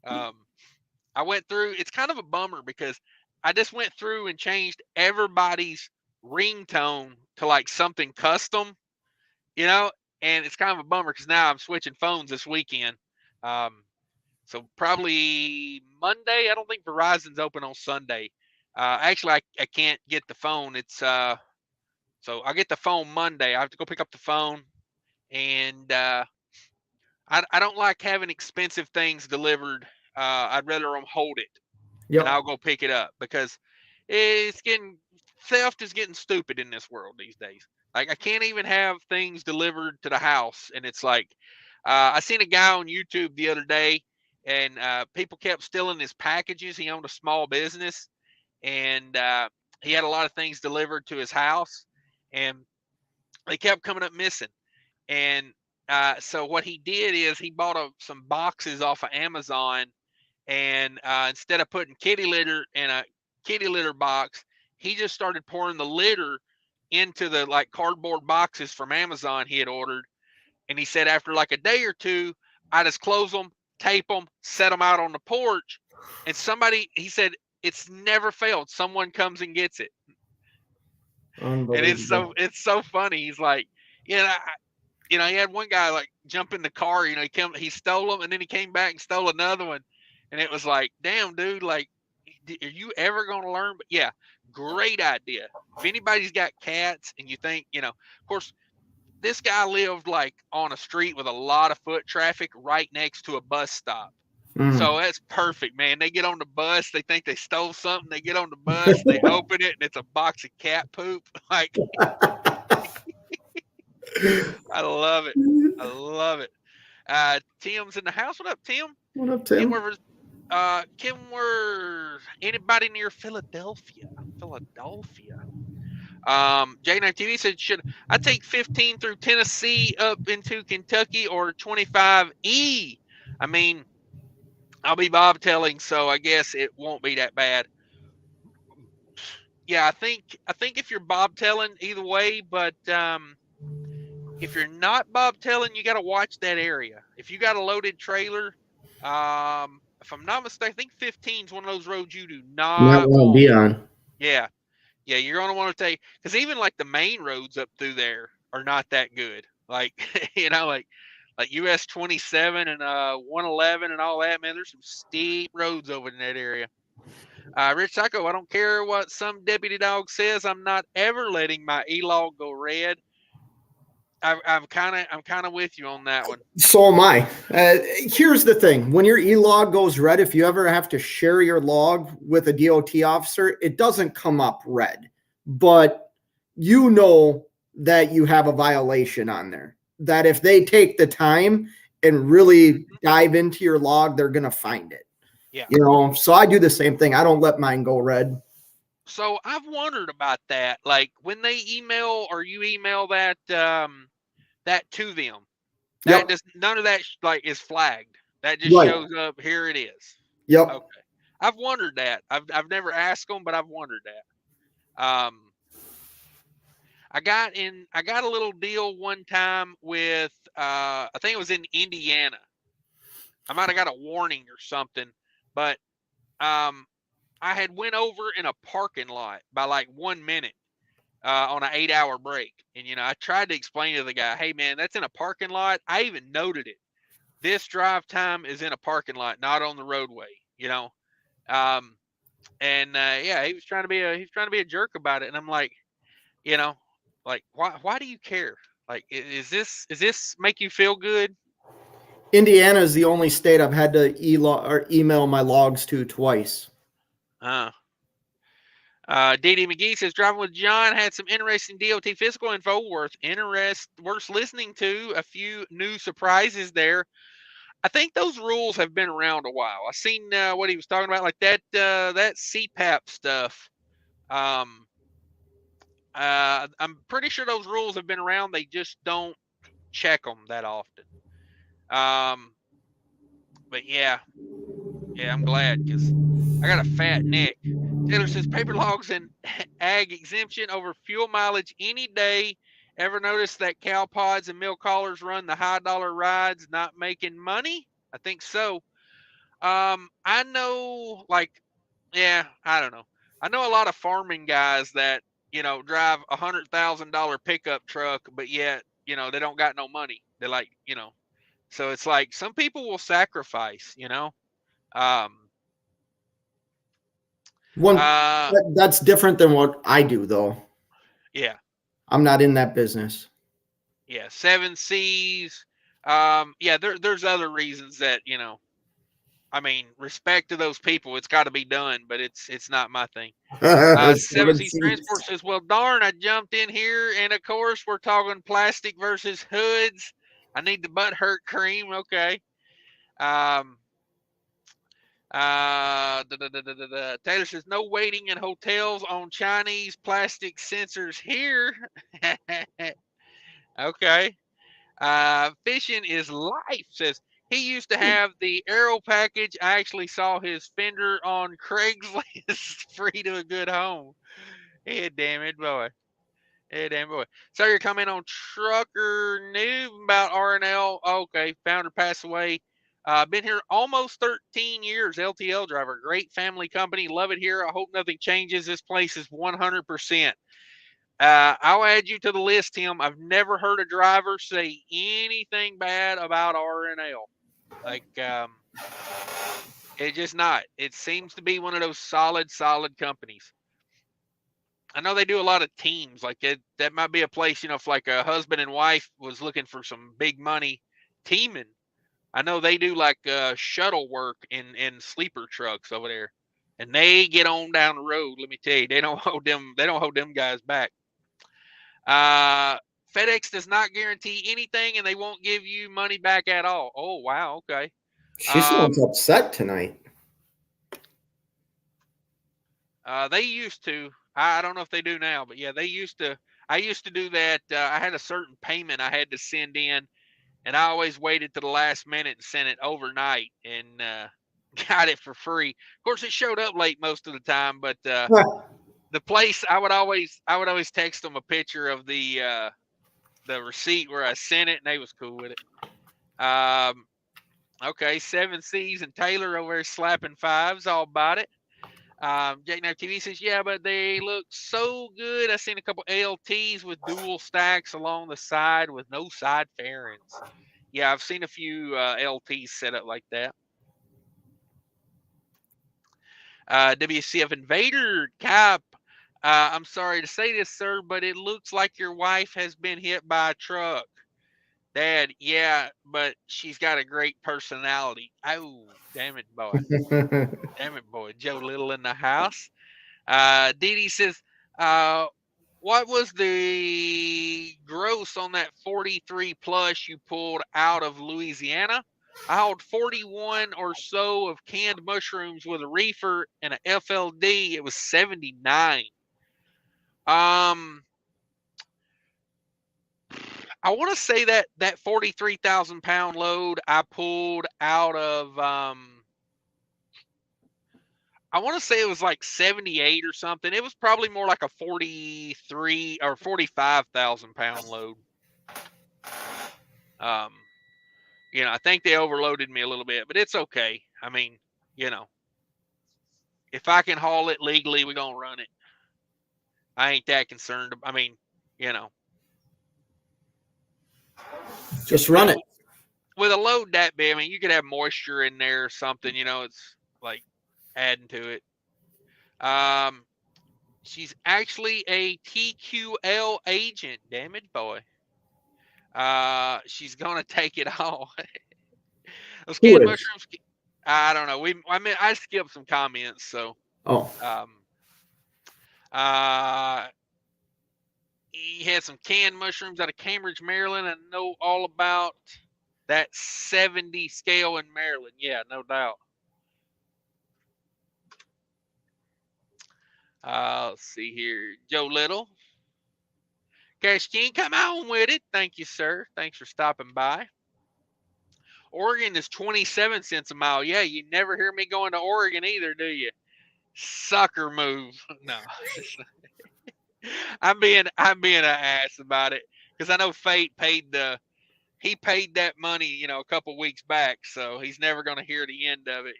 I went through. It's kind of a bummer because I just went through and changed everybody's ringtone to like something custom, you know. And it's kind of a bummer because now I'm switching phones this weekend. So probably Monday. I don't think Verizon's open on Sunday. Actually, I can't get the phone. It's so I get the phone Monday. I have to go pick up the phone, and I don't like having expensive things delivered. I'd rather them hold it, and I'll Yep. go pick it up because it's getting theft is getting stupid in this world these days. Like I can't even have things delivered to the house, and it's like I seen a guy on YouTube the other day, and people kept stealing his packages. He owned a small business, and he had a lot of things delivered to his house, and they kept coming up missing. And so what he did is he bought some boxes off of Amazon, and instead of putting kitty litter in a kitty litter box, he just started pouring the litter into the like cardboard boxes from Amazon he had ordered. And he said after like a day or two, I just close them, tape them, set them out on the porch, and he said it's never failed. Someone comes and gets it, and Unbelievable. it's so funny. He's like, you know, he had one guy like jump in the car. You know, he stole them, and then he came back and stole another one, and it was like, damn, dude, like, are you ever gonna learn? But yeah, great idea. If anybody's got cats and you think, of course, this guy lived like on a street with a lot of foot traffic right next to a bus stop. So that's perfect, man. They get on the bus, they think they stole something. They get on the bus, they open it, and it's a box of cat poop. Like, I love it. I love it. Tim's in the house. What up, Tim? What up, Tim? Kenworth. Anybody near Philadelphia? J9 TV said, should I take 15 through Tennessee up into Kentucky or 25E? I mean, I'll be bobtailing, so I guess it won't be that bad. Yeah, I think if you're bobtailing either way, but if you're not bobtailing, you got to watch that area. If you got a loaded trailer, if I'm not mistaken, I think 15 is one of those roads you do not want to be on. Yeah, you're gonna want to take, because even like the main roads up through there are not that good. Like like US 27 and 111 and all that, man. There's some steep roads over in that area. Rich Psycho, I don't care what some deputy dog says. I'm not ever letting my e-log go red. I'm kind of with you on that one. So am I. Here's the thing. When your e-log goes red, if you ever have to share your log with a DOT officer, it doesn't come up red. But you know that you have a violation on there. That if they take the time and really dive into your log, they're going to find it. Yeah. So I do the same thing. I don't let mine go red. So I've wondered about that. Like when they email or you email that that to them, that just none of that like is flagged. That just shows up. Here it is. Yep. Okay. I've wondered that. I've never asked them, but I've wondered that. I got a little deal one time with I think it was in Indiana. I might have got a warning or something, but I had went over in a parking lot by like 1 minute on an 8-hour break. And, I tried to explain to the guy, hey, man, that's in a parking lot. I even noted it. this drive time is in a parking lot, not on the roadway, you know. Yeah, he was trying to be a jerk about it, and I'm like, you know, like why do you care? Like, is this make you feel good? Indiana is the only state I've had to email my logs to twice. D.D. McGee says, driving with John had some interesting DOT physical info worth listening to. A few new surprises there. I think those rules have been around a while. I seen what he was talking about, like that CPAP stuff. I'm pretty sure those rules have been around. They just don't check them that often. But yeah, I'm glad because I got a fat neck. Taylor says paper logs and ag exemption over fuel mileage any day. Ever notice that cow pods and milk haulers run the high dollar rides, not making money? I think so. I know, like, yeah, I don't know. I know a lot of farming guys that drive $100,000 pickup truck, but yet they don't got no money. They're like, so it's like some people will sacrifice, That's different than what I do, though. Yeah. I'm not in that business. Yeah, 7Cs. Yeah, there's other reasons that, I mean, respect to those people. It's got to be done, but it's not my thing. 7Cs Transport says, well, darn, I jumped in here, and of course, we're talking plastic versus hoods. I need the butt hurt cream. Okay. Taylor says, no waiting in hotels on Chinese plastic sensors here. Okay. Fishing is life says, he used to have the Aero package. I actually saw his fender on Craigslist. Free to a good home. Hey, damn it, boy. Hey, damn boy. So you're coming on Trucker New about RNL. Okay, founder passed away. Been here almost 13 years. LTL driver, great family company. Love it here. I hope nothing changes. This place is 100%. I'll add you to the list, Tim. I've never heard a driver say anything bad about RNL. Like, it's just not. It seems to be one of those solid companies. I know they do a lot of teams. Like that might be a place, if like a husband and wife was looking for some big money teaming. I know they do like shuttle work in sleeper trucks over there, and they get on down the road. Let me tell you, they don't hold them guys back. FedEx does not guarantee anything, and they won't give you money back at all. Oh wow, okay. She sounds upset tonight. They used to. I don't know if they do now, but yeah, they used to. I used to do that. I had a certain payment I had to send in, and I always waited to the last minute and sent it overnight, and got it for free. Of course, it showed up late most of the time, but the place I would always text them a picture of the receipt where I sent it, and they was cool with it. Okay, 7Cs and Taylor over there slapping fives, all about it. Jackknife TV says, yeah, but they look so good. I seen a couple ALTs with dual stacks along the side with no side fairings. Yeah, I've seen a few LTs set up like that. WCF Invader Cap. I'm sorry to say this, sir, but it looks like your wife has been hit by a truck. Dad, yeah, but she's got a great personality. Oh, damn it, boy. Damn it, boy. Joe Little in the house. Dee Dee says, what was the gross on that 43 plus you pulled out of Louisiana? I hauled 41 or so of canned mushrooms with a reefer and a FLD. It was 79. I want to say that 43,000 pound load I pulled out of, I want to say it was like 78 or something. It was probably more like a 43 or 45,000 pound load. I think they overloaded me a little bit, but it's okay. I mean, if I can haul it legally, we're going to run it. I ain't that concerned. I mean, just run it. with a load that big, I mean, you could have moisture in there or something. It's like adding to it. She's actually a TQL agent. Damn it, boy. She's gonna take it all. Those Who canned is? mushrooms. I don't know. I skipped some comments, so. Oh. He had some canned mushrooms out of Cambridge, Maryland. I know all about that 70 scale in Maryland. Yeah, no doubt. Let's see here. Joe Little. Cash King, come on with it. Thank you, sir. Thanks for stopping by. Oregon is 27 cents a mile. Yeah, you never hear me going to Oregon either, do you? Sucker move. No. I'm being an ass about it because I know Fate paid that money, a couple weeks back, so he's never going to hear the end of it,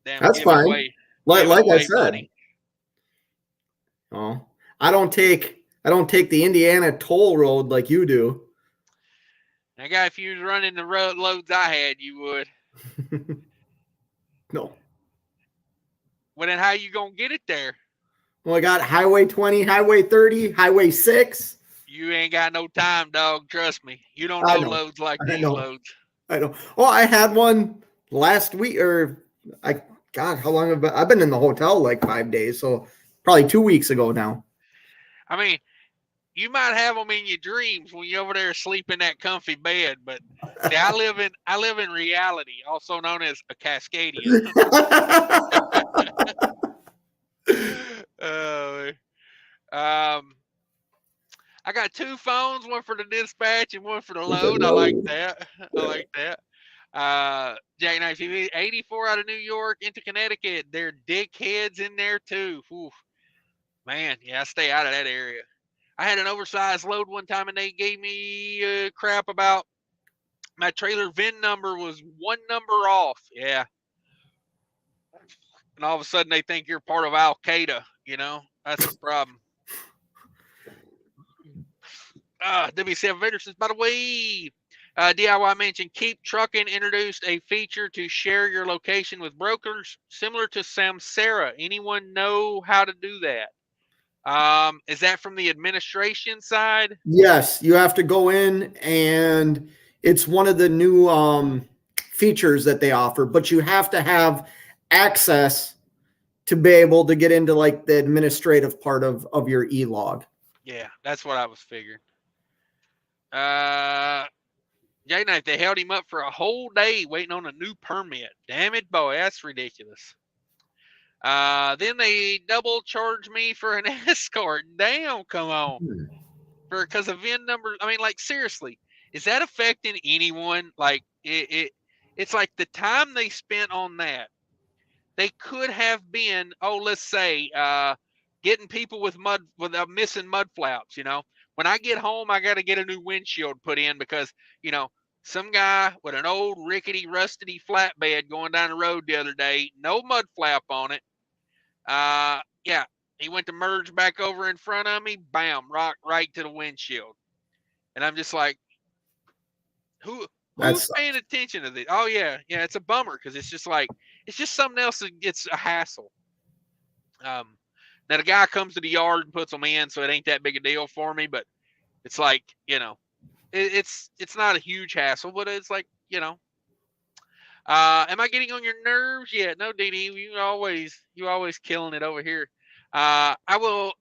Damn, That's fine. Like I said. Money. Oh, I don't take the Indiana toll road like you do. Now, guy, if you was running the road loads I had, you would. No. Well, then how you going to get it there? Well, I got Highway 20, Highway 30, Highway 6. You ain't got no time, dog. Trust me. You don't know loads like these loads. I know. Oh, I had one last week, God, how long have I've been in the hotel like 5 days, so probably 2 weeks ago now. I mean, you might have them in your dreams when you're over there asleep in that comfy bed, but see, I live in reality, also known as a Cascadian. I got 2 phones, one for the dispatch and one for the load. I like that. Jackknife TV, 84 out of New York into Connecticut. They're dickheads in there too. Oof. Man, yeah, I stay out of that area. I had an oversized load one time and they gave me crap about my trailer VIN number was 1 number off. Yeah. And all of a sudden they think you're part of Al Qaeda, That's the problem. W7 Vendor says, by the way, DIY mentioned Keep Trucking introduced a feature to share your location with brokers similar to Samsara. Anyone know how to do that? Is that from the administration side? Yes, you have to go in and it's one of the new features that they offer, but you have to have access to be able to get into like the administrative part of your e-log. Yeah, that's what I was figuring. Jay-Knife, they held him up for a whole day waiting on a new permit. Damn it, boy, that's ridiculous. Then they double charged me for an escort. Damn, come on. Because of VIN number. I mean, like, seriously, is that affecting anyone? Like, it's like the time they spent on that. They could have been, let's say, getting people with missing mud flaps, When I get home, I got to get a new windshield put in because, some guy with an old rickety, rusty flatbed going down the road the other day, no mud flap on it. Yeah, he went to merge back over in front of me, bam, rock right to the windshield. And I'm just like, who's paying attention to this? Oh, yeah, it's a bummer because it's just something else that gets a hassle. Now the guy comes to the yard and puts them in, so it ain't that big a deal for me, but it's like, it's not a huge hassle, but it's like, am I getting on your nerves? Yeah, no, DD, you always killing it over here. I will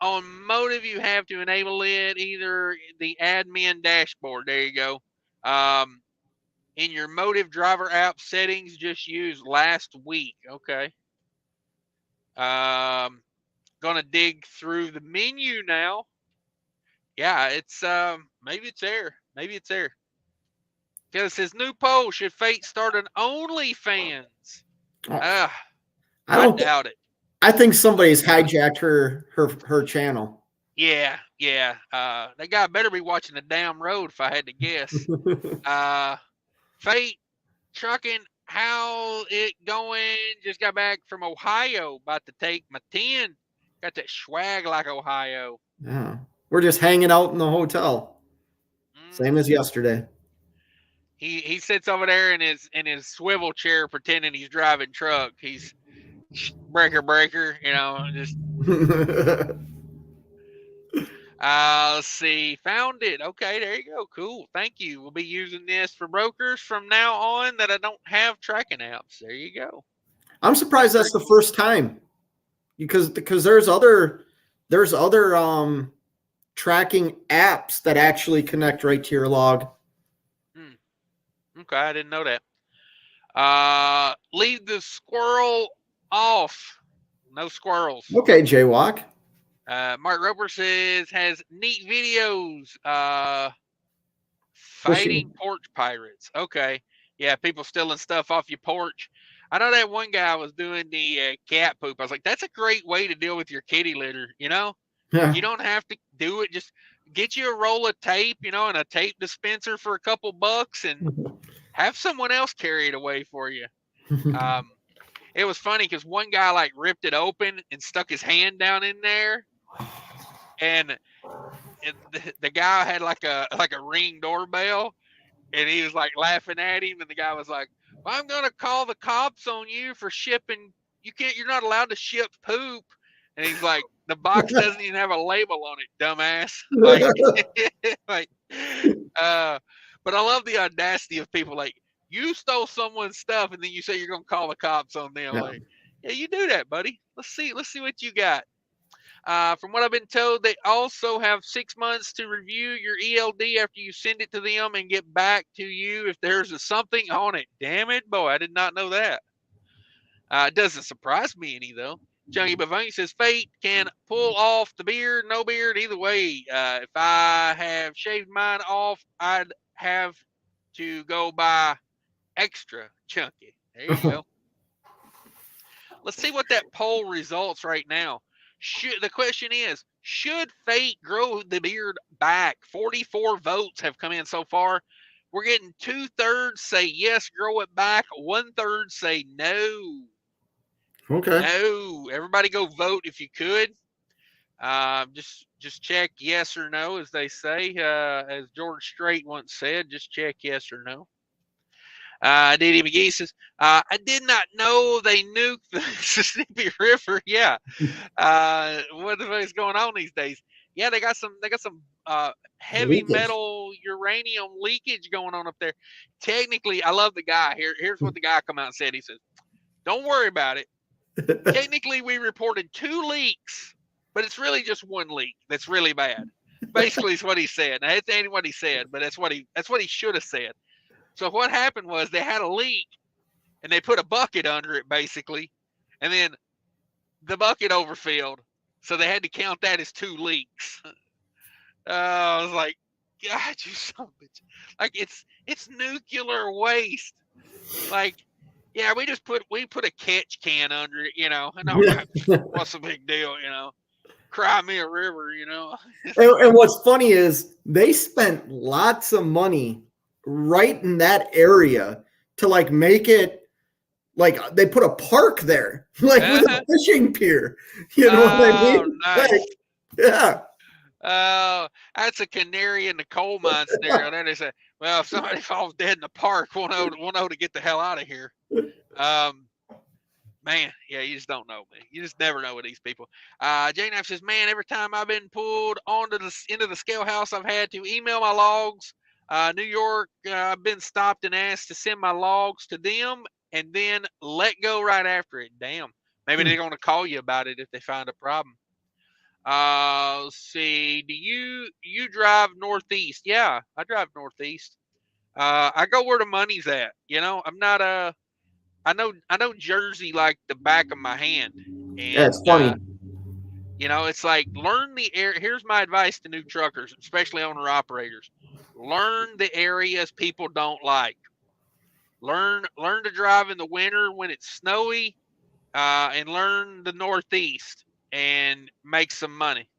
on Motive. You have to enable it either the admin dashboard. There you go. In your Motive driver app settings, just use last week. Okay. Gonna dig through the menu now. Yeah, it's maybe it's there. Because it says new poll: should Fate start an OnlyFans? I doubt it. I think somebody's hijacked her channel. Yeah. That guy better be watching the damn road if I had to guess. Fate Trucking, how it going? Just got back from Ohio, about to take my 10. Got that swag like Ohio. Yeah. We're just hanging out in the hotel. Same as yesterday. He sits over there in his swivel chair pretending he's driving truck. He's breaker, just let's see. Found it. Okay, there you go. Cool. Thank you. We'll be using this for brokers from now on that I don't have tracking apps. There you go. I'm surprised that's the first time, because there's other tracking apps that actually connect right to your log. Okay, I didn't know that. Leave the squirrel off. No squirrels. Okay, Jaywalk. Mark Roper says has neat videos. Fighting porch pirates. Okay. Yeah, people stealing stuff off your porch. I know that one guy was doing the cat poop. I was like, that's a great way to deal with your kitty litter, Yeah. You don't have to do it. Just get you a roll of tape, and a tape dispenser for a couple bucks and have someone else carry it away for you. It was funny because one guy like ripped it open and stuck his hand down in there, and the guy had like a Ring doorbell, and he was like laughing at him, and the guy was like, well, I'm gonna call the cops on you for shipping. You're not allowed to ship poop. And he's like, the box doesn't even have a label on it, dumbass. But I love the audacity of people like, you stole someone's stuff and then you say you're gonna call the cops on them. Yeah. Yeah, you do that, buddy. Let's see what you got. From what I've been told, they also have 6 months to review your ELD after you send it to them and get back to you if there's something on it. Damn it, boy, I did not know that. It doesn't surprise me any, though. Junkie Bavani says, Fate can pull off the beard, no beard, either way. If I have shaved mine off, I'd have to go buy extra chunky. There you go. Let's see what that poll results right now. The question is, should Fate grow the beard back? 44 votes have come in so far. We're getting 2/3 say yes, grow it back. 1/3 say no. Okay. No. Everybody go vote if you could. Just check yes or no, as they say. As George Strait once said, just check yes or no. Diddy McGee says, I did not know they nuked the Mississippi River. Yeah. What the fuck is going on these days? Yeah, they got some heavy leakage. Metal uranium leakage going on up there. Technically, I love the guy. Here's what the guy come out and said. He says, don't worry about it. Technically, we reported 2 leaks, but it's really just 1 leak that's really bad. Basically, is what he said. Now, it ain't what he said, but that's what he should have said. So what happened was they had a leak, and they put a bucket under it, basically, and then the bucket overfilled, so they had to count that as 2 leaks. I was like, God, you son of a bitch. Like, it's nuclear waste. Like, yeah, we put a catch can under it, and what's the big deal, Cry me a river, and what's funny is they spent lots of money right in that area to like make it like they put a park there, like with a fishing pier. You know what I mean? Nice. Like, yeah. That's a canary in the coal mine scenario. Then they say, well, if somebody falls dead in the park, we'll know to get the hell out of here. Man, yeah, you just don't know, man. You just never know with these people. Jane Knife says, man, every time I've been pulled into the scale house, I've had to email my logs. New York, I've been stopped and asked to send my logs to them and then let go right after it. Damn. Maybe they're going to call you about it if they find a problem. Let's see. Do you drive northeast? Yeah, I drive northeast. I go where the money's at. I'm not I know Jersey like the back of my hand. And, yeah, it's funny. It's like learn the area. Here's my advice to new truckers, especially owner operators. Learn the areas people don't like. Learn to drive in the winter when it's snowy, and learn the northeast and make some money.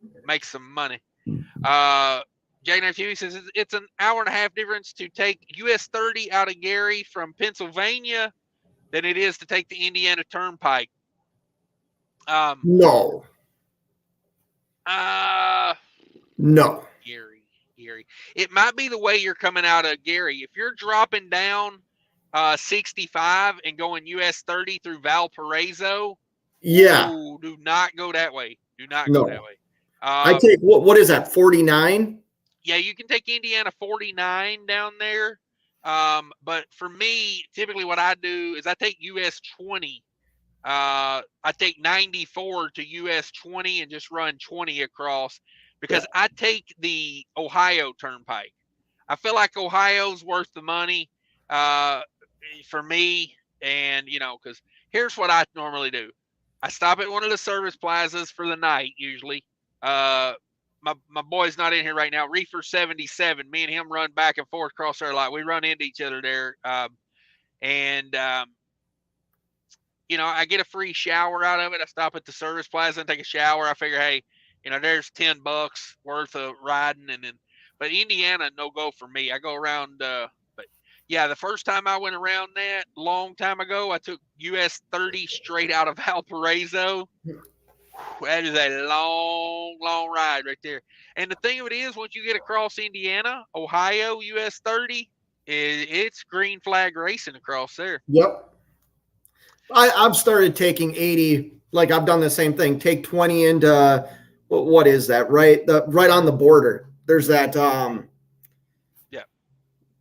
J9TV says it's an hour and a half difference to take US 30 out of Gary from Pennsylvania than it is to take the Indiana Turnpike. No. No. Gary. It might be the way you're coming out of Gary. If you're dropping down 65 and going US 30 through Valparaiso, Yeah. ooh, do not go that way. Do not go that No. way. I take what is that? 49? Yeah, you can take Indiana 49 down there. But for me, typically what I do is I take US 20. I take 94 to US 20 and just run 20 across because I take the Ohio Turnpike. I feel like Ohio's worth the money for me. And, because here's what I normally do. I stop at one of the service plazas for the night, usually. My boy's not in here right now. Reefer 77. Me and him run back and forth across there a lot. We run into each other there. I get a free shower out of it. I stop at the service plaza and take a shower. I figure, hey, there's $10 worth of riding. But Indiana, no go for me. I go around, but yeah, the first time I went around that long time ago, I took US 30 straight out of Valparaiso. That is a long, long ride right there. And the thing of it is, once you get across Indiana, Ohio, US 30, it's green flag racing across there. Yep. I've started taking 80. Like I've done the same thing. Take 20 into what is that? Right on the border. There's that.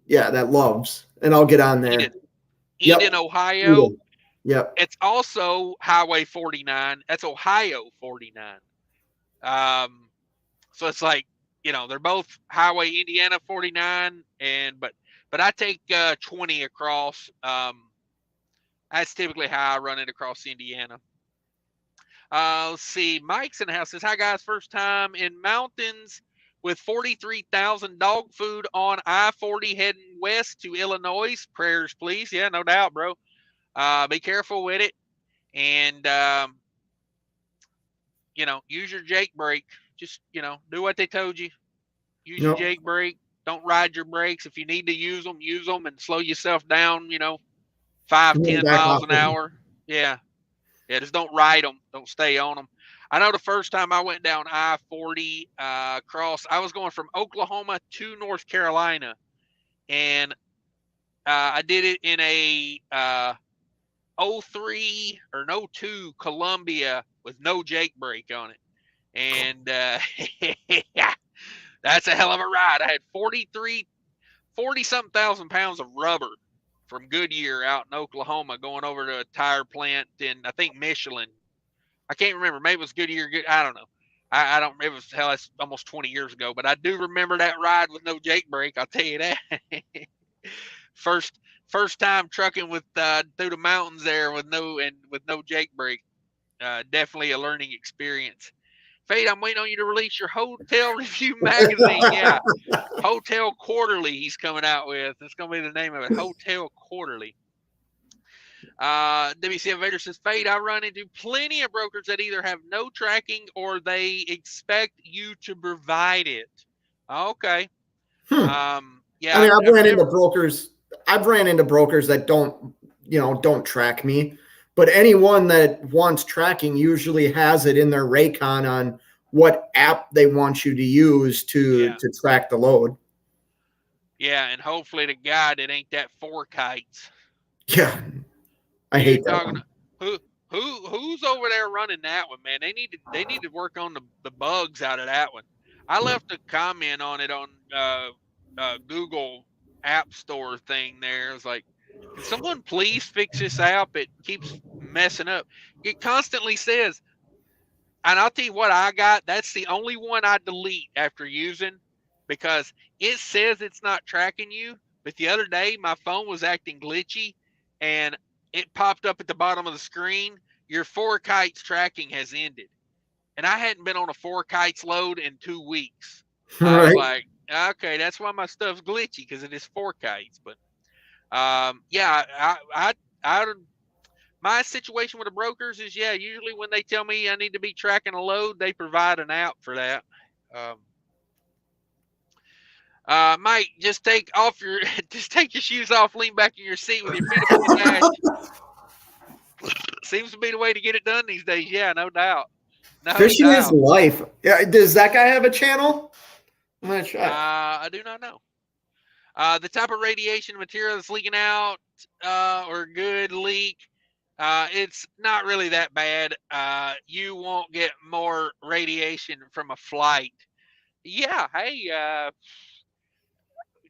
Yeah, that Loves, and I'll get on there. Eden, Ohio. Eden. Yep. It's also Highway 49. That's Ohio 49. So it's like, they're both Highway Indiana 49, but I take 20 across. That's typically how I run it across Indiana. Let's see. Mike's in the house says, hi guys, first time in mountains with 43,000 dog food on I-40 heading west to Illinois. Prayers, please. Yeah, no doubt, bro. Be careful with it. And, use your Jake brake. Just, do what they told you. Use your Jake brake. Don't ride your brakes. If you need to use them and slow yourself down, 5-10 miles an hour. Yeah. Just don't ride them. Don't stay on them. I know the first time I went down I-40 across, I was going from Oklahoma to North Carolina, and I did it in a 03 or an 02 Columbia with no Jake brake on it. And that's a hell of a ride. I had 40-something thousand pounds of rubber from Goodyear out in Oklahoma going over to a tire plant in, I think, Michelin. I can't remember. Maybe it was Goodyear. I don't know. I don't. It was hell. That's almost 20 years ago. But I do remember that ride with no Jake brake. I'll tell you that. First time trucking with through the mountains there with no Jake brake. Definitely a learning experience. Fade, I'm waiting on you to release your hotel review magazine. Yeah, Hotel Quarterly. He's coming out with. That's gonna be the name of it. Hotel Quarterly. WCF Vader says, Fade, I run into plenty of brokers that either have no tracking or they expect you to provide it. Okay. Yeah. I mean, I've ran into brokers that don't track me, but anyone that wants tracking usually has it in their Raycon on what app they want you to use to track the load. Yeah. And hopefully the guy that ain't that 4 kites. Yeah. I hate that one. Who's over there running that one, man? They need to work on the bugs out of that one. I left a comment on it on Google App Store thing there. It's like, can someone please fix this app? It keeps messing up. It constantly says, and I'll tell you what I got. That's the only one I delete after using because it says it's not tracking you. But the other day, my phone was acting glitchy and it popped up at the bottom of the screen. Your 4 kites tracking has ended. And I hadn't been on a 4 kites load in 2 weeks. Right. I was like, okay, that's why my stuff's glitchy because it is 4 kites. But my situation with the brokers is, usually when they tell me I need to be tracking a load, they provide an app for that. Mike, just take your shoes off, lean back in your seat with your feet up on the dash. Seems to be the way to get it done these days. Yeah, no doubt. Fishing is life. Yeah, does that guy have a channel? I'm gonna check. I do not know. The type of radiation material that's leaking out, or good leak, it's not really that bad. You won't get more radiation from a flight. Yeah, hey,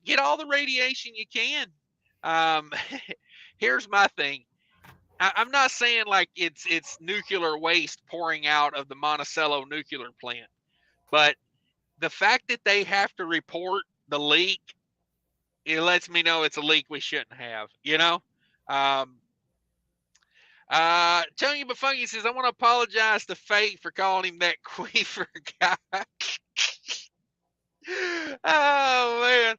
get all the radiation you can. Um, here's my thing. I'm not saying like it's nuclear waste pouring out of the Monticello nuclear plant, but the fact that they have to report the leak, it lets me know it's a leak we shouldn't have, you know? Um, Telling you, but Funky says, I want to apologize to Fate for calling him that queefer guy. Oh man.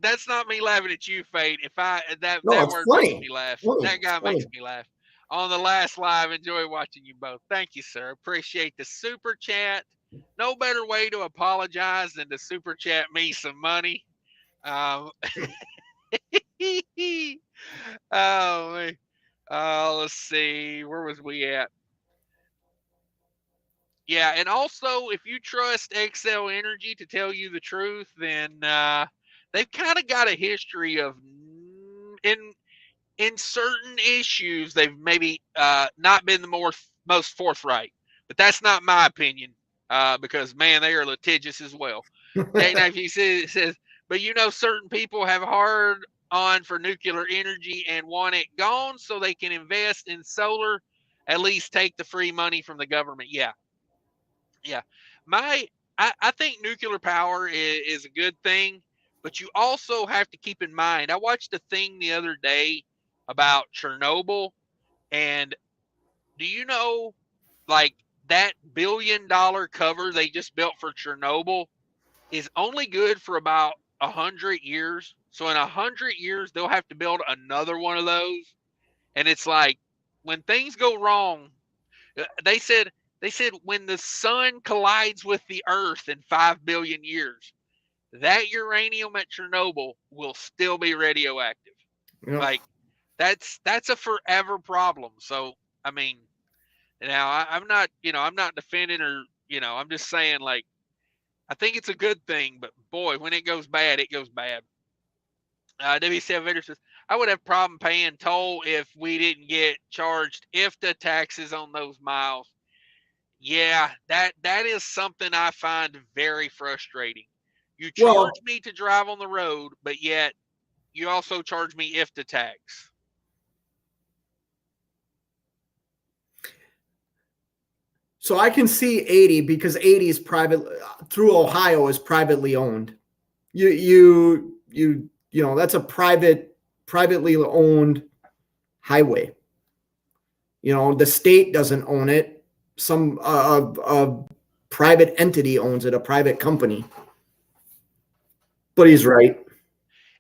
That's not me laughing at you, Fate. If that No, it's word makes funny. me laugh. Funny. That guy It's funny. makes me laugh. On the last live, enjoy watching you both. Thank you, sir. Appreciate the super chat. No better way to apologize than to super chat me some money. Um, oh man. Let's see. Where was we at? Yeah, and also if you trust Excel Energy to tell you the truth, then they've kind of got a history of in certain issues they've maybe not been the most forthright. But that's not my opinion, because man, they are litigious as well. Jack Knife, he says, but you know, certain people have hard on for nuclear energy and want it gone so they can invest in solar, at least take the free money from the government. Yeah, yeah. I think nuclear power is a good thing, but you also have to keep in mind. I watched a thing the other day about Chernobyl, and do you know, like, that $1 billion cover they just built for Chernobyl is only good for about 100 years. So in 100 years, they'll have to build another one of those. And it's like, when things go wrong, they said when the sun collides with the earth in 5 billion years, that uranium at Chernobyl will still be radioactive. Yeah. Like, that's a forever problem. So I mean, now I'm not, I'm not defending, or I'm just saying, like, I think it's a good thing, but boy, when it goes bad, it goes bad. W7 Vendor says, I would have problem paying toll if we didn't get charged ifta taxes on those miles. Yeah, that is something I find very frustrating. You charge me to drive on the road, but yet you also charge me ifta tax. So I can see 80 because 80 is private through Ohio is privately owned. You know, that's a privately owned highway. You know, the state doesn't own it. Some a private entity owns it, a private company. But he's right.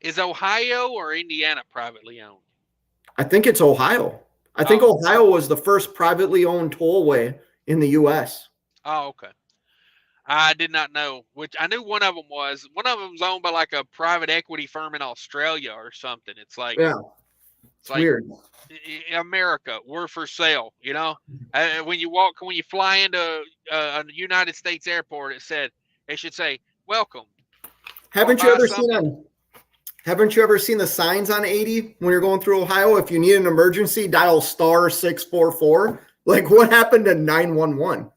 Is Ohio or Indiana privately owned? I think it's Ohio. I think Ohio was the first privately owned tollway in the U.S. Oh, okay. I did not know. Which I knew one of them was. One of them's owned by like a private equity firm in Australia or something. It's like, yeah, it's like weird. America, we're for sale. You know, when you fly into a United States airport, it should say, "Welcome." Haven't you ever seen the signs on 80 when you're going through Ohio? If you need an emergency, dial *644. Like, what happened to 911?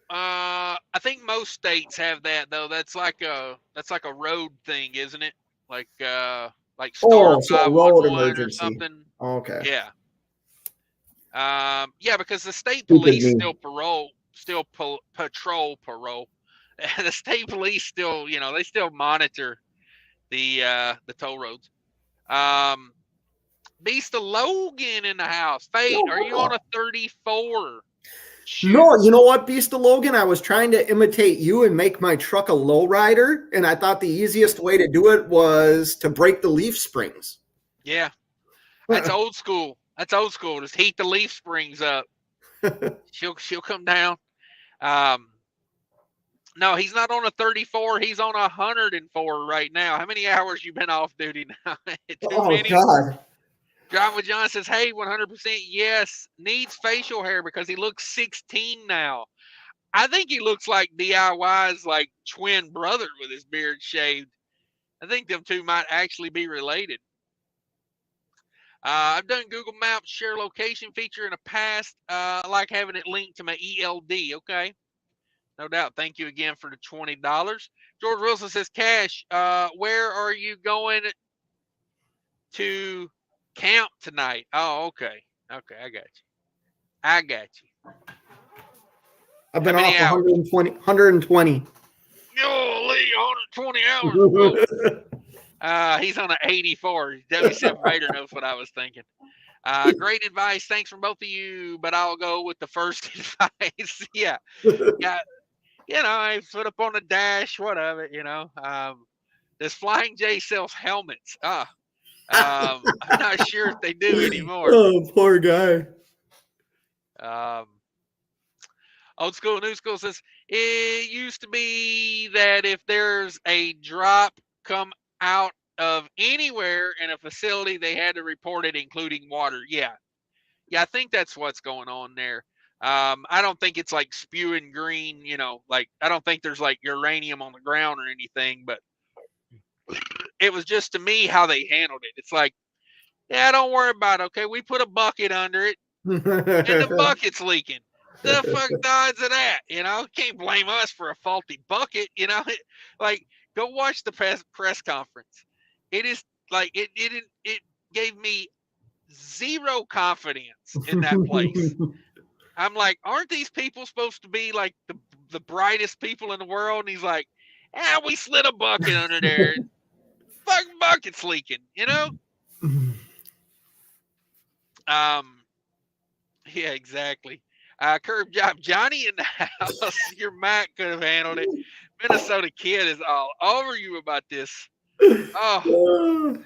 I think most states have that though. That's like a road thing, isn't it? Like star 511 or something. Okay. Yeah. Yeah, because the state police still patrol. The state police still, they still monitor the toll roads. Beast of Logan in the house. Fate, are you on a 34? Shoot. No, you know what, Beast of Logan? I was trying to imitate you and make my truck a lowrider, and I thought the easiest way to do it was to break the leaf springs. Yeah, that's old school. That's old school. Just heat the leaf springs up. She'll come down. No, he's not on a 34. He's on 104 right now. How many hours you been off duty now? Too many? God. Drive with John says, hey, 100% yes. Needs facial hair because he looks 16 now. I think he looks like DIY's like twin brother with his beard shaved. I think them two might actually be related. I've done Google Maps share location feature in the past. I like having it linked to my ELD. Okay, no doubt. Thank you again for the $20. George Wilson says, Cash, where are you going to camp tonight? Oh, okay. Okay, I got you. I got you. I've been How many off hours? 120. Golly, 120 hours. Whoa. He's on an 84. W7 Raider knows what I was thinking. Great advice. Thanks from both of you, but I'll go with the first advice. Yeah. Yeah. You know, I put up on the dash, whatever, you know. Does Flying J sells helmets? I'm not sure if they do anymore. Oh, poor guy. Old School New School says, it used to be that if there's a drop come out of anywhere in a facility, they had to report it, including water. Yeah. Yeah, I think that's what's going on there. I don't think it's like spewing green, you know, like I don't think there's like uranium on the ground or anything, but it was just to me how they handled it. It's like, yeah, don't worry about it. Okay, we put a bucket under it and the bucket's leaking. The fuck odds of that? You know, can't blame us for a faulty bucket. You know, like go watch the press conference. It is like it gave me zero confidence in that place. I'm like, aren't these people supposed to be like the brightest people in the world? And he's like, we slid a bucket under there. Fucking bucket's leaking, you know? Yeah, exactly. Curb job, Johnny in the house. Your Mac could have handled it. Minnesota Kid is all over you about this. Oh,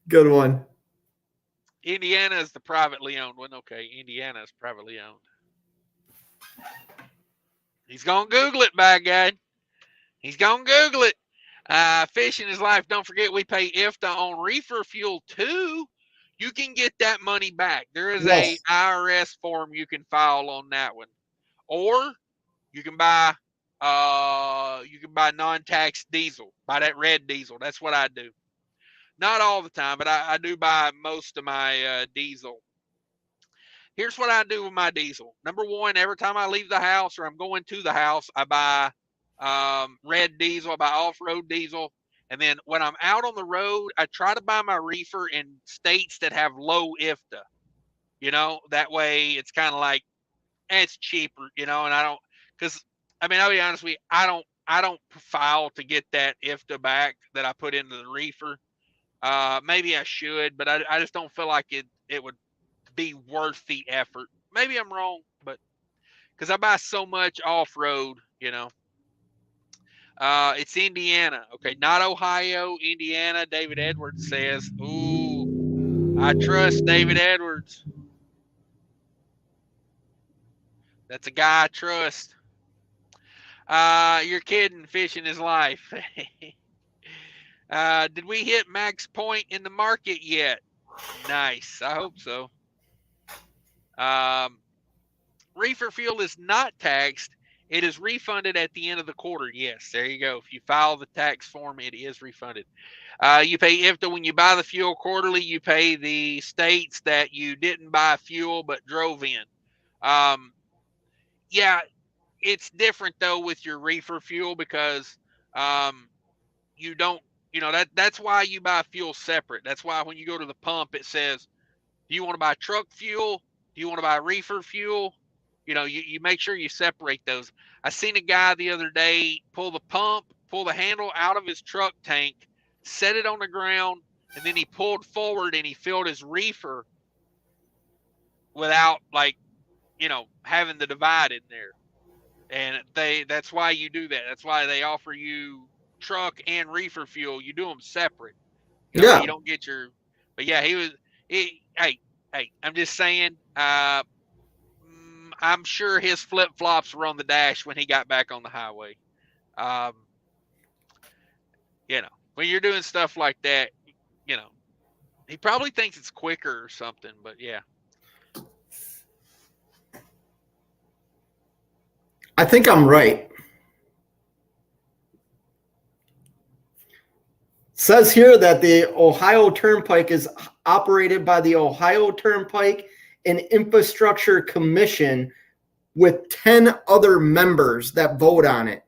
good one. Indiana is the privately owned one. Okay, Indiana is privately owned. He's gonna Google it, by God. He's gonna Google it. Fishing is life. Don't forget we pay IFTA on reefer fuel too. You can get that money back. There is a IRS form you can file on that one, or you can buy non-tax diesel. Buy that red diesel. That's what I do. Not all the time, but I do buy most of my diesel. Here's what I do with my diesel. Number one, every time I leave the house or I'm going to the house, I buy red diesel, I buy off-road diesel. And then when I'm out on the road, I try to buy my reefer in states that have low IFTA. You know, that way it's kind of like, it's cheaper, you know, and I don't, because, I mean, I'll be honest with you, I don't file to get that IFTA back that I put into the reefer. Maybe I should, but I just don't feel like it would be worth the effort. Maybe I'm wrong, but because I buy so much off-road, you know. It's Indiana. Okay, not Ohio, Indiana. David Edwards says, ooh, I trust David Edwards. That's a guy I trust. You're kidding. Fishing is life. Did we hit max point in the market yet? Nice. I hope so. Reefer fuel is not taxed. It is refunded at the end of the quarter. Yes, there you go. If you file the tax form, it is refunded. You pay IFTA when you buy the fuel quarterly. You pay the states that you didn't buy fuel but drove in. Yeah, it's different though with your reefer fuel because you don't, you know, that's why you buy fuel separate. That's why when you go to the pump, it says, do you want to buy truck fuel? Do you want to buy reefer fuel? You know, you make sure you separate those. I seen a guy the other day pull the handle out of his truck tank, set it on the ground, and then he pulled forward and he filled his reefer without, like, you know, having the divide in there. And that's why you do that. That's why they offer you truck and reefer fuel. You do them separate. You know, you don't get your, but yeah, hey, I'm just saying, I'm sure his flip flops were on the dash when he got back on the highway. You know, when you're doing stuff like that, you know, he probably thinks it's quicker or something, but yeah. I think I'm right. Says here that the Ohio Turnpike is operated by the Ohio Turnpike and Infrastructure Commission with 10 other members that vote on it.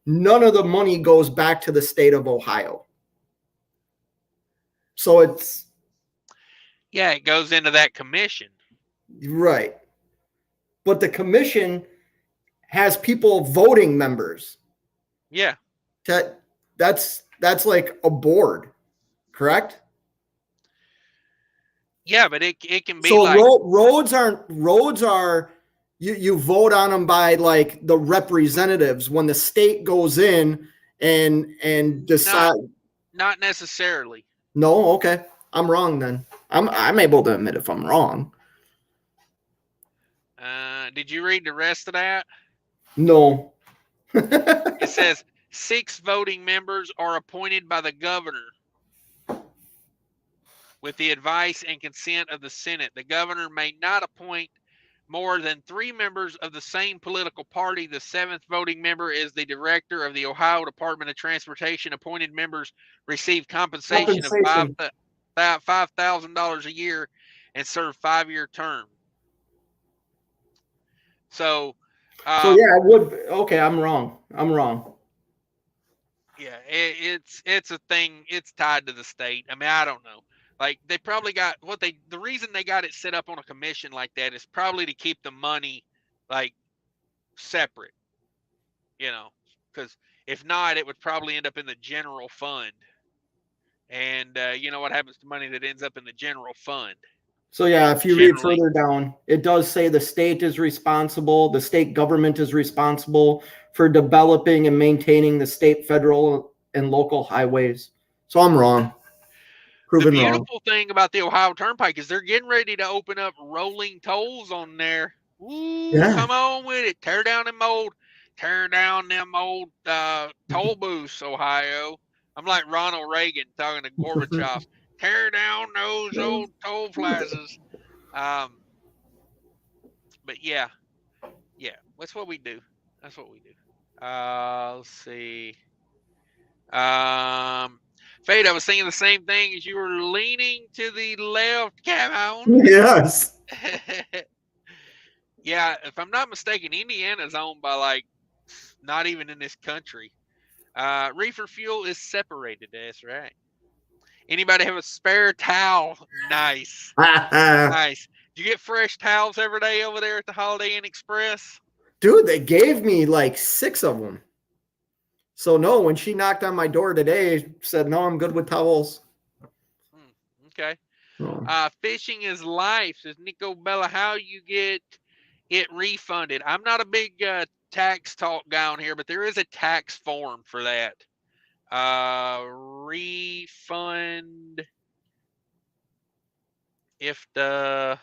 None of the money goes back to the state of Ohio. So it's... Yeah, it goes into that commission. Right. But the commission has people voting members. Yeah. That's like a board, correct? Yeah, but it can be so like roads are you vote on them by like the representatives when the state goes in and decide. Not necessarily. No, okay, I'm wrong then. I'm able to admit if I'm wrong. Did you read the rest of that? No. It says 6 voting members are appointed by the governor with the advice and consent of the Senate. The governor may not appoint more than 3 members of the same political party. The 7th voting member is the director of the Ohio Department of Transportation. Appointed members receive compensation of $5,000 a year and serve 5-year term. So yeah, I would. Okay, I'm wrong. Yeah, it's a thing. It's tied to the state. I mean, I don't know. Like they probably got the reason they got it set up on a commission like that is probably to keep the money like separate. You know, because if not, it would probably end up in the general fund. And you know what happens to money that ends up in the general fund? So yeah, if you read further down, it does say the state is responsible, the state government is responsible for developing and maintaining the state, federal, and local highways. So I'm wrong. Proven the beautiful wrong. thing about the Ohio Turnpike is they're getting ready to open up rolling tolls on there. Ooh, yeah. Come on with it. Tear down them old toll booths, Ohio. I'm like Ronald Reagan talking to Gorbachev. Tear down those old toll plazas. But yeah, that's what we do. Let's see. Fade, I was thinking the same thing as you were leaning to the left. Come on. Yes. Yeah, if I'm not mistaken, Indiana's owned by like not even in this country. Reefer fuel is separated. That's right. Anybody have a spare towel? Nice. Nice. Do you get fresh towels every day over there at the Holiday Inn Express? Dude, they gave me like 6 of them. So no, when she knocked on my door today, said, no, I'm good with towels. Okay. Oh. Fishing is life, says Nico Bella. How you get it refunded? I'm not a big tax talk guy on here, but there is a tax form for that. Refund if the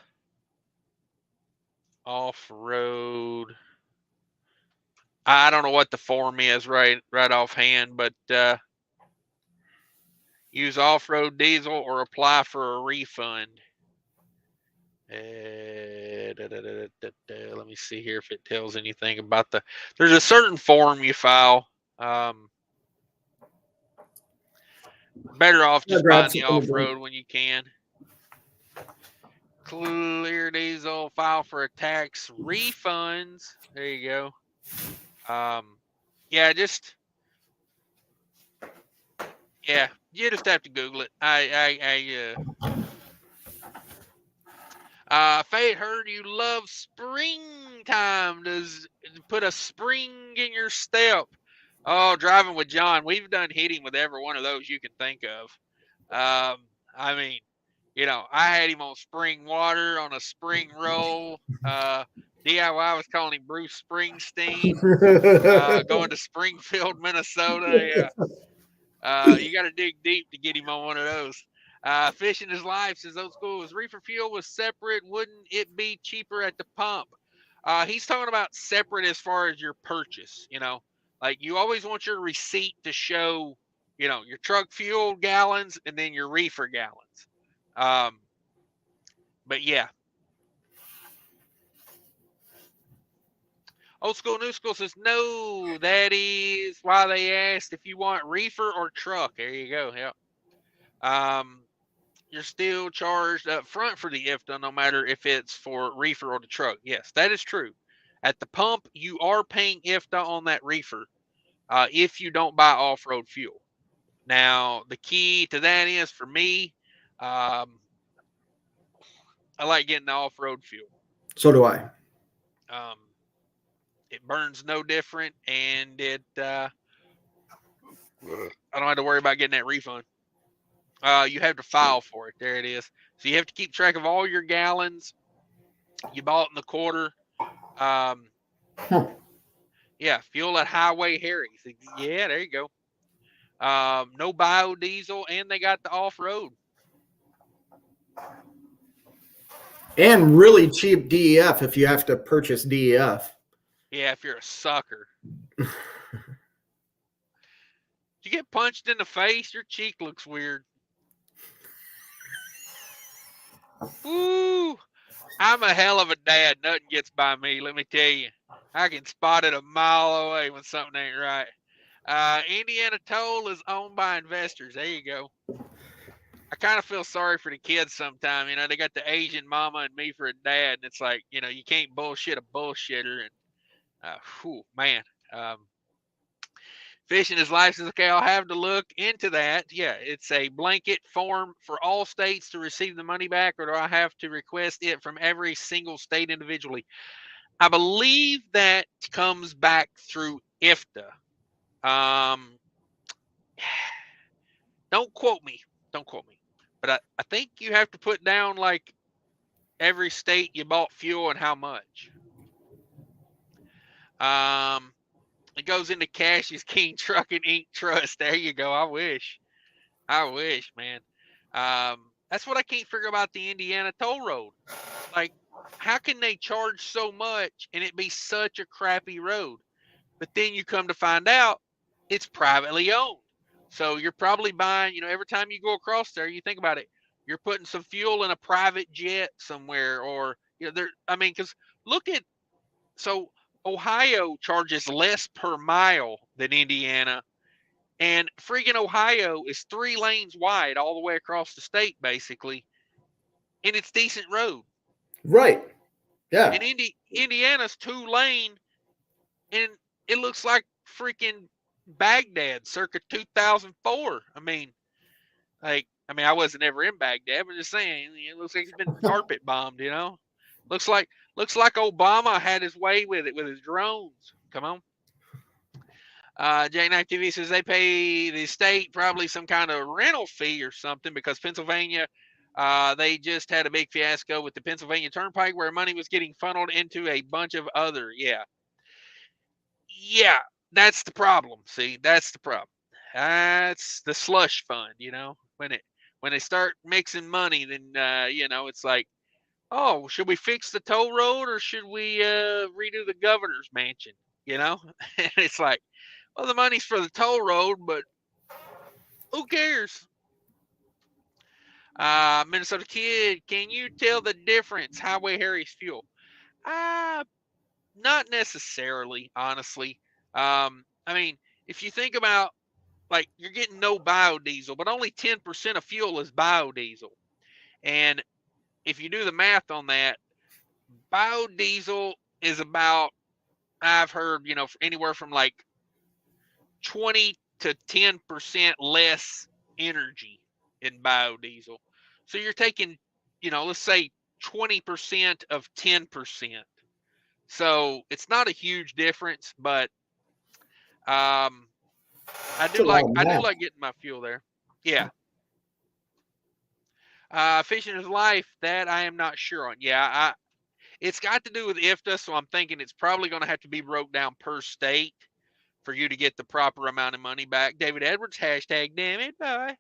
off-road. I don't know what the form is right offhand, but use off-road diesel or apply for a refund. Let me see here if it tells anything about there's a certain form you file. Better off just buying the off-road when you can. Clear diesel, file for a tax, refunds. There you go. Yeah, you just have to Google it. Fate heard you love springtime. Does put a spring in your step? Oh, driving with John. We've done hitting with every one of those you can think of. I mean, you know, I had him on spring water, on a spring roll. DIY was calling him Bruce Springsteen. Going to Springfield, Minnesota. Yeah. You got to dig deep to get him on one of those. Fishing is life, says old school. If reefer fuel was separate, wouldn't it be cheaper at the pump? He's talking about separate as far as your purchase. You know, like you always want your receipt to show, you know, your truck fuel gallons and then your reefer gallons. But yeah. Old School New School says no. That is why they asked if you want reefer or truck. There you go. Yep. You're still charged up front for the IFTA, no matter if it's for reefer or the truck. Yes, that is true. At the pump, you are paying IFTA on that reefer if you don't buy off-road fuel. Now, the key to that is, for me, I like getting the off-road fuel. So do I. It burns no different, and I don't have to worry about getting that refund. You have to file for it. There it is. So you have to keep track of all your gallons you bought in the quarter. Yeah, fuel at Highway Harry's. Yeah, there you go. No biodiesel, and they got the off-road. And really cheap DEF if you have to purchase DEF. Yeah, if you're a sucker. You get punched in the face, your cheek looks weird. Ooh, I'm a hell of a dad. Nothing gets by me, let me tell you. I can spot it a mile away when something ain't right. Indiana Toll is owned by investors. There you go. I kind of feel sorry for the kids sometimes. You know, they got the Asian mama and me for a dad, and it's like, you know, you can't bullshit a bullshitter. And, man. Fishing is licensed. Okay, I'll have to look into that. Yeah, it's a blanket form for all states to receive the money back, or do I have to request it from every single state individually? I believe that comes back through IFTA. Don't quote me. Don't quote me. But I think you have to put down like every state you bought fuel and how much. It goes into CashisKingtrucking Inc. Trust. There you go. I wish, man. That's what I can't figure about the Indiana toll road. Like, how can they charge so much and it be such a crappy road? But then you come to find out it's privately owned. So you're probably buying, you know, every time you go across there, you think about it, you're putting some fuel in a private jet somewhere, or, you know, because look at, so Ohio charges less per mile than Indiana, and freaking Ohio is 3 lanes wide all the way across the state, basically, and it's decent road. Right. Yeah. And Indiana's 2 lane, and it looks like freaking Baghdad circa 2004. I wasn't ever in Baghdad, but just saying, it looks like it's been carpet bombed, you know? Looks like Obama had his way with it with his drones. Come on. Jackknife TV says they pay the state probably some kind of rental fee or something, because Pennsylvania, they just had a big fiasco with the Pennsylvania Turnpike where money was getting funneled into a bunch of other. Yeah, that's the problem. See, that's the problem. That's the slush fund, you know. When they start mixing money, then it's like, oh, should we fix the toll road or should we redo the governor's mansion? You know, and it's like, well, the money's for the toll road, but who cares? Minnesota Kid, can you tell the difference? Highway Harry's fuel? Not necessarily, honestly. If you think about, like, you're getting no biodiesel, but only 10% of fuel is biodiesel. And if you do the math on that, biodiesel is about, I've heard, anywhere from like 20 to 10% less energy in biodiesel. So you're taking, let's say 20% of 10%. So it's not a huge difference, but I do like getting my fuel there. Yeah. Fishing is life, that I am not sure on. Yeah, it's got to do with IFTA, so I'm thinking it's probably going to have to be broke down per state for you to get the proper amount of money back. David Edwards, hashtag dammitboy.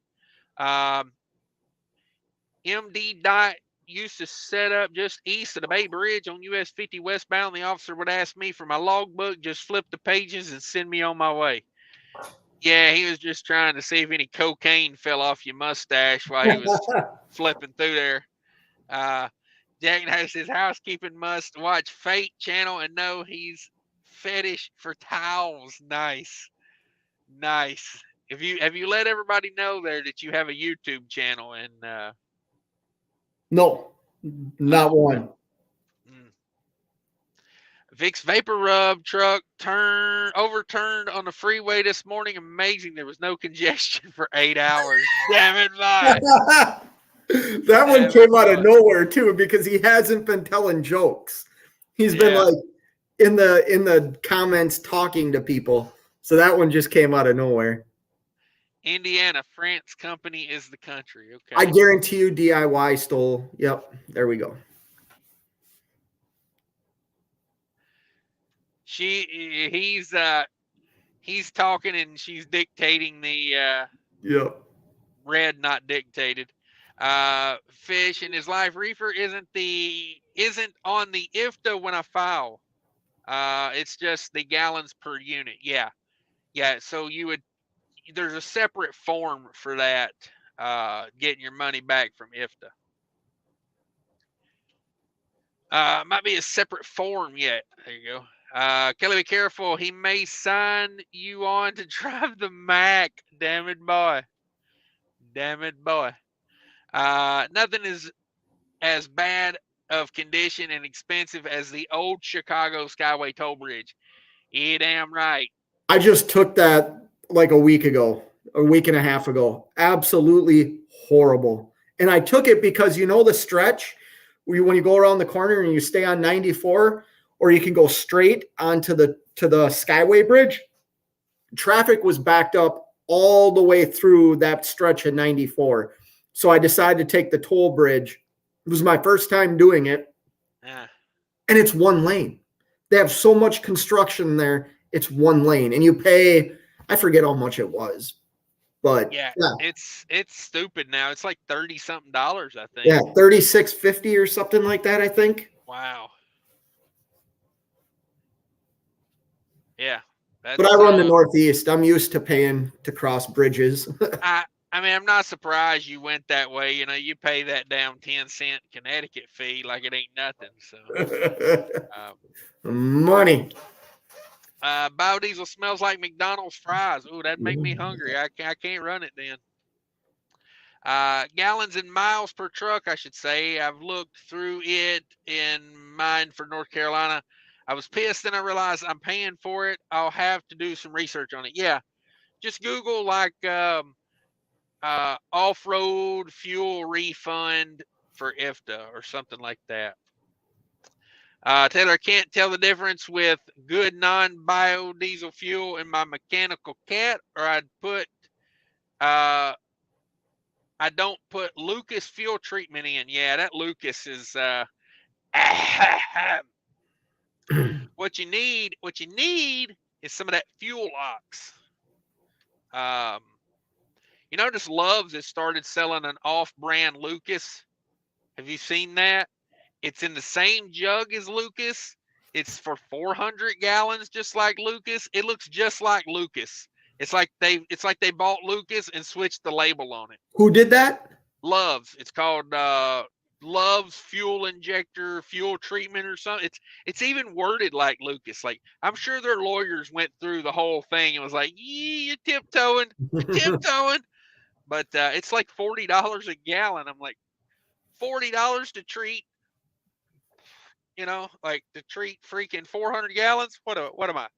MD Dot used to set up just east of the Bay Bridge on US 50 westbound. The officer would ask me for my logbook, just flip the pages and send me on my way. Yeah, he was just trying to see if any cocaine fell off your mustache while he was flipping through there. Jack knows his housekeeping must watch Fate channel and know he's fetish for towels. Nice. Have you let everybody know there that you have a YouTube channel and No, not one. Vic's Vapor Rub truck overturned on the freeway this morning. Amazing. There was no congestion for 8 hours. Damn it, bye. That one came out of nowhere too, because he hasn't been telling jokes. He's been like in the comments talking to people. So that one just came out of nowhere. Indiana, France company is the country. Okay. I guarantee you DIY stole. Yep. There we go. He's talking and she's dictating the red, not dictated. Fish in his life. Reefer isn't on the ifta when I file. It's just the gallons per unit. Yeah. So there's a separate form for that. Getting your money back from ifta. Might be a separate form yet. There you go. Kelly, be careful. He may sign you on to drive the Mac. Damn it, boy. Nothing is as bad of condition and expensive as the old Chicago Skyway toll bridge. Yeah, damn right. I just took that like a week and a half ago. Absolutely horrible. And I took it because the stretch when you go around the corner and you stay on 94, or you can go straight onto the Skyway bridge. Traffic was backed up all the way through that stretch of 94. So I decided to take the toll bridge. It was my first time doing it. Yeah. And it's one lane. They have so much construction there. It's one lane. And you pay, I forget how much it was. But yeah. It's stupid now. It's like $30-something, I think. Yeah, $36.50 or something like that, I think. Wow. Yeah. But I run the Northeast. I'm used to paying to cross bridges. I mean, I'm not surprised you went that way. You pay that damn 10-cent Connecticut fee like it ain't nothing. So money. Biodiesel smells like McDonald's fries. Ooh, that'd make me hungry. I can't run it then. Gallons and miles per truck, I should say. I've looked through it in mine for North Carolina. I was pissed, and I realized I'm paying for it. I'll have to do some research on it. Yeah, just Google like off-road fuel refund for ifta or something like that. Taylor, can't tell the difference with good non-biodiesel fuel in my mechanical cat, or I don't put Lucas fuel treatment in. Yeah, that Lucas is what you need is some of that fuel ox. Just Loves has started selling an off-brand Lucas. Have you seen that? It's in the same jug as Lucas. It's for 400 gallons, just like Lucas. It looks just like Lucas. It's like they bought Lucas and switched the label on it. Who did that? Loves. It's called Loves Fuel Injector Fuel Treatment or something. It's even worded like Lucas. Like, I'm sure their lawyers went through the whole thing and was like, you're tiptoeing. But it's like $40 a gallon. I'm like, $40 to treat, to treat freaking 400 gallons. What am I?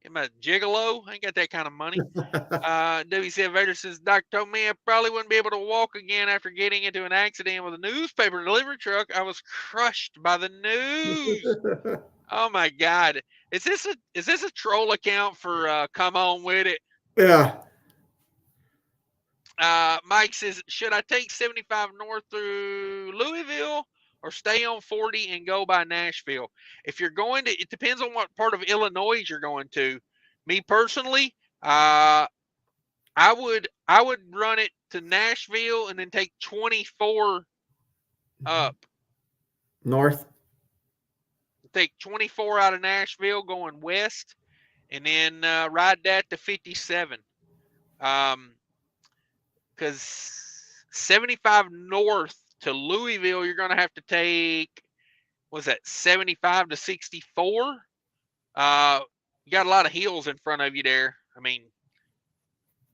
Am I a gigolo? I ain't got that kind of money. WCF Vader says, Doc told me I probably wouldn't be able to walk again after getting into an accident with a newspaper delivery truck. I was crushed by the news. Oh my God. Is this a troll account for come on with it? Yeah. Mike says, should I take 75 north through Louisville or stay on 40 and go by Nashville? If you're going to, it depends on what part of Illinois you're going to. Me personally, I would run it to Nashville and then take 24 up. North. Take 24 out of Nashville going west, and then ride that to 57. Because 75 north to Louisville, you're going to have to take was that 75 to 64? You got a lot of hills in front of you there. I mean,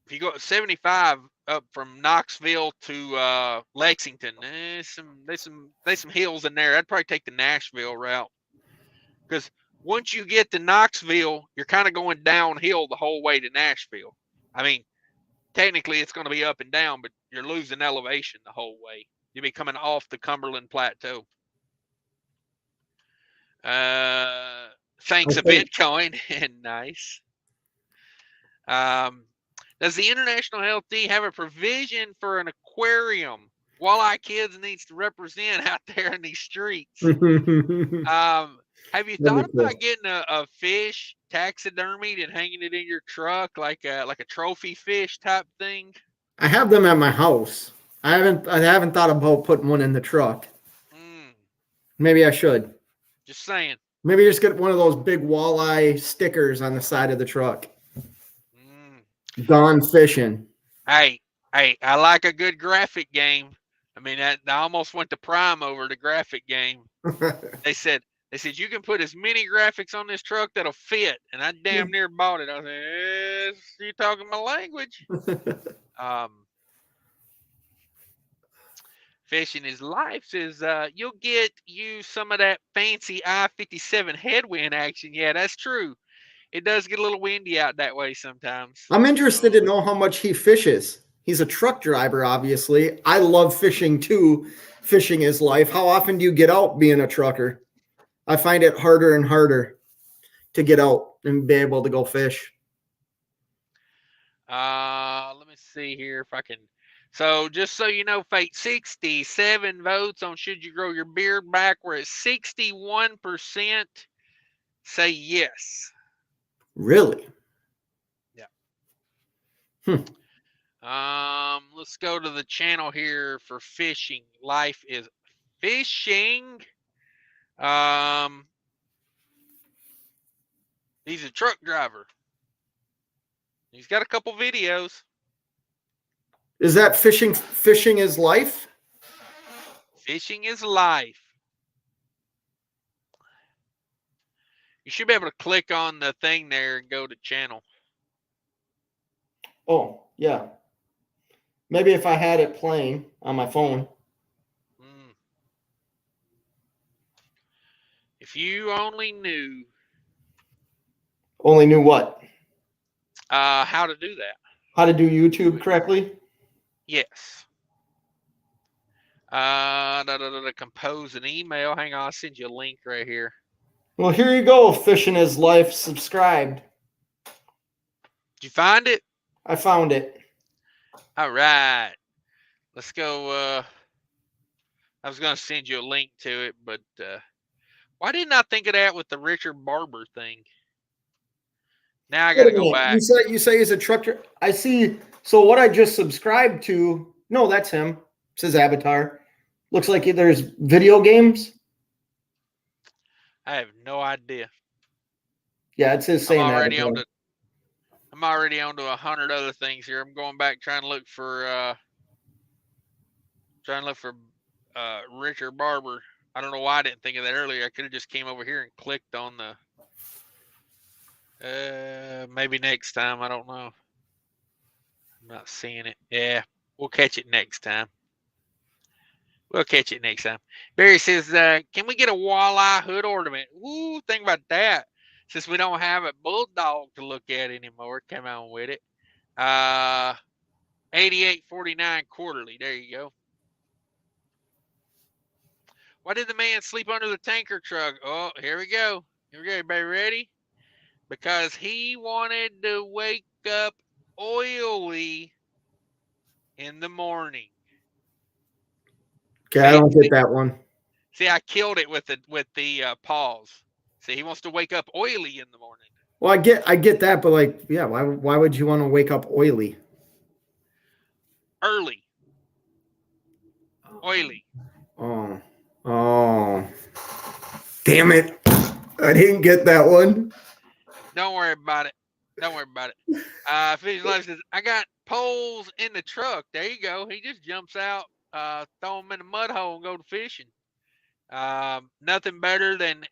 if you go at 75 up from Knoxville to Lexington, there's some hills in there. I'd probably take the Nashville route, because once you get to Knoxville, you're kind of going downhill the whole way to Nashville. I mean, technically it's going to be up and down, but you're losing elevation the whole way. You'll be coming off the Cumberland Plateau. Thanks a Bitcoin. Nice. Does the International LT have a provision for an aquarium? Walleye Kids needs to represent out there in these streets. Have you thought about getting a fish taxidermied and hanging it in your truck like a trophy fish type thing? I have them at my house. I haven't thought about putting one in the truck. Maybe I should. Just saying. Maybe just get one of those big walleye stickers on the side of the truck. Gone fishing. Hey, I like a good graphic game. I mean, I almost went to Prime over the graphic game. They said you can put as many graphics on this truck that'll fit, and I damn near bought it. I was like, you talking my language? Fishing is life says you'll get you some of that fancy I-57 headwind action. Yeah, that's true. It does get a little windy out that way sometimes. I'm interested to know how much he fishes. He's a truck driver, obviously. I love fishing too. Fishing is life. How often do you get out being a trucker? I find it harder and harder to get out and be able to go fish. Let me see here if I can. So just so you know, Fate, 67 votes on should you grow your beard back. We're at 61% say yes. Really? Yeah. Let's go to the channel here for fishing. Life is fishing. He's a truck driver. He's got a couple videos. Is that fishing? Fishing is life? Fishing is life. You should be able to click on the thing there and go to channel. Oh, yeah. Maybe if I had it playing on my phone. If you only knew. Only knew what? How to do that. How to do YouTube correctly? Yes. Compose an email. Hang on, I'll send you a link right here. Well, here you go. Fishing is life. Subscribed. Did you find it? I found it. All right. Let's go. I was going to send you a link to it, but why didn't I think of that with the Richard Barber thing? Now I got to go back. You say he's a trucker. I see. So what I just subscribed to, no, that's him. It's his avatar. Looks like there's video games. I have no idea. Yeah, it's his same avatar. I'm already on to 100 other things here. I'm going back trying to look for Richard Barber. I don't know why I didn't think of that earlier. I could have just came over here and clicked on the maybe next time. I don't know. I'm not seeing it. Yeah, we'll catch it next time. Barry says, can we get a walleye hood ornament? Ooh, think about that. Since we don't have a bulldog to look at anymore, come on with it. 88.49 quarterly. There you go. Why did the man sleep under the tanker truck? Oh, here we go. Everybody ready? Because he wanted to wake up oily in the morning. Okay, I don't get that one. See, I killed it with the pause. See, he wants to wake up oily in the morning. Well, I get that, but like, yeah, why would you want to wake up oily? Early. Oily. Oh. Damn it. I didn't get that one. Don't worry about it. Fish Life says, I got poles in the truck. There you go. He just jumps out, throw them in the mud hole and go to fishing. Nothing better than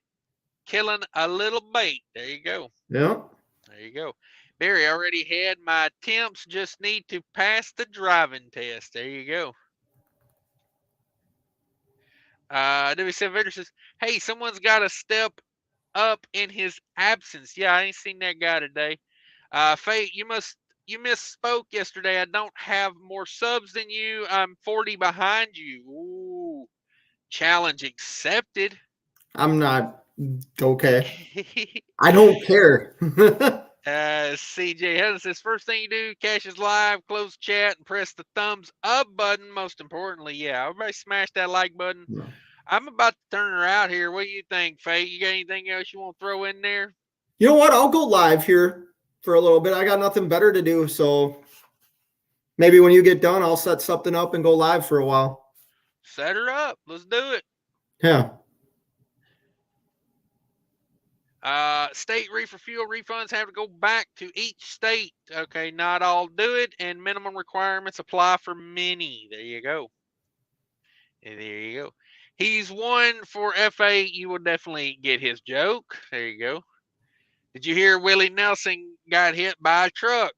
killing a little bait. There you go. Yeah. There you go. Barry already had my attempts. Just need to pass the driving test. There you go. W7 Vendor says, hey, someone's got to step up in his absence. Yeah, I ain't seen that guy today. Faye, you misspoke yesterday. I don't have more subs than you. I'm 40 behind you. Ooh, challenge accepted. I'm not okay. I don't care. CJ Helen says, first thing you do, Caches Live, close chat, and press the thumbs up button. Most importantly, yeah, everybody smash that like button. No. I'm about to turn her out here. What do you think, Faye? You got anything else you want to throw in there? You know what? I'll go live here for a little bit. I got nothing better to do, so maybe when you get done, I'll set something up and go live for a while. Set her up. Let's do it. Yeah. State reefer fuel refunds have to go back to each state. Okay, not all do it, and minimum requirements apply for many. There you go. And there you go. He's one for FA. You will definitely get his joke. There you go. Did you hear Willie Nelson got hit by a truck?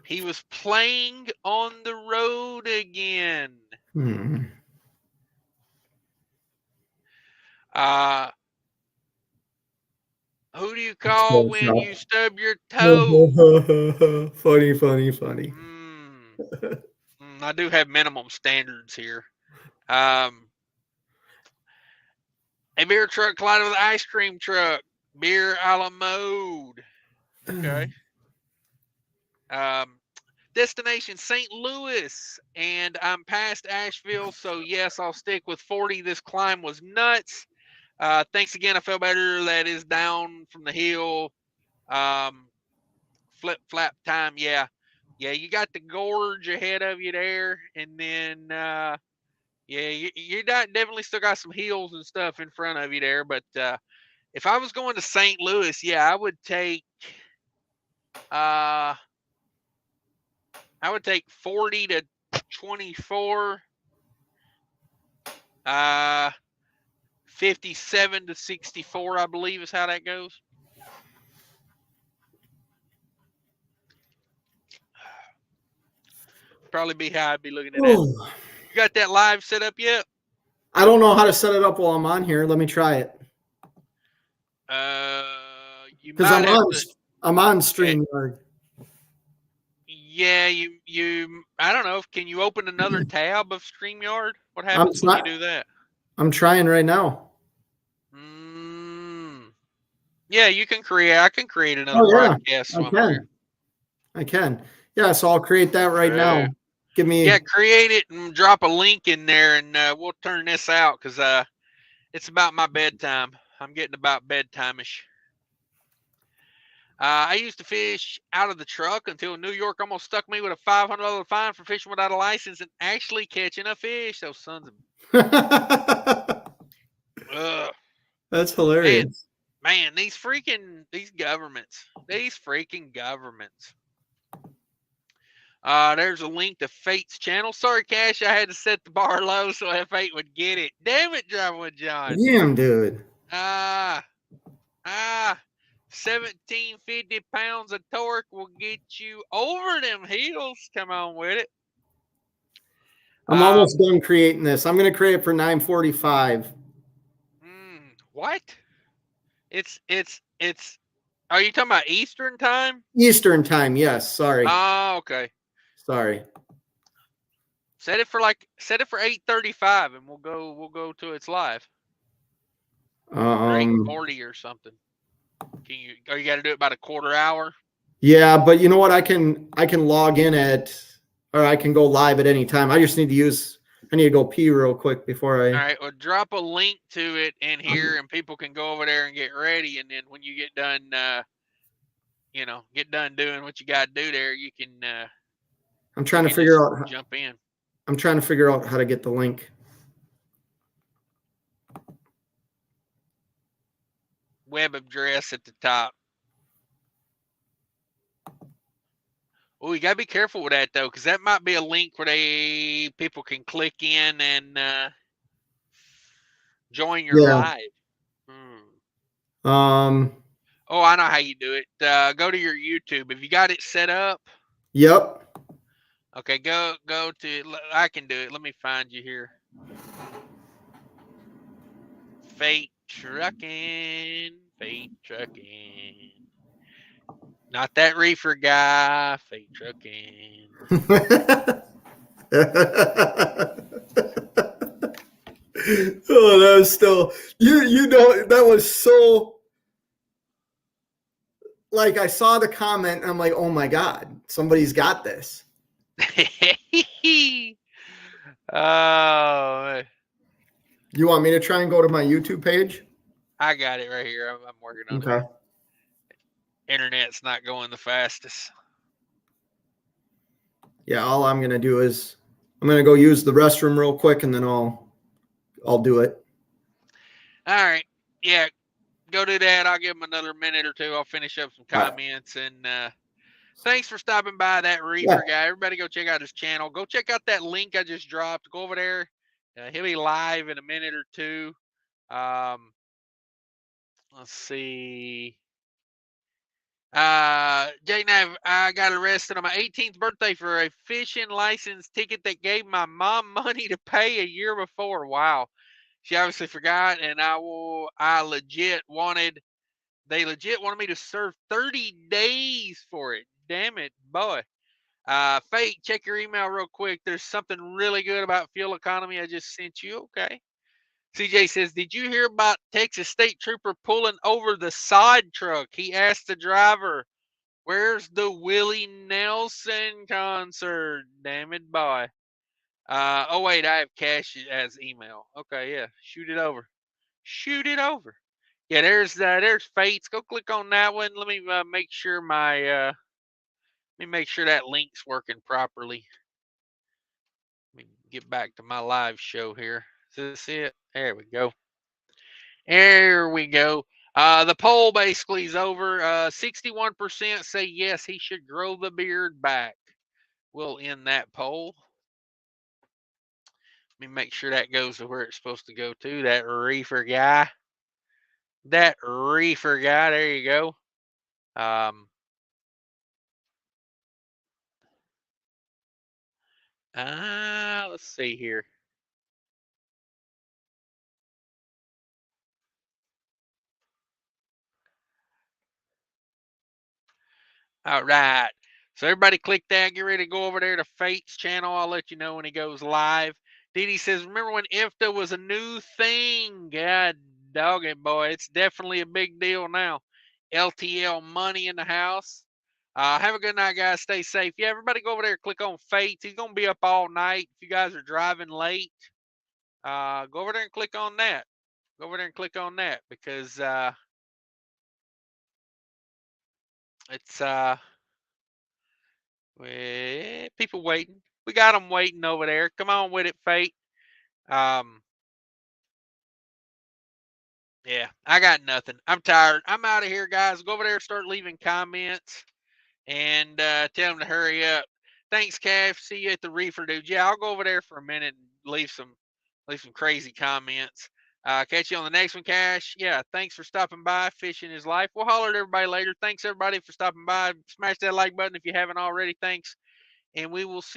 He was playing on the road again. Who do you call when you stub your toe? Funny. I do have minimum standards here. A beer truck collided with an ice cream truck. Beer a la mode. Okay. Destination St. Louis, and I'm past Asheville, so yes, I'll stick with 40. This climb was nuts. Thanks again. I feel better. That is down from the hill. Flip flap time. Yeah. You got the gorge ahead of you there, and then you definitely still got some hills and stuff in front of you there. But if I was going to St. Louis, I would take 40 to 24. 57 to 64, I believe, is how that goes. Probably be how I'd be looking at that. You got that live set up yet? I don't know how to set it up while I'm on here. Let me try it. Because I'm on StreamYard. Yeah, you. I don't know. Can you open another tab of StreamYard? What happens when you do that? I'm trying right now. Yeah, you can create. I can create another broadcast from there. I can. Yeah, so I'll create that right now. Give me. Yeah, create it and drop a link in there, and we'll turn this out because it's about my bedtime. I'm getting about bedtime-ish. I used to fish out of the truck until New York almost stuck me with a $500 fine for fishing without a license and actually catching a fish. Those sons of. That's hilarious. Man, these freaking governments. There's a link to Fate's channel. Sorry, Cash, I had to set the bar low so F8 would get it. Damn it, Driving with John. Damn, dude. 1750 pounds of torque will get you over them hills. Come on with it. I'm almost done creating this. I'm going to create it for 9:45. What? It's. Are you talking about Eastern time? Eastern time, yes. Sorry. Oh, okay. Sorry. Set it for 8:35, and we'll go to its live. 8:40 or something. You got to do it about a quarter hour? Yeah, but you know what? I can log in or I can go live at any time. I just need to go pee real quick before I. All right. Well, drop a link to it in here, and people can go over there and get ready. And then when you get done, doing what you got to do there, you can. I'm trying to figure out. Jump in. I'm trying to figure out how to get the link. Web address at the top. Oh, you gotta be careful with that though, because that might be a link where people can click in and Join your live. Oh, I know how you do it. Go to your YouTube. Have you got it set up? Yep. Okay, go to. I can do it. Let me find you here. Fate Trucking. Not that reefer guy. Fate Trucking. Oh, that was still you know, that was so, like, I saw the comment and I'm like, oh my God, somebody's got this. Oh, You want me to try and go to my YouTube page? I got it right here. I'm working on Okay. it. Internet's not going the fastest. Yeah, all I'm gonna do is I'm gonna go use the restroom real quick and then I'll do it. All right. Yeah, go do that. I'll give him another minute or two. I'll finish up some comments. And thanks for stopping by, that Reefer guy. Everybody go check out his channel. Go check out that link I just dropped. Go over there. He'll be live in a minute or two. Let's see. Jake, I got arrested on my 18th birthday for a fishing license ticket that gave my mom money to pay a year before. Wow. She obviously forgot, and they legit wanted me to serve 30 days for it. Damn it, boy. Fate, check your email real quick. There's something really good about fuel economy I just sent you. Okay. CJ says, did you hear about Texas State Trooper pulling over the side truck? He asked the driver, where's the Willie Nelson concert? Damn it, boy. Oh, wait, I have Cash as email. Okay, yeah. Shoot it over. Yeah, there's Fates. Go click on that one. Let me make sure that link's working properly. Let me get back to my live show here. Is this it? There we go. The poll basically is over. 61% say yes, he should grow the beard back. We'll end that poll. Let me make sure that goes to where it's supposed to go to. That Reefer guy. There you go. Let's see here. All right. So everybody click that. Get ready to go over there to Fate's channel. I'll let you know when he goes live. Didi says, remember when ifta was a new thing? God dog it, boy. It's definitely a big deal now. LTL money in the house. Have a good night, guys. Stay safe. Yeah, everybody go over there, click on Fates. He's going to be up all night. If you guys are driving late, go over there and click on that. Go over there and click on that because it's people waiting. We got them waiting over there. Come on with it, Fate. Yeah, I got nothing. I'm tired. I'm out of here, guys. Go over there, start leaving comments, and tell them to hurry up. Thanks, Cash. See you at the Reefer, dude. Yeah, I'll go over there for a minute and leave some crazy comments. Catch you on the next one, Cash. Yeah, thanks for stopping by. Fishing is life. We'll holler at everybody later. Thanks, everybody, for stopping by. Smash that like button if you haven't already. Thanks, and we will see